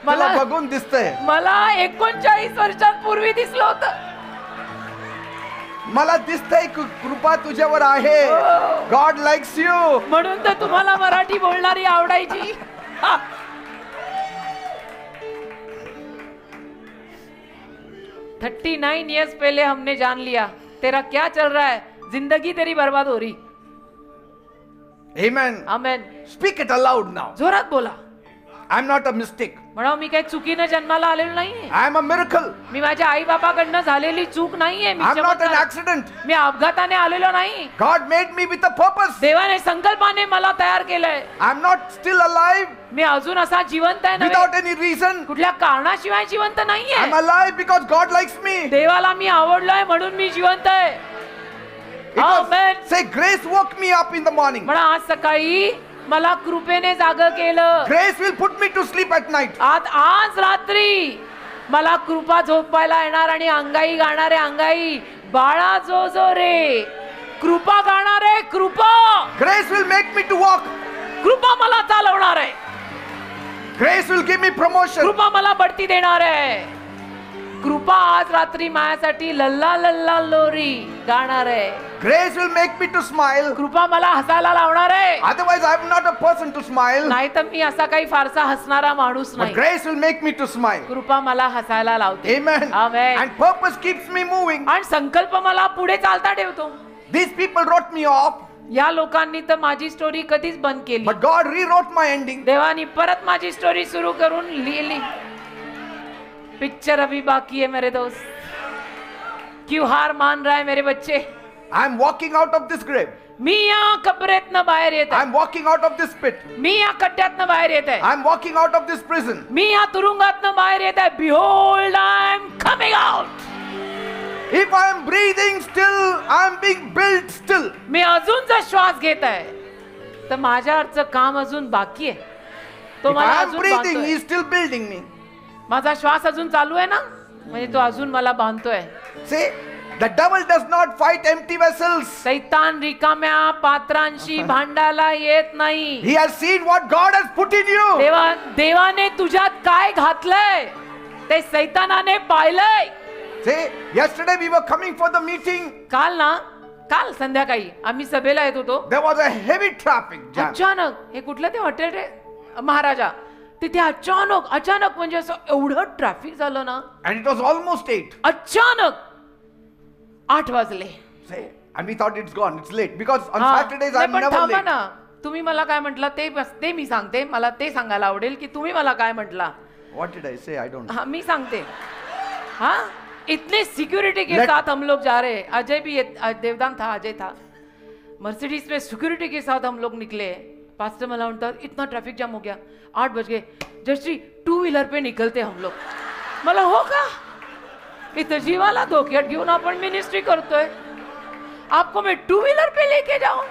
Speaker 1: मला
Speaker 2: मला
Speaker 1: बघून दिसतंय.
Speaker 2: 39 वर्षांपूर्वी दिसलं होतं.
Speaker 1: मला दिसतंय कृपा तुझ्यावर आहे. God likes you.
Speaker 2: म्हणून तर तुम्हाला मराठी बोलणारी आवडायची. 39 years पहले हमने जान लिया तेरा क्या चल रहा है, जिंदगी तेरी बर्बाद हो रही.
Speaker 1: Amen.
Speaker 2: Amen.
Speaker 1: Speak it aloud now.
Speaker 2: जोरात बोला.
Speaker 1: I'm not a mistake.
Speaker 2: म्हणावं, मी काही चुकीनं जन्माला आलेलो नाहीये.
Speaker 1: I am a miracle.
Speaker 2: मी माझ्या आई बापाकडनं झालेली चूक नाहीये. मी
Speaker 1: I'm not an
Speaker 2: चमत्कार-
Speaker 1: accident.
Speaker 2: मी अपघाताने आलेलो नाही.
Speaker 1: God made me with a purpose.
Speaker 2: देवाने संकल्पाने मला तयार केलंय.
Speaker 1: I'm not still alive
Speaker 2: मी अजून असा जिवंत आहे
Speaker 1: without
Speaker 2: नव्हे.
Speaker 1: any reason.
Speaker 2: कुठल्या कारणाशिवाय जिवंत नाहीये.
Speaker 1: I'm alive because God likes me.
Speaker 2: देवाला मी आवडलोय म्हणून मी जिवंत आहे.
Speaker 1: It was-
Speaker 2: Amen.
Speaker 1: say, grace woke me up in the morning.
Speaker 2: म्हणा, आज सकाळी मला कृपेने जागं केलं.
Speaker 1: Grace will put me to sleep at night.
Speaker 2: आज रात्री मला कृपा झोपायला येणार आणि अंगाई गाणारे अंगाई बाळा जो जो रे कृपा गाणारे कृपा.
Speaker 1: Grace will make me to walk.
Speaker 2: कृपा मला चालवणार आहे.
Speaker 1: Grace will give me promotion.
Speaker 2: कृपा मला बढती देणार आहे. कृपा आज रात्री माझ्यासाठी लल्ला लल्ला लोरी गाणार आहे.
Speaker 1: Grace will make me to smile.
Speaker 2: कृपा मला हसायला लावणार आहे.
Speaker 1: Otherwise, I am not a person to smile.
Speaker 2: नाही तर मी असा काही फारसा हसणारा माणूस
Speaker 1: But
Speaker 2: नाही.
Speaker 1: grace will make me to smile.
Speaker 2: कृपा मला हसायला लावते.
Speaker 1: Amen.
Speaker 2: Amen.
Speaker 1: And purpose keeps me moving.
Speaker 2: आणि संकल्प मला पुढे चालता ठेवतो.
Speaker 1: These people wrote me off,
Speaker 2: या लोकांनी तर माझी स्टोरी कधीच बंद केली.
Speaker 1: but God rewrote my ending.
Speaker 2: देवानी परत माझी स्टोरी सुरू करून लिहिली. पिक्चर अभी बाकी है मेरे दोस्त. क्यों हार मान रहा है मेरे बच्चे?
Speaker 1: I am walking out of this grave.
Speaker 2: मी या कबरेतनं बाहेर येत
Speaker 1: I
Speaker 2: आहे.
Speaker 1: am walking out of this pit.
Speaker 2: मी या खड्ड्यातनं बाहेर येत आहे.
Speaker 1: I am walking out of this prison.
Speaker 2: मी या तुरुंगातनं बाहेर येत आहे. Behold, I am coming out.
Speaker 1: If I am breathing still, I am being built still.
Speaker 2: मी अजून जर श्वास घेत आहे तर माझ्यावरचं काम अजून बाकी आहे. तो
Speaker 1: If
Speaker 2: मला
Speaker 1: I am
Speaker 2: अजून
Speaker 1: breathing,
Speaker 2: बांधतोय.
Speaker 1: He is still building me.
Speaker 2: माझा श्वास अजून चालू आहे ना, म्हणजे तो अजून मला बांधतोय.
Speaker 1: See, the devil does not fight empty vessels.
Speaker 2: सैतान रिकाम्या पात्रांशी भांडायला येत नाही.
Speaker 1: He has seen what God has put in you.
Speaker 2: देवाने तुझ्यात काय घातलंय ते सैतानाने पाहिलंय.
Speaker 1: See, yesterday we were coming for the meeting.
Speaker 2: काल संध्याकाळी आम्ही सभेला येत होतो.
Speaker 1: There was a heavy traffic jam.
Speaker 2: अचानक हे कुठलं ते हॉटेल रे महाराजा, तिथे अचानक म्हणजे असं एवढं ट्रॅफिक झालं ना.
Speaker 1: And it was almost 8.
Speaker 2: अचानक 8 वाजले.
Speaker 1: See, and we thought it's gone, it's late. Because on
Speaker 2: हा.
Speaker 1: Saturdays
Speaker 2: नाही,
Speaker 1: I'm
Speaker 2: पण
Speaker 1: never
Speaker 2: थांबा
Speaker 1: late.
Speaker 2: ना, तुम्ही मला काय म्हटलं ते मी सांगते. मला ते सांगायला आवडेल की तुम्ही मला काय म्हटला.
Speaker 1: What did I say? I don't know.
Speaker 2: हाँ मी सांगते. हाँ इतने सिक्योरिटी के
Speaker 1: Let-
Speaker 2: साथ हम लोग जा रहे हैं. अजय भी देवदान था, अजय था. मर्सिडीज में सिक्योरिटी के साथ हम लोग निकले. पास्टर मला म्हणतात इतना ट्रैफिक जाम हो गया, 8 बज गए. जस्ट 2 व्हीलर पे निकलते हम लोग. मला हो का, इथं जीवाला धोक्यात घेऊन आपण मिनिस्ट्री करतोय. आपको मैं 2 व्हीलर पे लेके जाऊं?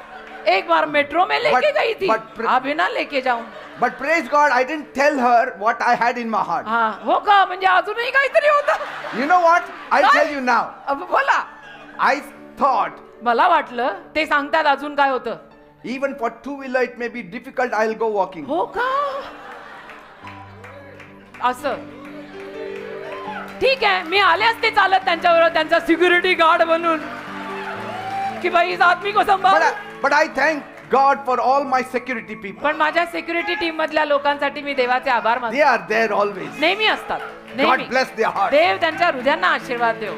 Speaker 2: एक बार मेट्रो में लेके
Speaker 1: But-
Speaker 2: गई थी,
Speaker 1: but-
Speaker 2: अभी ना लेके जाऊं.
Speaker 1: But praise God, I didn't tell her what I had in my heart.
Speaker 2: हाँ हो का, म्हणजे अजूनही काहीतरी होतं.
Speaker 1: You know what? I'll
Speaker 2: काय?
Speaker 1: tell you now.
Speaker 2: अब बोला.
Speaker 1: I thought
Speaker 2: मला वाटलं ते सांगतात अजून काय होतं.
Speaker 1: even for 2-wheeler it may be difficult, I'll go walking.
Speaker 2: हो का, असं ठीक आहे. मी आले असते चालत त्यांच्याबरोबर, त्यांचा सिक्युरिटी गार्ड बनून की भाई इस आदमी को संभाल.
Speaker 1: But I thank God for all my security people.
Speaker 2: पण माझ्या सिक्युरिटी टीम मधल्या लोकांसाठी मी देवाचे आभार मानतो.
Speaker 1: They are there always.
Speaker 2: नेहमी असतात.
Speaker 1: God
Speaker 2: नेहमी.
Speaker 1: bless their heart.
Speaker 2: देव त्यांच्या हृदयांना आशीर्वाद देव.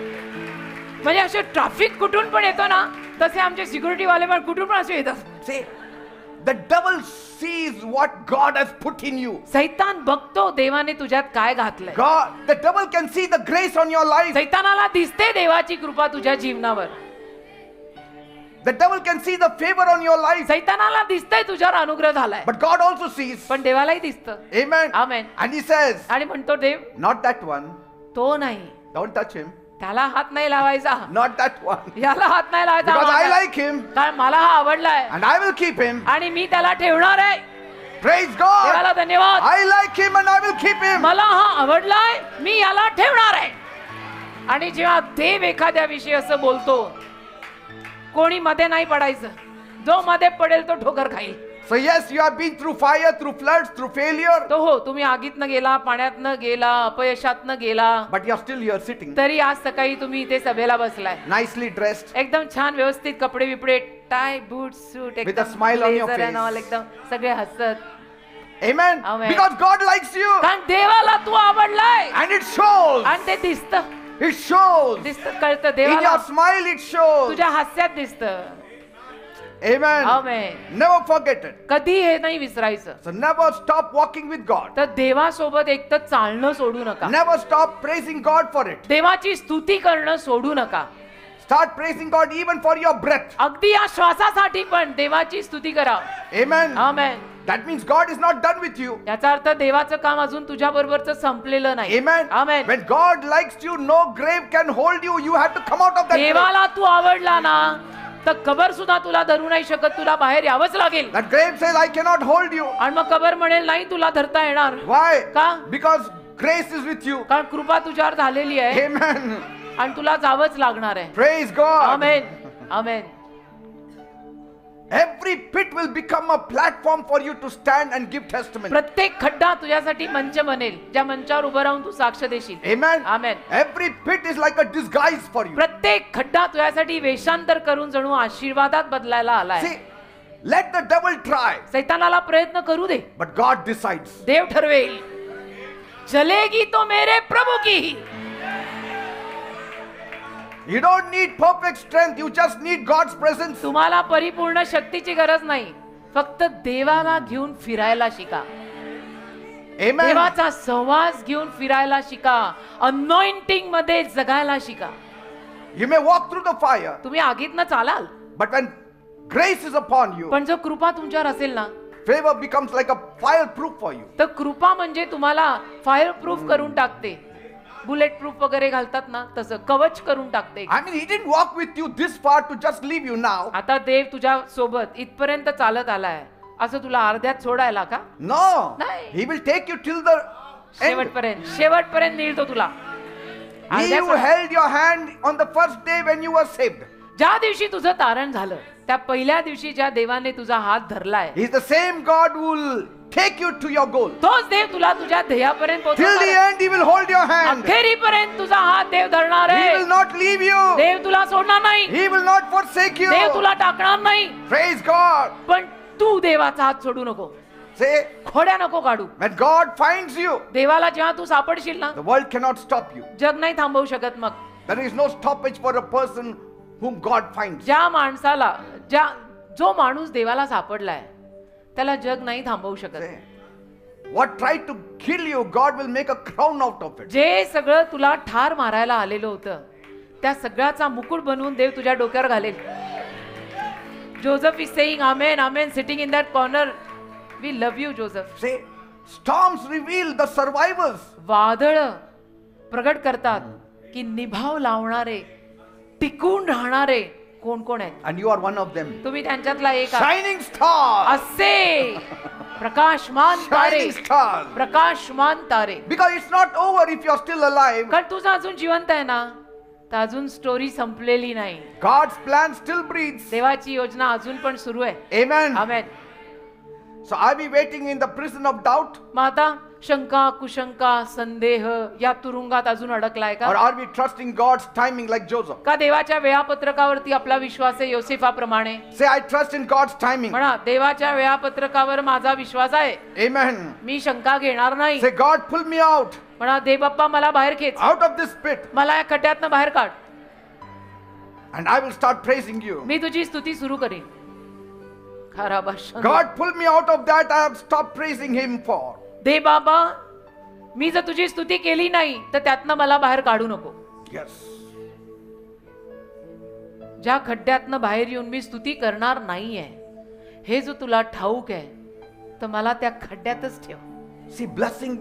Speaker 2: म्हणजे असे ट्रॅफिक कुठून पण येतो ना, तसे आमचे सिक्युरिटी वाले पण कुठून पण असे येतात.
Speaker 1: See, the devil sees what God has put in you.
Speaker 2: सैतान बघतो देवाने तुझ्यात काय घातलंय.
Speaker 1: The devil can see the grace on your life.
Speaker 2: सैतानाला दिसते देवाची कृपा तुझ्या जीवनावर.
Speaker 1: The devil can see the favor on your life.
Speaker 2: सैतानाला दिसतंय तुझ्यावर अनुग्रह झालाय,
Speaker 1: But God also sees.
Speaker 2: पण देवालाही दिसतं.
Speaker 1: Amen.
Speaker 2: Amen.
Speaker 1: And he says,
Speaker 2: आणि म्हणतो देव
Speaker 1: not that one.
Speaker 2: तो नाही,
Speaker 1: Don't touch him.
Speaker 2: त्याला हात नाही लावायचा,
Speaker 1: Not that one.
Speaker 2: याला हात नाही लावायचा.
Speaker 1: Because I
Speaker 2: माझा.
Speaker 1: like him
Speaker 2: कारण मला हा आवडलाय
Speaker 1: and I will keep him.
Speaker 2: आणि मी त्याला ठेवणार आहे.
Speaker 1: Praise God.
Speaker 2: देवाला धन्यवाद.
Speaker 1: I like him and I will keep him.
Speaker 2: मला हा आवडलाय, मी याला ठेवणार आहे. आणि जेव्हा देव एखाद्या विषयी असं बोलतो, कोणी मध्ये नाही पडायचं. जो मध्ये पडेल तो ठोकर खाईल.
Speaker 1: So yes, you have been through fire, through floods, through failure.
Speaker 2: तो हो, तुम्ही आगीतनं गेला, पाण्यातनं गेला, अपयशातनं गेला,
Speaker 1: But you're still here sitting.
Speaker 2: तरी आज सकाळी तुम्ही इथे सभेला बसलाय.
Speaker 1: Nicely dressed.
Speaker 2: एकदम छान व्यवस्थित कपडे बिपडे, tie boot suit,
Speaker 1: With a smile on your
Speaker 2: blazer and
Speaker 1: face.
Speaker 2: all, एकदम सगळे हसत.
Speaker 1: Amen.
Speaker 2: Amen.
Speaker 1: Because God likes you.
Speaker 2: कारण देवाला तू आवडलाय
Speaker 1: And it shows.
Speaker 2: आणि ते दिसतं.
Speaker 1: It shows.
Speaker 2: दिसतं, कळतं.
Speaker 1: In
Speaker 2: देवाला
Speaker 1: your smile it shows.
Speaker 2: तुझ्या हास्यात दिसतं.
Speaker 1: Amen.
Speaker 2: Amen.
Speaker 1: Never forget it.
Speaker 2: कधी हे नाही विसरायचं.
Speaker 1: So never stop walking with God.
Speaker 2: तर देवासोबत एक तर चालणं सोडू नका.
Speaker 1: Never stop praising God for it.
Speaker 2: देवाची स्तुती करणं सोडू नका.
Speaker 1: Start praising God even for your breath.
Speaker 2: अगदी या श्वासासाठी पण देवाची स्तुती करा.
Speaker 1: Amen.
Speaker 2: Amen.
Speaker 1: That means God is not done with you.
Speaker 2: याचा अर्थ देवाचं काम अजून तुझ्या बरोबरच संपलेलं नाही.
Speaker 1: Amen.
Speaker 2: Amen.
Speaker 1: When God likes you, no grave can hold you. You have to come out of that grave.
Speaker 2: देवाला तू आवडला ना, तर कबर सुद्धा तुला धरू नाही शकत. तुला बाहेर यावंच लागेल.
Speaker 1: That grave says, I cannot hold you.
Speaker 2: आणि मग कबर म्हणेल नाही तुला धरता येणार.
Speaker 1: Why?
Speaker 2: का?
Speaker 1: Because grace is with you.
Speaker 2: कारण कृपा तुझ्यावर झालेली आहे
Speaker 1: Amen.
Speaker 2: आणि तुला जावंच लागणार आहे.
Speaker 1: Praise God.
Speaker 2: Amen. Amen.
Speaker 1: Every every pit will become a platform for you to stand and give testimony.
Speaker 2: प्रत्येक खड्डा तुझ्यासाठी मंच बनेल, ज्या मंचावर उभं राहून तू साक्ष देशील.
Speaker 1: Amen.
Speaker 2: Amen.
Speaker 1: Every pit is like a disguise for you.
Speaker 2: प्रत्येक खड्डा तुझ्यासाठी वेषांतर करून जणू आशीर्वादात बदलायला आलाय.
Speaker 1: See, let the devil try,
Speaker 2: सैतानाला प्रयत्न करू दे,
Speaker 1: but God decides.
Speaker 2: देव ठरवेल. चलेगी तो मेरे प्रभु की.
Speaker 1: You don't need perfect strength, you just need God's presence.
Speaker 2: तुम्हाला परिपूर्ण शक्तीची गरज नाही, फक्त देवाला घेऊन फिरायला शिका.
Speaker 1: Amen.
Speaker 2: देवाचा सहवास घेऊन फिरायला शिका. अनॉइंटिंग मध्ये जगायला शिका.
Speaker 1: You may walk through the fire,
Speaker 2: तुम्ही आगीतनं चालाल,
Speaker 1: but when grace is upon you,
Speaker 2: पण जर कृपा तुमच्यावर असेल ना,
Speaker 1: favor becomes like a fireproof for you.
Speaker 2: तर कृपा म्हणजे तुम्हाला फायर प्रूफ करून टाकते. बुलेट प्रूफ वगैरे घालतात ना, तसं कवच करून टाकते.
Speaker 1: I mean, he didn't walk with you this far to just leave you now.
Speaker 2: आता देव तुझ्या सोबत इथपर्यंत चालत आलाय, असं तुला अर्ध्यात सोडायला का?
Speaker 1: No,
Speaker 2: नाही.
Speaker 1: he will take you till the end.
Speaker 2: शेवटपर्यंत नेईल तो तुला.
Speaker 1: He who held your hand on the first day when you were saved.
Speaker 2: ज्या दिवशी तुझं तारण झालं, त्या पहिल्या दिवशी ज्या देवाने तुझा हात धरलाय,
Speaker 1: He is the same God who will take you to your goal.
Speaker 2: तोच देव तुला तुझ्या ध्येयापर्यंत
Speaker 1: Till the
Speaker 2: पोहोचवणार आहे.
Speaker 1: end, he will hold your hand.
Speaker 2: अखेरीपर्यंत तुझा हात देव धरणार
Speaker 1: He
Speaker 2: आहे.
Speaker 1: will not leave you.
Speaker 2: देव तुला सोडणार नाही,
Speaker 1: He will not forsake you.
Speaker 2: देव तुला टाकणार नाही.
Speaker 1: Praise God.
Speaker 2: पण तू देवाचा हात सोडू नको,
Speaker 1: Say,
Speaker 2: खोड्या नको काढू.
Speaker 1: when God finds you,
Speaker 2: देवाला जेव्हा तू सापडशील ना,
Speaker 1: the world cannot stop you.
Speaker 2: जग नाही थांबवू शकत. मग
Speaker 1: There is no stoppage for a person whom God finds.
Speaker 2: ज्या माणसाला जो माणूस देवाला सापडलाय, त्याला जग नाही थांबवू शकत.
Speaker 1: Say, what tried to kill you, God will make a crown out of it.
Speaker 2: जे सगळं तुला ठार मारायला आलेलं होतं, त्या सगळ्याचा मुकुट बनवून देव तुझ्या डोक्यावर घालेल. Joseph is saying amen amen sitting in that corner. We love you Joseph.
Speaker 1: Say, storms reveal the survivors.
Speaker 2: वादळ प्रगट करतात की निभाव लावणारे, टिकून राहणारे कोण कोण आहेत.
Speaker 1: And you are one of them.
Speaker 2: तुम्ही त्यांच्यातला एक आहात.
Speaker 1: Shining star.
Speaker 2: असे प्रकाशमान तारे,
Speaker 1: Shining star.
Speaker 2: प्रकाशमान तारे.
Speaker 1: Because it's not over if you're still alive.
Speaker 2: कारण तुझं अजून जिवंत आहे ना, तर अजून स्टोरी संपलेली नाही.
Speaker 1: God's plan still breathes.
Speaker 2: देवाची योजना अजून पण सुरू आहे.
Speaker 1: Amen.
Speaker 2: Amen.
Speaker 1: So are we waiting in the prison of doubt?
Speaker 2: मग आता शंका कुशंका संदेह या तुरुंगात अजून अडकलाय
Speaker 1: Or
Speaker 2: का?
Speaker 1: are we trusting God's timing like Joseph?
Speaker 2: का देवाच्या वेळापत्रकावरती आपला विश्वास आहे योसेफाप्रमाणे?
Speaker 1: Say, I trust in God's timing.
Speaker 2: म्हणा, देवाच्या वेळापत्रकावर माझा विश्वास आहे,
Speaker 1: Amen.
Speaker 2: मी शंका घेणार नाही.
Speaker 1: Say, God, pull me out.
Speaker 2: म्हणा, दे बाप्पा मला बाहेर खेच,
Speaker 1: Out of this pit.
Speaker 2: मला या खड्ड्यातनं बाहेर काढ,
Speaker 1: And I will start praising you.
Speaker 2: मी तुझी स्तुती सुरू करीन. खरा भाषण.
Speaker 1: God, pull me out of that. I have stopped praising Him for.
Speaker 2: दे बाबा, मी जर तुझी स्तुती केली नाही तर त्यातनं मला बाहेर काढू नको.
Speaker 1: Yes.
Speaker 2: ज्या खड्ड्यातनं बाहेर येऊन मी स्तुती करणार नाहीये, हे जो तुला ठाऊक आहे, तर मला त्या खड्ड्यातच ठेव.
Speaker 1: See, blessing,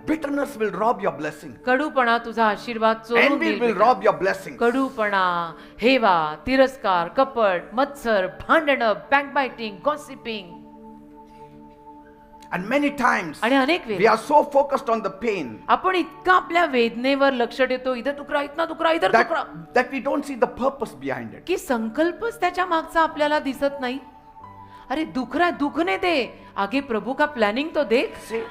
Speaker 1: bitterness will rob your blessing.
Speaker 2: कडूपणा तुझा आशीर्वाद चोरून
Speaker 1: Envy
Speaker 2: घेईल
Speaker 1: will
Speaker 2: बेटा.
Speaker 1: rob your blessings.
Speaker 2: कडूपणा, हेवा, तिरस्कार, कपट, मत्सर, भांडणं, बॅकबाइटिंग, गॉसिपिंग.
Speaker 1: And many times
Speaker 2: आणि अनेक
Speaker 1: we
Speaker 2: वेळा
Speaker 1: are so focused on the pain
Speaker 2: आपण इतका आपल्या वेदनेवर लक्ष देतो, इधर दुखरा, इतना दुखरा, इधर दुखरा,
Speaker 1: that we don't see the purpose behind it.
Speaker 2: की संकल्पच त्याच्या मागचा आपल्याला दिसत नाही. अरे दुख रहा है, दुखने दे, आगे प्रभु का प्लॅनिंग तो देख.
Speaker 1: See,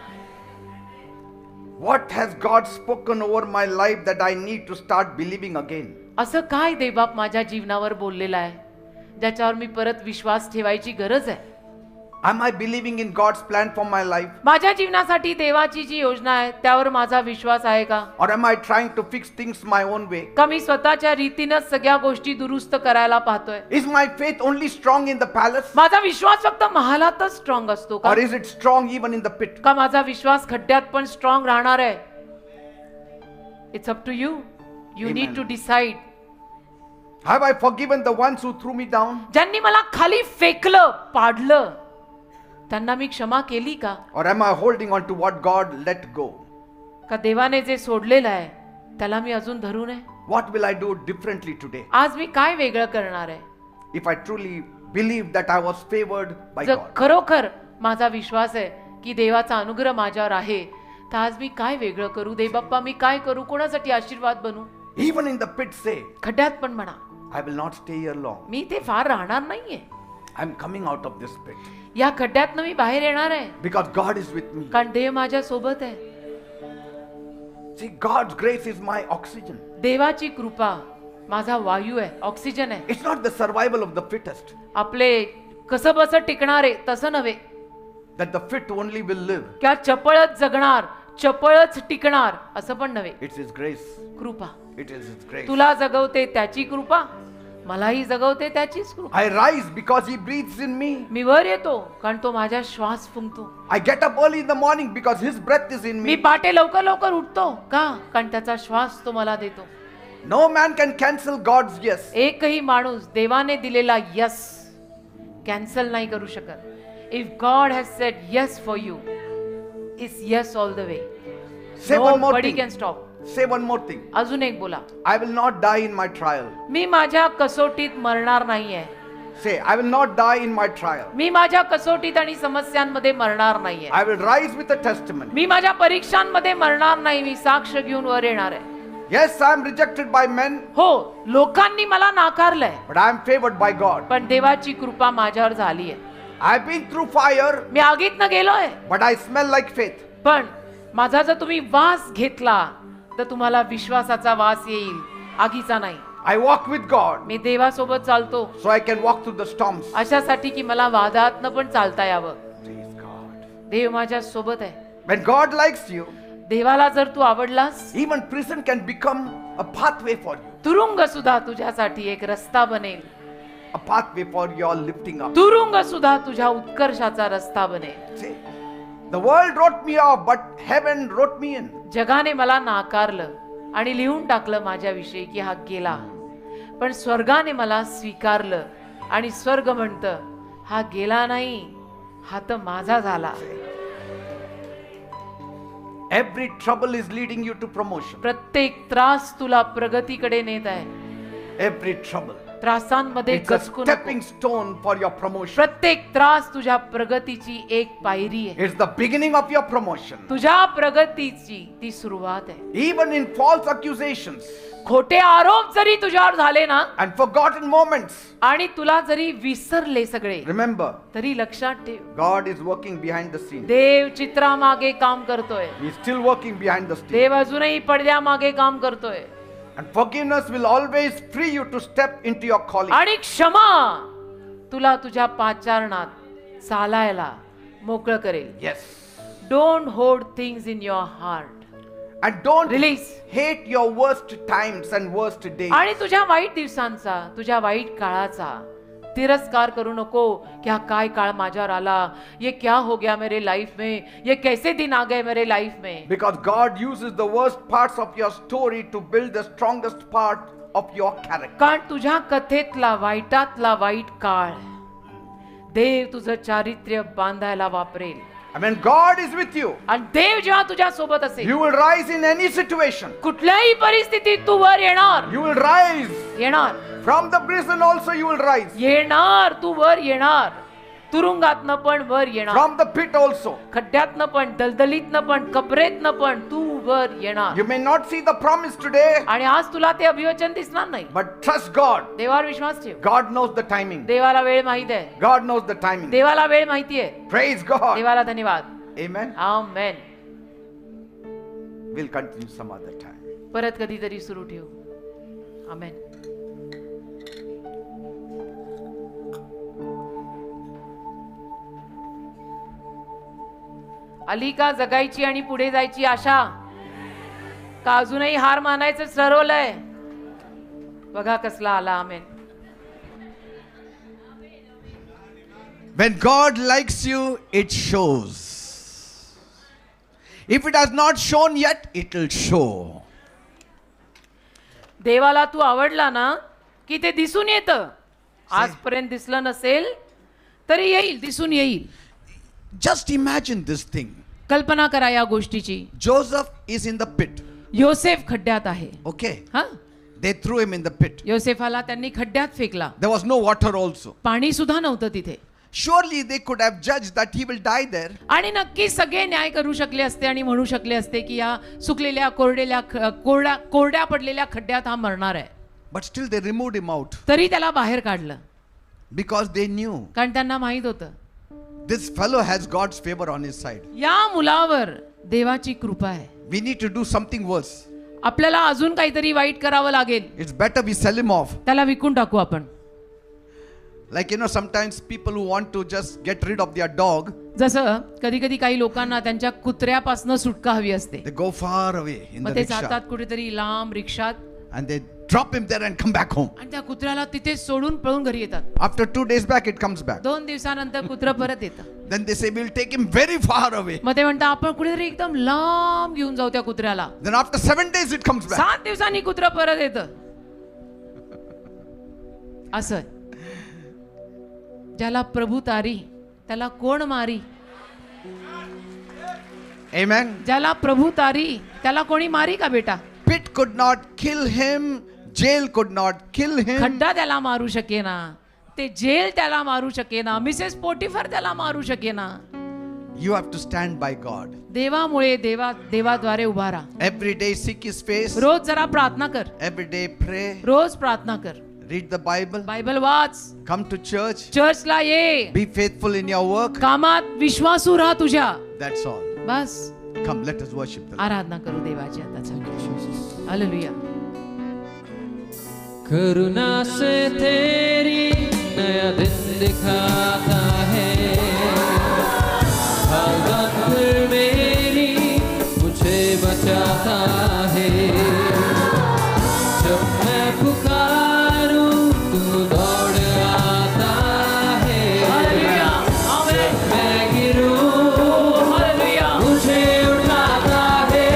Speaker 1: what has God spoken over my life that I need to start believing again?
Speaker 2: असं काय देवबाप माझ्या जीवनावर बोललेलं आहे, ज्याच्यावर मी परत विश्वास ठेवायची गरज आहे.
Speaker 1: Am I believing in God's plan for my life?
Speaker 2: माझ्या जीवनासाठी देवाची जी योजना आहे त्यावर माझा विश्वास आहे का?
Speaker 1: Or am I trying to fix things my own way?
Speaker 2: का मी स्वतःच्या रीतीनंच सगळ्या गोष्टी दुरुस्त करायला पाहतोय?
Speaker 1: Is my faith only strong in the palace?
Speaker 2: माझा विश्वास फक्त महालातच स्ट्रॉंग असतो का?
Speaker 1: Or is it strong even in the pit?
Speaker 2: का माझा विश्वास खड्ड्यात पण स्ट्रॉंग राहणार आहे? It's up to you. You
Speaker 1: Amen.
Speaker 2: Need to decide.
Speaker 1: Have I forgiven the ones who threw me down?
Speaker 2: ज्यांनी मला खाली फेकलं, पाडलं, त्यांना मी क्षमा केली का?
Speaker 1: Or am I holding on to what God let go?
Speaker 2: का देवाने जे सोडलेलं आहे त्याला मी अजून धरू नये?
Speaker 1: What will I do differently today?
Speaker 2: आज मी काय वेगळं करणार आहे?
Speaker 1: If I truly believe that I was favored by
Speaker 2: जर
Speaker 1: God.
Speaker 2: खरोखर माझा विश्वास आहे की देवाचा अनुग्रह माझ्यावर आहे, तर आज मी काय वेगळं करू? दे बाप्पा, मी काय करू? कोणासाठी आशीर्वाद बनू?
Speaker 1: Even in the pit say,
Speaker 2: खड्ड्यात पण म्हणा,
Speaker 1: I will not stay here long.
Speaker 2: मी ते फार राहणार नाहीये.
Speaker 1: I'm coming out of this pit
Speaker 2: या खड्ड्यातनं मी बाहेर येणार आहे,
Speaker 1: because God is with me.
Speaker 2: कारण देव माझ्या सोबत आहे.
Speaker 1: See, God's grace is my oxygen.
Speaker 2: देवाची कृपा माझा वायू आहे, ऑक्सिजन आहे.
Speaker 1: It's not the survival of the fittest,
Speaker 2: आपले कसं बसं टिकणार आहे तसं नव्हे,
Speaker 1: that the fit only will live.
Speaker 2: किंवा चपळच जगणार, चपळच टिकणार असं पण नव्हे.
Speaker 1: It's His grace.
Speaker 2: कृपा
Speaker 1: It is His grace.
Speaker 2: तुला जगवते त्याची कृपा, मलाही जगवते त्याचीच कृपा.
Speaker 1: I rise because He breathes in me.
Speaker 2: मी वर येतो कारण तो माझ्या श्वास फुंकतो.
Speaker 1: I get up early in the morning because His breath is in
Speaker 2: me
Speaker 1: me.
Speaker 2: पाटे लवकर लवकर उठतो का, कारण त्याचा श्वास तो मला देतो.
Speaker 1: No man can cancel God's yes.
Speaker 2: एकही माणूस देवाने दिलेला यस कॅन्सल नाही करू शकत. If God has sed yes for you, it's yes all the way.
Speaker 1: Say one more
Speaker 2: nobody
Speaker 1: thing.
Speaker 2: Can stop.
Speaker 1: Say one more thing.
Speaker 2: अजून एक बोला,
Speaker 1: I will not die in my trial.
Speaker 2: मी माझ्या कसोटीत मरणार नाहीये.
Speaker 1: Say, I will not die in my trial.
Speaker 2: मी माझ्या कसोटीत आणि समस्यांमध्ये मरणार नाहीये.
Speaker 1: I will rise with a testimony.
Speaker 2: मी माझ्या परीक्षांमध्ये मरणार नाही. मी साक्ष घेऊन वर येणार आहे.
Speaker 1: Yes, I am rejected by men,
Speaker 2: हो, लोकांनी मला नाकारलंय,
Speaker 1: but I am favored by God.
Speaker 2: पण देवाची कृपा माझ्यावर झाली आहे.
Speaker 1: I have been through fire,
Speaker 2: मी आगीतनं गेलोय,
Speaker 1: but I smell like faith.
Speaker 2: पण माझा जर तुम्ही वास घेतला तर तुम्हाला विश्वासाचा वास येईल, आगीचा नाही.
Speaker 1: I walk with God,
Speaker 2: मी देवासोबत चालतो
Speaker 1: so I can walk through the storms.
Speaker 2: अशासाठी की मला वादातनं पण चालता यावं.
Speaker 1: Praise God.
Speaker 2: देव माझ्या सोबत आहे.
Speaker 1: When God likes you,
Speaker 2: देवाला जर तू आवडलास,
Speaker 1: even prison can become a pathway for you,
Speaker 2: तुरुंग सुद्धा तुझ्यासाठी एक रस्ता बनेल.
Speaker 1: a pathway for your lifting up.
Speaker 2: तुरुंग सुद्धा तुझ्या उत्कर्षाचा रस्ता बनेल.
Speaker 1: Say, the world wrote me off, but heaven wrote me in.
Speaker 2: जगाने मला नाकारलं आणि लिहून टाकलं माझ्याविषयी की हा गेला, पण स्वर्गाने मला स्वीकारलं आणि स्वर्ग म्हणतं हा गेला नाही, हा तर माझा झाला.
Speaker 1: Every trouble is leading you to promotion.
Speaker 2: प्रत्येक त्रास तुला प्रगतीकडे नेत आहे.
Speaker 1: Every trouble.
Speaker 2: त्रासांमध्ये
Speaker 1: It's a
Speaker 2: गचकू नको.
Speaker 1: stepping stone for your promotion.
Speaker 2: प्रत्येक त्रास तुझ्या प्रगतीची एक पायरी आहे.
Speaker 1: It's the beginning of your promotion.
Speaker 2: तुझ्या प्रगतीची ती सुरुवात आहे.
Speaker 1: Even in false accusations
Speaker 2: खोटे आरोप जरी तुझ्यावर झाले ना,
Speaker 1: and forgotten moments,
Speaker 2: आणि तुला जरी विसरले सगळे,
Speaker 1: remember,
Speaker 2: तरी लक्षात ठेव,
Speaker 1: God is working behind the scene.
Speaker 2: देव चित्रामागे काम करतोय.
Speaker 1: He is still working behind the scene.
Speaker 2: देव अजूनही पडद्यामागे काम करतोय.
Speaker 1: And forgiveness will always free you to step into your calling.
Speaker 2: आणि क्षमा तुला तुझ्या पाचारणात चालायला मोकळं करेल.
Speaker 1: Yes.
Speaker 2: Don't hold things in your heart.
Speaker 1: And don't
Speaker 2: release.
Speaker 1: hate your worst times and worst days.
Speaker 2: आणि तुझ्या वाईट दिवसांचा, तुझ्या वाईट काळाचा तिरस्कार करू नको कि हा काय काळ माझ्यावर आला, ये क्या हो गया मेरे लाइफ में, ये कैसे दिन आ गए मेरे लाइफ में.
Speaker 1: Because God uses the worst parts of your story to build the strongest part of your character.
Speaker 2: कारण तुझ्या कथेतला वाईटातला वाईट काळ देव तुझं चारित्र्य बांधायला वापरेल.
Speaker 1: And when God is with you,
Speaker 2: आणि देव जेव्हा तुझ्या सोबत असेल,
Speaker 1: you will rise in any situation.
Speaker 2: कुठल्याही परिस्थितीत तू वर येणार.
Speaker 1: You will rise.
Speaker 2: येणार.
Speaker 1: From the prison also you will rise.
Speaker 2: येणार. तू वर येणार. तुरुंगातनं पण वर येणार.
Speaker 1: From the pit also.
Speaker 2: खड्ड्यातनं पण, दलदलीतनं पण, कबरेतनं पण तू वर येणार.
Speaker 1: You may not see the promise today,
Speaker 2: आणि आज तुला ते अभिवचन दिसणार नाही.
Speaker 1: but trust God.
Speaker 2: देवावर विश्वास ठेव.
Speaker 1: God knows the timing.
Speaker 2: देवाला वेळ माहित आहे.
Speaker 1: God knows the timing.
Speaker 2: देवाला वेळ माहिती आहे.
Speaker 1: Praise God.
Speaker 2: देवाला धन्यवाद.
Speaker 1: Amen.
Speaker 2: आमेन.
Speaker 1: We'll continue some other time.
Speaker 2: परत कधीतरी सुरू ठेवू. आमेन. आली का जगायची आणि पुढे जायची आशा, का अजूनही हार मानायचं ठरवलंय? बघा कसला आला. आमेन.
Speaker 1: When God likes you, it shows. If it has not shown yet, it will show.
Speaker 2: देवाला तू आवडला ना की ते दिसून येतं. आजपर्यंत दिसलं नसेल तरी येईल, दिसून येईल.
Speaker 1: Just imagine this thing.
Speaker 2: कल्पना करा या गोष्टीची.
Speaker 1: Joseph is in the pit.
Speaker 2: योसेफ खड्ड्यात आहे.
Speaker 1: Okay.
Speaker 2: हा,
Speaker 1: They threw him in the pit.
Speaker 2: योसेफाला त्यांनी खड्ड्यात फेकला.
Speaker 1: There was no water also.
Speaker 2: पाणी सुद्धा नव्हतं तिथे.
Speaker 1: Surely they could have judged that he will die there.
Speaker 2: आणि नक्की सगळे न्याय करू शकले असते आणि म्हणू शकले असते की या सुकलेल्या कोरड्या पडलेल्या खड्ड्यात हा मरणार आहे.
Speaker 1: But still they removed him out.
Speaker 2: तरी त्याला बाहेर काढलं.
Speaker 1: Because they knew
Speaker 2: कारण त्यांना माहित होतं
Speaker 1: this fellow has God's favor on his side.
Speaker 2: या मुलावर देवाची कृपा आहे.
Speaker 1: We need to do something worse.
Speaker 2: आपल्याला अजून काहीतरी वाईट करावं लागेल.
Speaker 1: It's better we sell him off.
Speaker 2: त्याला विकून टाकू आपण.
Speaker 1: Like sometimes people who want to just get rid of their dog,
Speaker 2: जसं कधी कधी काही लोकांना त्यांच्या कुत्र्यापासून सुटका हवी असते.
Speaker 1: they go far away in
Speaker 2: मग
Speaker 1: the
Speaker 2: ते
Speaker 1: rickshaw
Speaker 2: जातात कुठेतरी लांब रिक्षात
Speaker 1: and they drop him there and come back home.
Speaker 2: आणि त्या कुत्र्याला तिथे सोडून पळून घरी येतात.
Speaker 1: After 2 days back, it comes back.
Speaker 2: 2 दिवसानंतर कुत्र परत येतं.
Speaker 1: Then they say, we'll take him very far away.
Speaker 2: मग ते म्हणतात आपण कुठेतरी एकदम लांब घेऊन जाऊ त्या कुत्र्याला.
Speaker 1: Then after 7 days, it comes back.
Speaker 2: 7 दिवसांनी कुत्र परत येतं. असं ज्याला प्रभू तारी त्याला कोण मारी.
Speaker 1: Amen.
Speaker 2: ज्याला प्रभू तारी त्याला कोणी मारी का बेटा.
Speaker 1: Pit could not kill him. Jail could not kill him.
Speaker 2: खड्डा त्याला मारू शकेना. ते जेल त्याला मारू शकेना. मिसेस पोटिफर त्याला मारू शकेना.
Speaker 1: You have to stand by God.
Speaker 2: देवामुळे देवाद्वारे उभा राहा.
Speaker 1: Every day seek his face.
Speaker 2: रोज जरा प्रार्थना कर.
Speaker 1: Every day pray.
Speaker 2: रोज प्रार्थना कर.
Speaker 1: Read the Bible.
Speaker 2: Bible watch.
Speaker 1: Come to church.
Speaker 2: चर्चला ये.
Speaker 1: Be faithful in your work.
Speaker 2: कामात विश्वासू राहा तुझ्या.
Speaker 1: That's all.
Speaker 2: Bus
Speaker 1: Come, let us worship the Lord.
Speaker 2: आराधना करू देवाची आता. हालेलुया.
Speaker 3: करुणा से तेरी नया दिन दिखाता है. भगवंत मेरी मुझे बचाता है. जब मैं पुकारूं तू दौड़ आता है. जब मैं गिरूं मुझे उठाता है.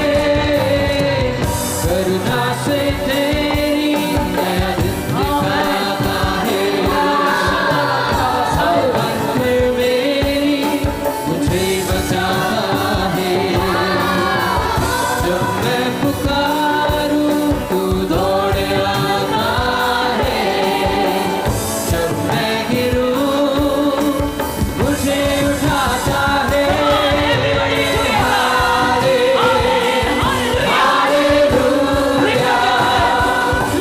Speaker 3: करुणा से तेरी नया दिन दिखाता है. भगवंत मेरी मुझे बचाता है. जब मैं पुकारूं तू दौड़ आता है. जब मैं गिरूं मुझे उठाता है. तुझसे प्यार है. तुझसे प्यार है.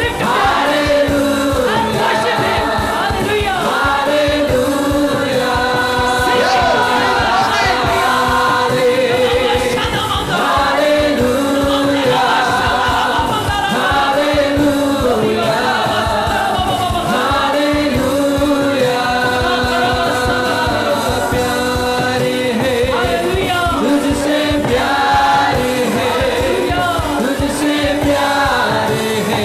Speaker 3: यीशु प्यार है. तुझसे प्यार है. तुझसे प्यार है.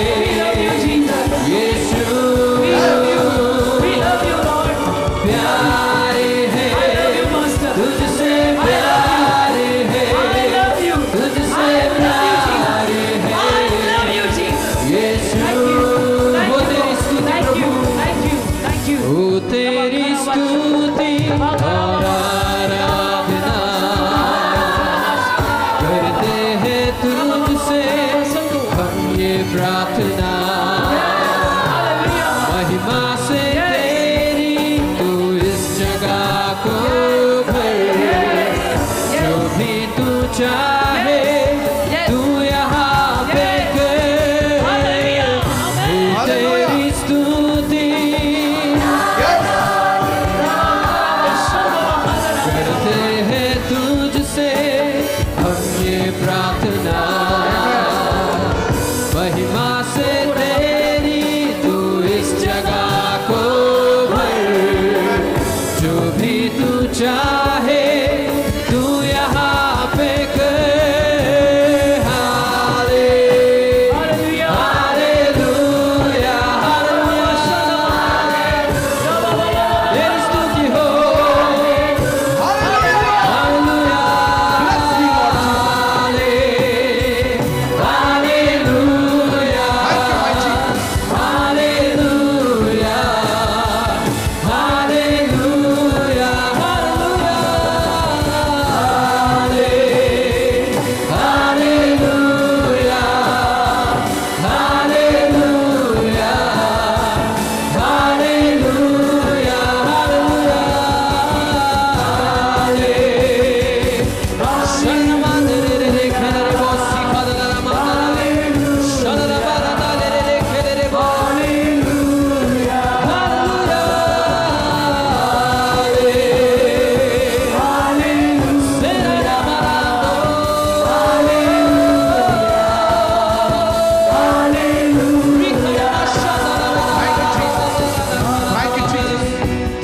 Speaker 3: यीशु वो तेरी स्तुति प्रभु. वो तेरी स्तुति और आराधना करते हैं तुझसे हम ये प्रार्थना. महिमा से तेरी तू इस जगह को भर. जो भी तू चाहे तू यहाँ पे कर. वो तेरी स्तुति करते हैं तुझसे हम ये प्रार्थना. महिमा से तेरी तू इस जगह को भर. जो भी तू चाहे तू यहाँ पे कर.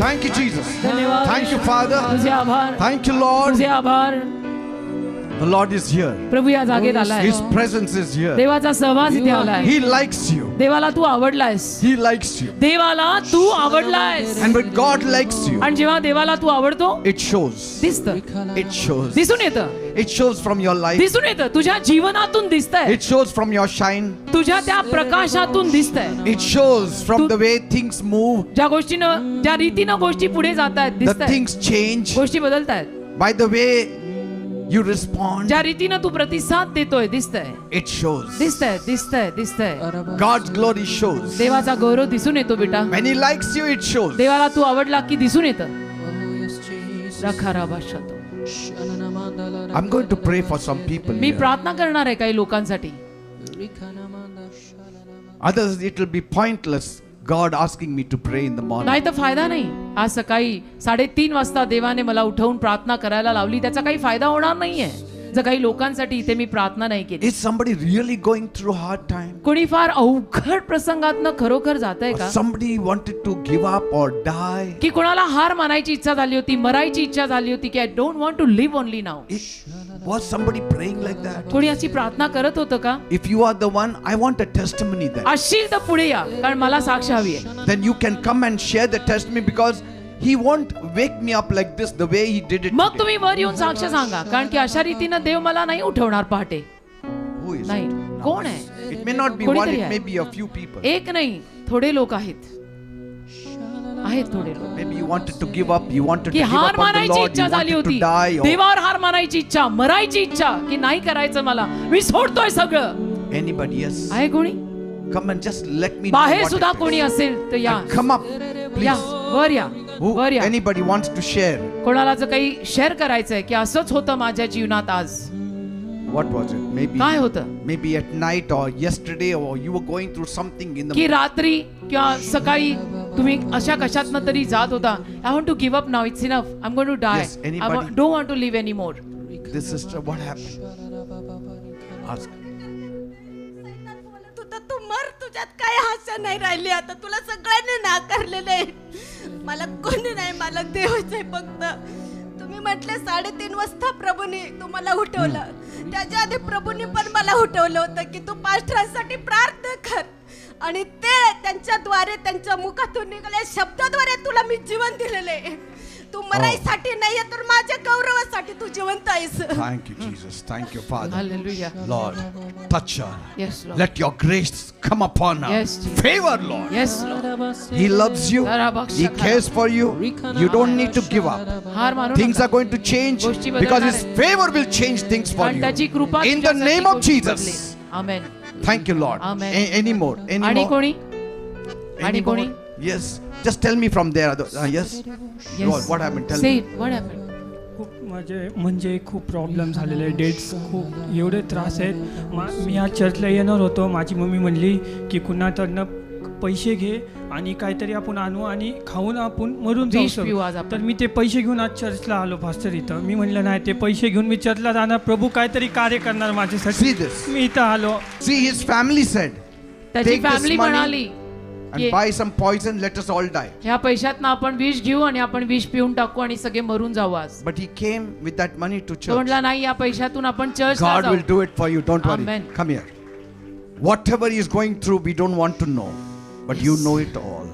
Speaker 1: Thank you, Jesus.
Speaker 2: धन्यवाद.
Speaker 1: Thank you, Father.
Speaker 2: तुझे आभार.
Speaker 1: Thank you, Lord.
Speaker 2: तुझे आभार.
Speaker 1: The Lord is here.
Speaker 2: प्रभू या जागेत आलाय.
Speaker 1: His presence is here.
Speaker 2: देवाचा सहवास इथे आलाय.
Speaker 1: He likes you.
Speaker 2: देवाला तू आवडलायस.
Speaker 1: He likes you.
Speaker 2: देवाला तू आवडलायस.
Speaker 1: And when God likes you,
Speaker 2: आणि जेव्हा देवाला तू आवडतो
Speaker 1: it shows.
Speaker 2: दिसतं.
Speaker 1: It shows.
Speaker 2: दिसून येतं.
Speaker 1: It shows from your life.
Speaker 2: दिसून येतं. तुझ्या जीवनातून दिसतंय.
Speaker 1: It shows from your shine.
Speaker 2: तुझ्या त्या प्रकाशातून दिसतंय.
Speaker 1: It shows from the way things move.
Speaker 2: ज्या गोष्टीनं ज्या रीतीनं गोष्टी पुढे जात आहेत
Speaker 1: The
Speaker 2: दिसतंय.
Speaker 1: things change.
Speaker 2: गोष्टी बदलतायत.
Speaker 1: By the way you respond.
Speaker 2: ज्या रीतीनं तू प्रतिसाद देतोय दिसतंय.
Speaker 1: It shows.
Speaker 2: दिसतंय दिसतंय दिसतंय.
Speaker 1: God's glory shows.
Speaker 2: देवाचा गौरव दिसून येतो बेटा.
Speaker 1: When He likes you, it shows.
Speaker 2: देवाला तू आवडला की दिसून येतं.
Speaker 3: Oh, yes, Jesus.
Speaker 2: रखाराबाशातो.
Speaker 1: I'm going to pray for some people
Speaker 2: me
Speaker 1: here.
Speaker 2: प्रार्थना करणार आहे काही लोकांसाठी.
Speaker 1: Others, it will be pointless. God asking me to pray in the morning.
Speaker 2: नाही तर फायदा नाही. आज सकाळी 3:30 वाजता देवाने मला उठवून प्रार्थना करायला लावली, त्याचा काही फायदा होणार नाहीये जर काही लोकांसाठी इथे मी प्रार्थना नाही केली.
Speaker 1: Is somebody really going through hard time?
Speaker 2: कोणी फार अवघड प्रसंगातनं खरोखर जातंय
Speaker 1: Or
Speaker 2: का?
Speaker 1: somebody wanted to give up or die?
Speaker 2: की कोणाला हार मानायची इच्छा झाली होती, मरायची इच्छा झाली होती की I don't want to live only now.
Speaker 1: Was somebody praying like that?
Speaker 2: कोणी अशी प्रार्थना करत होतं का?
Speaker 1: If you are the one, I want a testimony then.
Speaker 2: असशील तर पुढे या, कारण मला साक्ष हवी आहे.
Speaker 1: Then you can come and share the testimony because He won't wake me up like this the way He did it
Speaker 2: मग
Speaker 1: today.
Speaker 2: तुम्ही वर येऊन साक्ष सांगा, कारण की अशा रीतीनं देव मला नाही उठवणार पहाटे.
Speaker 1: Who is
Speaker 2: नाही.
Speaker 1: it?
Speaker 2: कोण आहे?
Speaker 1: It may not be
Speaker 2: कोणीतरी
Speaker 1: one, it
Speaker 2: आहे.
Speaker 1: may be a few people.
Speaker 2: एक नाही, थोडे लोक आहेत. आहेत थोडे लोक.
Speaker 1: Maybe you wanted to give up, you wanted to
Speaker 2: की
Speaker 1: give
Speaker 2: हार
Speaker 1: up on the
Speaker 2: मानायची
Speaker 1: Lord,
Speaker 2: इच्छा
Speaker 1: you
Speaker 2: झाली
Speaker 1: wanted
Speaker 2: होती.
Speaker 1: to die or
Speaker 2: देवावर हार मानायची इच्छा, मरायची इच्छा की नाही करायचं मला, मी सोडतोय सगळं.
Speaker 1: anybody else.
Speaker 2: आहे कोणी?
Speaker 1: Come and just let me know
Speaker 2: बाहेर
Speaker 1: what
Speaker 2: सुद्धा
Speaker 1: it is.
Speaker 2: कोणी असेल तर या.
Speaker 1: And come up,
Speaker 2: या
Speaker 1: please.
Speaker 2: वर या.
Speaker 1: Who,
Speaker 2: वर या.
Speaker 1: anybody wants to share?
Speaker 2: कोणाला जर काही शेअर करायचंय की असंच होतं माझ्या जीवनात आज.
Speaker 1: What was it? Maybe
Speaker 2: काय होतं?
Speaker 1: maybe at night or yesterday or you were going through something in the
Speaker 2: की रात्री किंवा सकाळी तुम्ही अशा कशातनं तरी जात होता. I want to give up now, it's enough, I am going to die,
Speaker 1: Yes, anybody?
Speaker 2: I don't want to live any more.
Speaker 1: This sister, what happened? Ask.
Speaker 4: तू मर, तुझ्यात काय हास्य नाही राहिली आता. तुला सगळ्यांनी नाकारलेलं आहे. मला कोणी नाही, मला देवच आहे फक्त. तुम्ही म्हटले 3:30 वाजता प्रभूने तुम्हाला उठवलं. त्याच्या आधी प्रभूने पण मला उठवलं होतं की तू पास्टरांसाठी प्रार्थना कर, आणि ते त्यांच्याद्वारे त्यांच्या मुखातून निघाले शब्दाद्वारे तुला मी जीवन दिलेले आहे. तू मरायसाठी नाहीये तर माझ्या गौरवासाठी तू जिवंत आहेस.
Speaker 1: Thank you, Jesus. Thank you, Father.
Speaker 2: Hallelujah.
Speaker 1: Lord, touch her.
Speaker 2: Yes Lord.
Speaker 1: Let your grace come upon her.
Speaker 2: Yes, Jesus.
Speaker 1: Favor, Lord.
Speaker 2: Yes Lord.
Speaker 1: He loves you. He cares for you. You don't need to give up.
Speaker 2: हार मानू
Speaker 1: Things
Speaker 2: नका.
Speaker 1: are going to change
Speaker 2: गोष्टी
Speaker 1: because
Speaker 2: बदलणार
Speaker 1: His
Speaker 2: आहेत.
Speaker 1: favor will change things for
Speaker 2: कारण त्याची
Speaker 1: you.
Speaker 2: कृपा
Speaker 1: In the
Speaker 2: तुझ्यासाठी
Speaker 1: name of
Speaker 2: गोष्टी
Speaker 1: Jesus.
Speaker 2: बदलेल. आमेन.
Speaker 1: Thank you, Lord.
Speaker 2: Amen.
Speaker 1: Any more? Any
Speaker 2: आणि
Speaker 1: more?
Speaker 2: कोणी?
Speaker 1: Any
Speaker 2: आणि
Speaker 1: more?
Speaker 2: कोणी?
Speaker 1: Yes. Just tell me from there. Yes. Lord, what happened? Tell
Speaker 2: Say
Speaker 1: me.
Speaker 2: it. What happened?
Speaker 5: खूप म्हणजे खूप प्रॉब्लेम झालेले आहे. डेट्स खूप एवढे त्रास आहेत. मी आज चर्चला येणार होतो. माझी मम्मी म्हणली की कुणाकडनं पैसे घे आणि काहीतरी आपण आणू आणि खाऊन आपण मरून जाऊ
Speaker 2: विष पिऊ आज
Speaker 5: सर.
Speaker 2: आपण.
Speaker 5: तर मी ते पैसे घेऊन आज चर्चला आलो फास्टर इथं. मी म्हणलं नाही, ते पैसे घेऊन मी चर्चला जाणार, प्रभू काहीतरी कार्य करणार माझ्यासाठी.
Speaker 1: See this.
Speaker 5: मी इथं आलो.
Speaker 1: See, his family said,
Speaker 2: त्याची
Speaker 1: Take this
Speaker 2: फॅमिली
Speaker 1: money
Speaker 2: म्हणाली
Speaker 1: and
Speaker 2: की
Speaker 1: buy some poison, let us all die.
Speaker 2: ह्या पैशातनं आपण विष घेऊ आणि आपण विष पिऊन टाकू आणि सगळे मरून जाऊ आज.
Speaker 1: But he came with that money to
Speaker 2: तो
Speaker 1: church.
Speaker 2: म्हटला नाही, या पैशातून आपण church
Speaker 1: God will do it for you. Don't worry.
Speaker 2: Amen.
Speaker 1: Come here. Whatever he is going through, we don't want to know. But you know it all.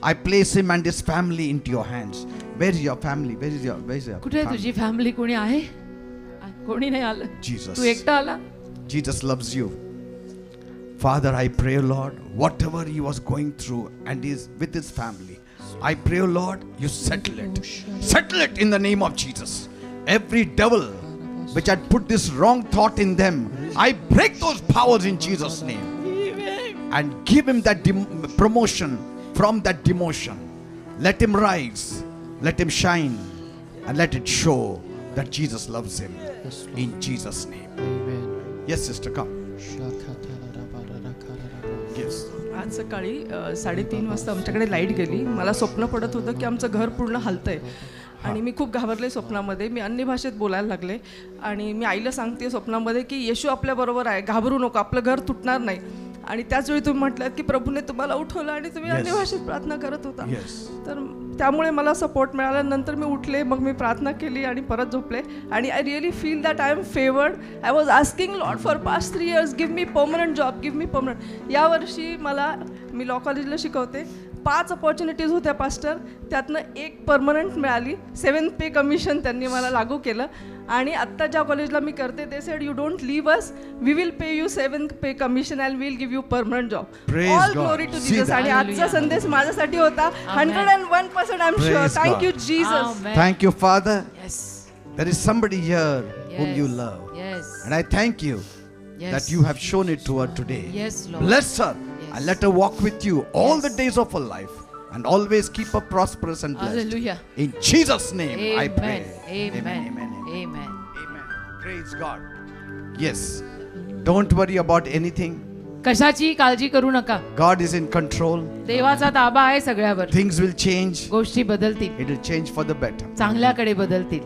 Speaker 1: I place him and his family into your hands. Where is your family? Where is your
Speaker 2: कुठे आहे
Speaker 1: family?
Speaker 2: तुझी family? कोणी आहे? कोणी नाही आलं.
Speaker 1: Jesus.
Speaker 2: तू एकटा आला.
Speaker 1: Jesus loves you. Father, I pray, Lord, whatever he was going through and is with his family, I pray, Lord, you settle it. Settle it in the name of Jesus. Every devil which had put this wrong thought in them, I break those powers in Jesus' name. And give him that promotion from that demotion. Let him rise, let him shine, and let it show that Jesus loves him. In Jesus' name. Yes, sister, come. Yes.
Speaker 6: आज सकाळी 3:30 वाजता आमच्याकडे light गेली. मला स्वप्न पडत होतं की आमचं घर पूर्ण हलतंय आणि मी खूप घाबरले स्वप्नामध्ये. मी अन्य भाषेत बोलायला लागले आणि मी आईला सांगते स्वप्नामध्ये की येशू आपल्याबरोबर आहे, घाबरू नको, आपलं घर तुटणार नाही. आणि त्याच वेळी तुम्ही म्हटलात की प्रभूने तुम्हाला उठवलं आणि तुम्ही अन्य भाषेत प्रार्थना करत होता.
Speaker 1: Yes.
Speaker 6: तर त्यामुळे मला सपोर्ट मिळाला. नंतर मी उठले, मग मी प्रार्थना केली आणि परत झोपले. आणि I really feel that I am favoured. I was asking Lord for past 3 years, give me permanent job, give me permanent. यावर्षी मी लॉ कॉलेजला शिकवते. 5 अपॉर्च्युनिटीज होत्या पास्टर, त्यातनं 1 परमनंट मिळाली. 7 पे कमिशन त्यांनी मला लागू केलं. आणि आत्ता ज्या कॉलेजला मी करते ते said, you don't leave us, we will pay you 7 pay commission and will give you permanent job.
Speaker 1: Praise
Speaker 6: all
Speaker 1: God.
Speaker 6: Glory to
Speaker 1: See
Speaker 6: Jesus.
Speaker 1: that.
Speaker 6: आणि आजचा संदेश माझ्यासाठी होता. 101% I am sure.
Speaker 1: Praise
Speaker 6: thank you
Speaker 1: God.
Speaker 6: Jesus.
Speaker 1: Thank you, Father.
Speaker 2: Yes.
Speaker 1: There is somebody here whom
Speaker 2: Yes.
Speaker 1: you love.
Speaker 2: Yes.
Speaker 1: And I thank you
Speaker 2: Yes.
Speaker 1: that you have shown it to her today.
Speaker 2: Yes, Lord.
Speaker 1: Bless her
Speaker 2: Yes.
Speaker 1: and let her walk with you all the
Speaker 2: Yes.
Speaker 1: days of her life and always keep her prosperous and blessed.
Speaker 2: Hallelujah.
Speaker 1: In Jesus' name I pray.
Speaker 2: Amen. Amen.
Speaker 1: Amen.
Speaker 2: Amen.
Speaker 1: Amen. Praise God. Yes. Don't worry about anything.
Speaker 2: कशाची काळजी करू नका.
Speaker 1: God is in control.
Speaker 2: देवाचा ताबा आहे सगळ्यावर.
Speaker 1: Things will change.
Speaker 2: गोष्टी बदलतील,
Speaker 1: It will change for the better.
Speaker 2: चांगल्याकडे बदलतील.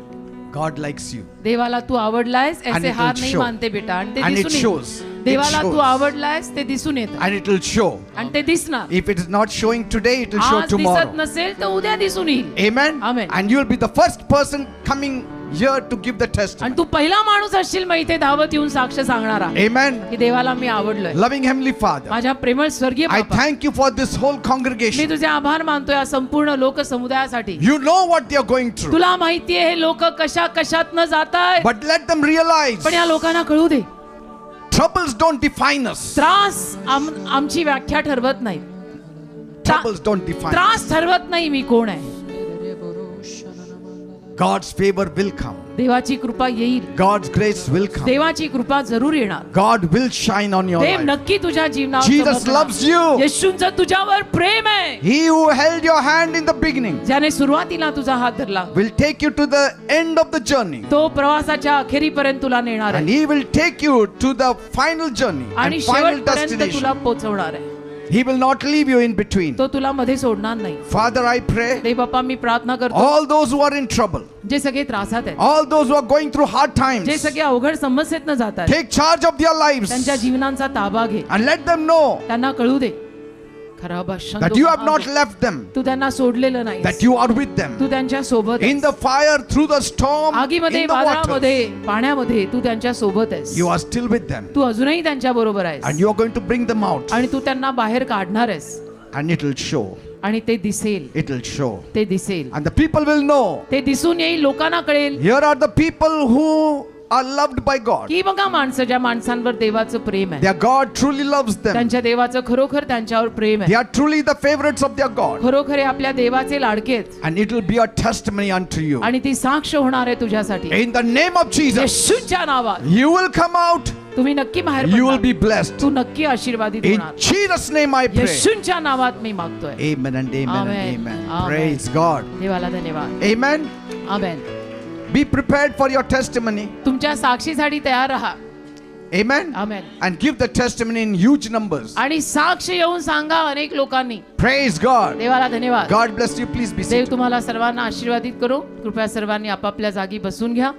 Speaker 1: God likes you.
Speaker 2: देवाला तू आवडलायस
Speaker 1: And
Speaker 2: ऐसे
Speaker 1: it
Speaker 2: हार
Speaker 1: will
Speaker 2: नाही
Speaker 1: show.
Speaker 2: मानते बेटा. आणि ते
Speaker 1: And it
Speaker 2: दिसून
Speaker 1: shows.
Speaker 2: येईल.
Speaker 1: It
Speaker 2: देवाला तू
Speaker 1: shows.
Speaker 2: आवडलायस ते दिसून येतं.
Speaker 1: And it will show.
Speaker 2: आणि ते दिसणार.
Speaker 1: If it is not showing today, it will show
Speaker 2: आज दिसत
Speaker 1: tomorrow.
Speaker 2: नसेल तर उद्या दिसून येईल.
Speaker 1: Amen.
Speaker 2: Amen.
Speaker 1: And you will be the first person coming here to give the
Speaker 2: आणि
Speaker 1: testimony.
Speaker 2: तू पहिला माणूस असशील मग इथे धावत येऊन साक्ष सांगणारा
Speaker 1: Amen.
Speaker 2: की देवाला मी आवडलोय.
Speaker 1: Loving Heavenly Father,
Speaker 2: माझ्या प्रेमळ स्वर्गीय
Speaker 1: I
Speaker 2: बापा,
Speaker 1: thank you for this whole
Speaker 2: me
Speaker 1: congregation.
Speaker 2: तुझे आभार मानतोय या संपूर्ण लोक समुदायासाठी.
Speaker 1: You know what they are going through.
Speaker 2: तुला माहितीये हे लोक कशात न जात आहेत.
Speaker 1: But let them realize
Speaker 2: पण या लोकांना कळू दे,
Speaker 1: troubles don't define us.
Speaker 2: त्रास आमची व्याख्या ठरवत नाही.
Speaker 1: Troubles don't define us.
Speaker 2: त्रास ठरवत नाही मी कोण आहे.
Speaker 1: God's favor will come.
Speaker 2: देवाची कृपा येईल.
Speaker 1: God's grace will come.
Speaker 2: देवाची कृपा जरूर येणार.
Speaker 1: God will shine on your
Speaker 2: Dev
Speaker 1: life.
Speaker 2: नक्की तुझ्या जीवनावर
Speaker 1: Jesus
Speaker 2: चमकणार.
Speaker 1: loves you.
Speaker 2: येशूंचं तुझ्यावर प्रेम आहे.
Speaker 1: He who held your hand in the beginning
Speaker 2: ज्याने सुरुवातीला तुझा हात धरला
Speaker 1: will take you to the end of the journey.
Speaker 2: तो प्रवासाच्या अखेरीपर्यंत तुला नेणार
Speaker 1: And
Speaker 2: आहे
Speaker 1: He will take you to the final journey
Speaker 2: आणि
Speaker 1: and final
Speaker 2: शेवटपर्यंत तुला
Speaker 1: destination.
Speaker 2: पोहोचवणार आहे.
Speaker 1: He will not leave you in between.
Speaker 2: तो तुला मध्ये सोडणार नाही.
Speaker 1: Father, I pray
Speaker 2: देव बाप्पा मी प्रार्थना करतो,
Speaker 1: all those who are in trouble,
Speaker 2: जे सगळे त्रासात आहेत,
Speaker 1: all those who are going through hard
Speaker 2: जे
Speaker 1: times,
Speaker 2: सगळे अवघड समस्येतनं जात आहेत,
Speaker 1: take charge of their lives
Speaker 2: त्यांच्या जीवनांचा ताबा घे.
Speaker 1: and let them know
Speaker 2: त्यांना कळू दे खराब
Speaker 1: that you have not left them,
Speaker 2: तू त्यांना सोडलेलं नाही.
Speaker 1: that you are with them.
Speaker 2: तू त्यांच्या सोबत
Speaker 1: In the fire, through the storm,
Speaker 2: आगीमध्ये,
Speaker 1: in the waters,
Speaker 2: वादळामध्ये, पाण्यामध्ये तू त्यांच्या सोबत आहेस.
Speaker 1: you are still with them.
Speaker 2: तू अजूनही त्यांच्या बरोबर आहेस
Speaker 1: And you are going to bring them out.
Speaker 2: आणि तू त्यांना बाहेर काढणार आहेस.
Speaker 1: And it will show.
Speaker 2: आणि ते दिसेल,
Speaker 1: It will show.
Speaker 2: ते दिसेल,
Speaker 1: And the people will know.
Speaker 2: ते दिसून येईल, लोकांना कळेल
Speaker 1: Here are the people who are loved by God.
Speaker 2: की बघा माणसं ज्या माणसांवर देवाचं प्रेम आहे,
Speaker 1: Their God truly loves them.
Speaker 2: त्यांच्या देवाचं खरोखर त्यांच्यावर प्रेम
Speaker 1: They
Speaker 2: आहे.
Speaker 1: are truly the favorites of their God.
Speaker 2: खरोखर हे आपल्या देवाचे लाडके आहेत
Speaker 1: And it will be a testimony unto you.
Speaker 2: आणि ती साक्ष होणार आहे तुझ्यासाठी.
Speaker 1: In the name of Jesus,
Speaker 2: येशूच्या नावात
Speaker 1: you will come out.
Speaker 2: तुम्ही नक्की बाहेर
Speaker 1: You will be
Speaker 2: पडणार.
Speaker 1: blessed.
Speaker 2: तू नक्की आशीर्वादित
Speaker 1: In
Speaker 2: होणार.
Speaker 1: Jesus' name I pray.
Speaker 2: येशूच्या नावात मी मागतोय.
Speaker 1: Amen and amen and
Speaker 2: Amen.
Speaker 1: amen.
Speaker 2: Amen.
Speaker 1: Praise God.
Speaker 2: देवाला धन्यवाद.
Speaker 1: Amen.
Speaker 2: Amen.
Speaker 1: Be prepared for your testimony.
Speaker 2: तुमच्या साक्षीसाठी तयार राहा.
Speaker 1: Amen.
Speaker 2: Amen.
Speaker 1: And give the testimony in huge numbers.
Speaker 2: आणि साक्ष येऊन सांगा अनेक लोकांनी.
Speaker 1: Praise God.
Speaker 2: देवाला धन्यवाद.
Speaker 1: God bless you. Please be
Speaker 2: Dev
Speaker 1: seated.
Speaker 2: तुम्हाला सर्वांना आशीर्वादित करो. कृपया सर्वांनी आपापल्या जागी बसून घ्या.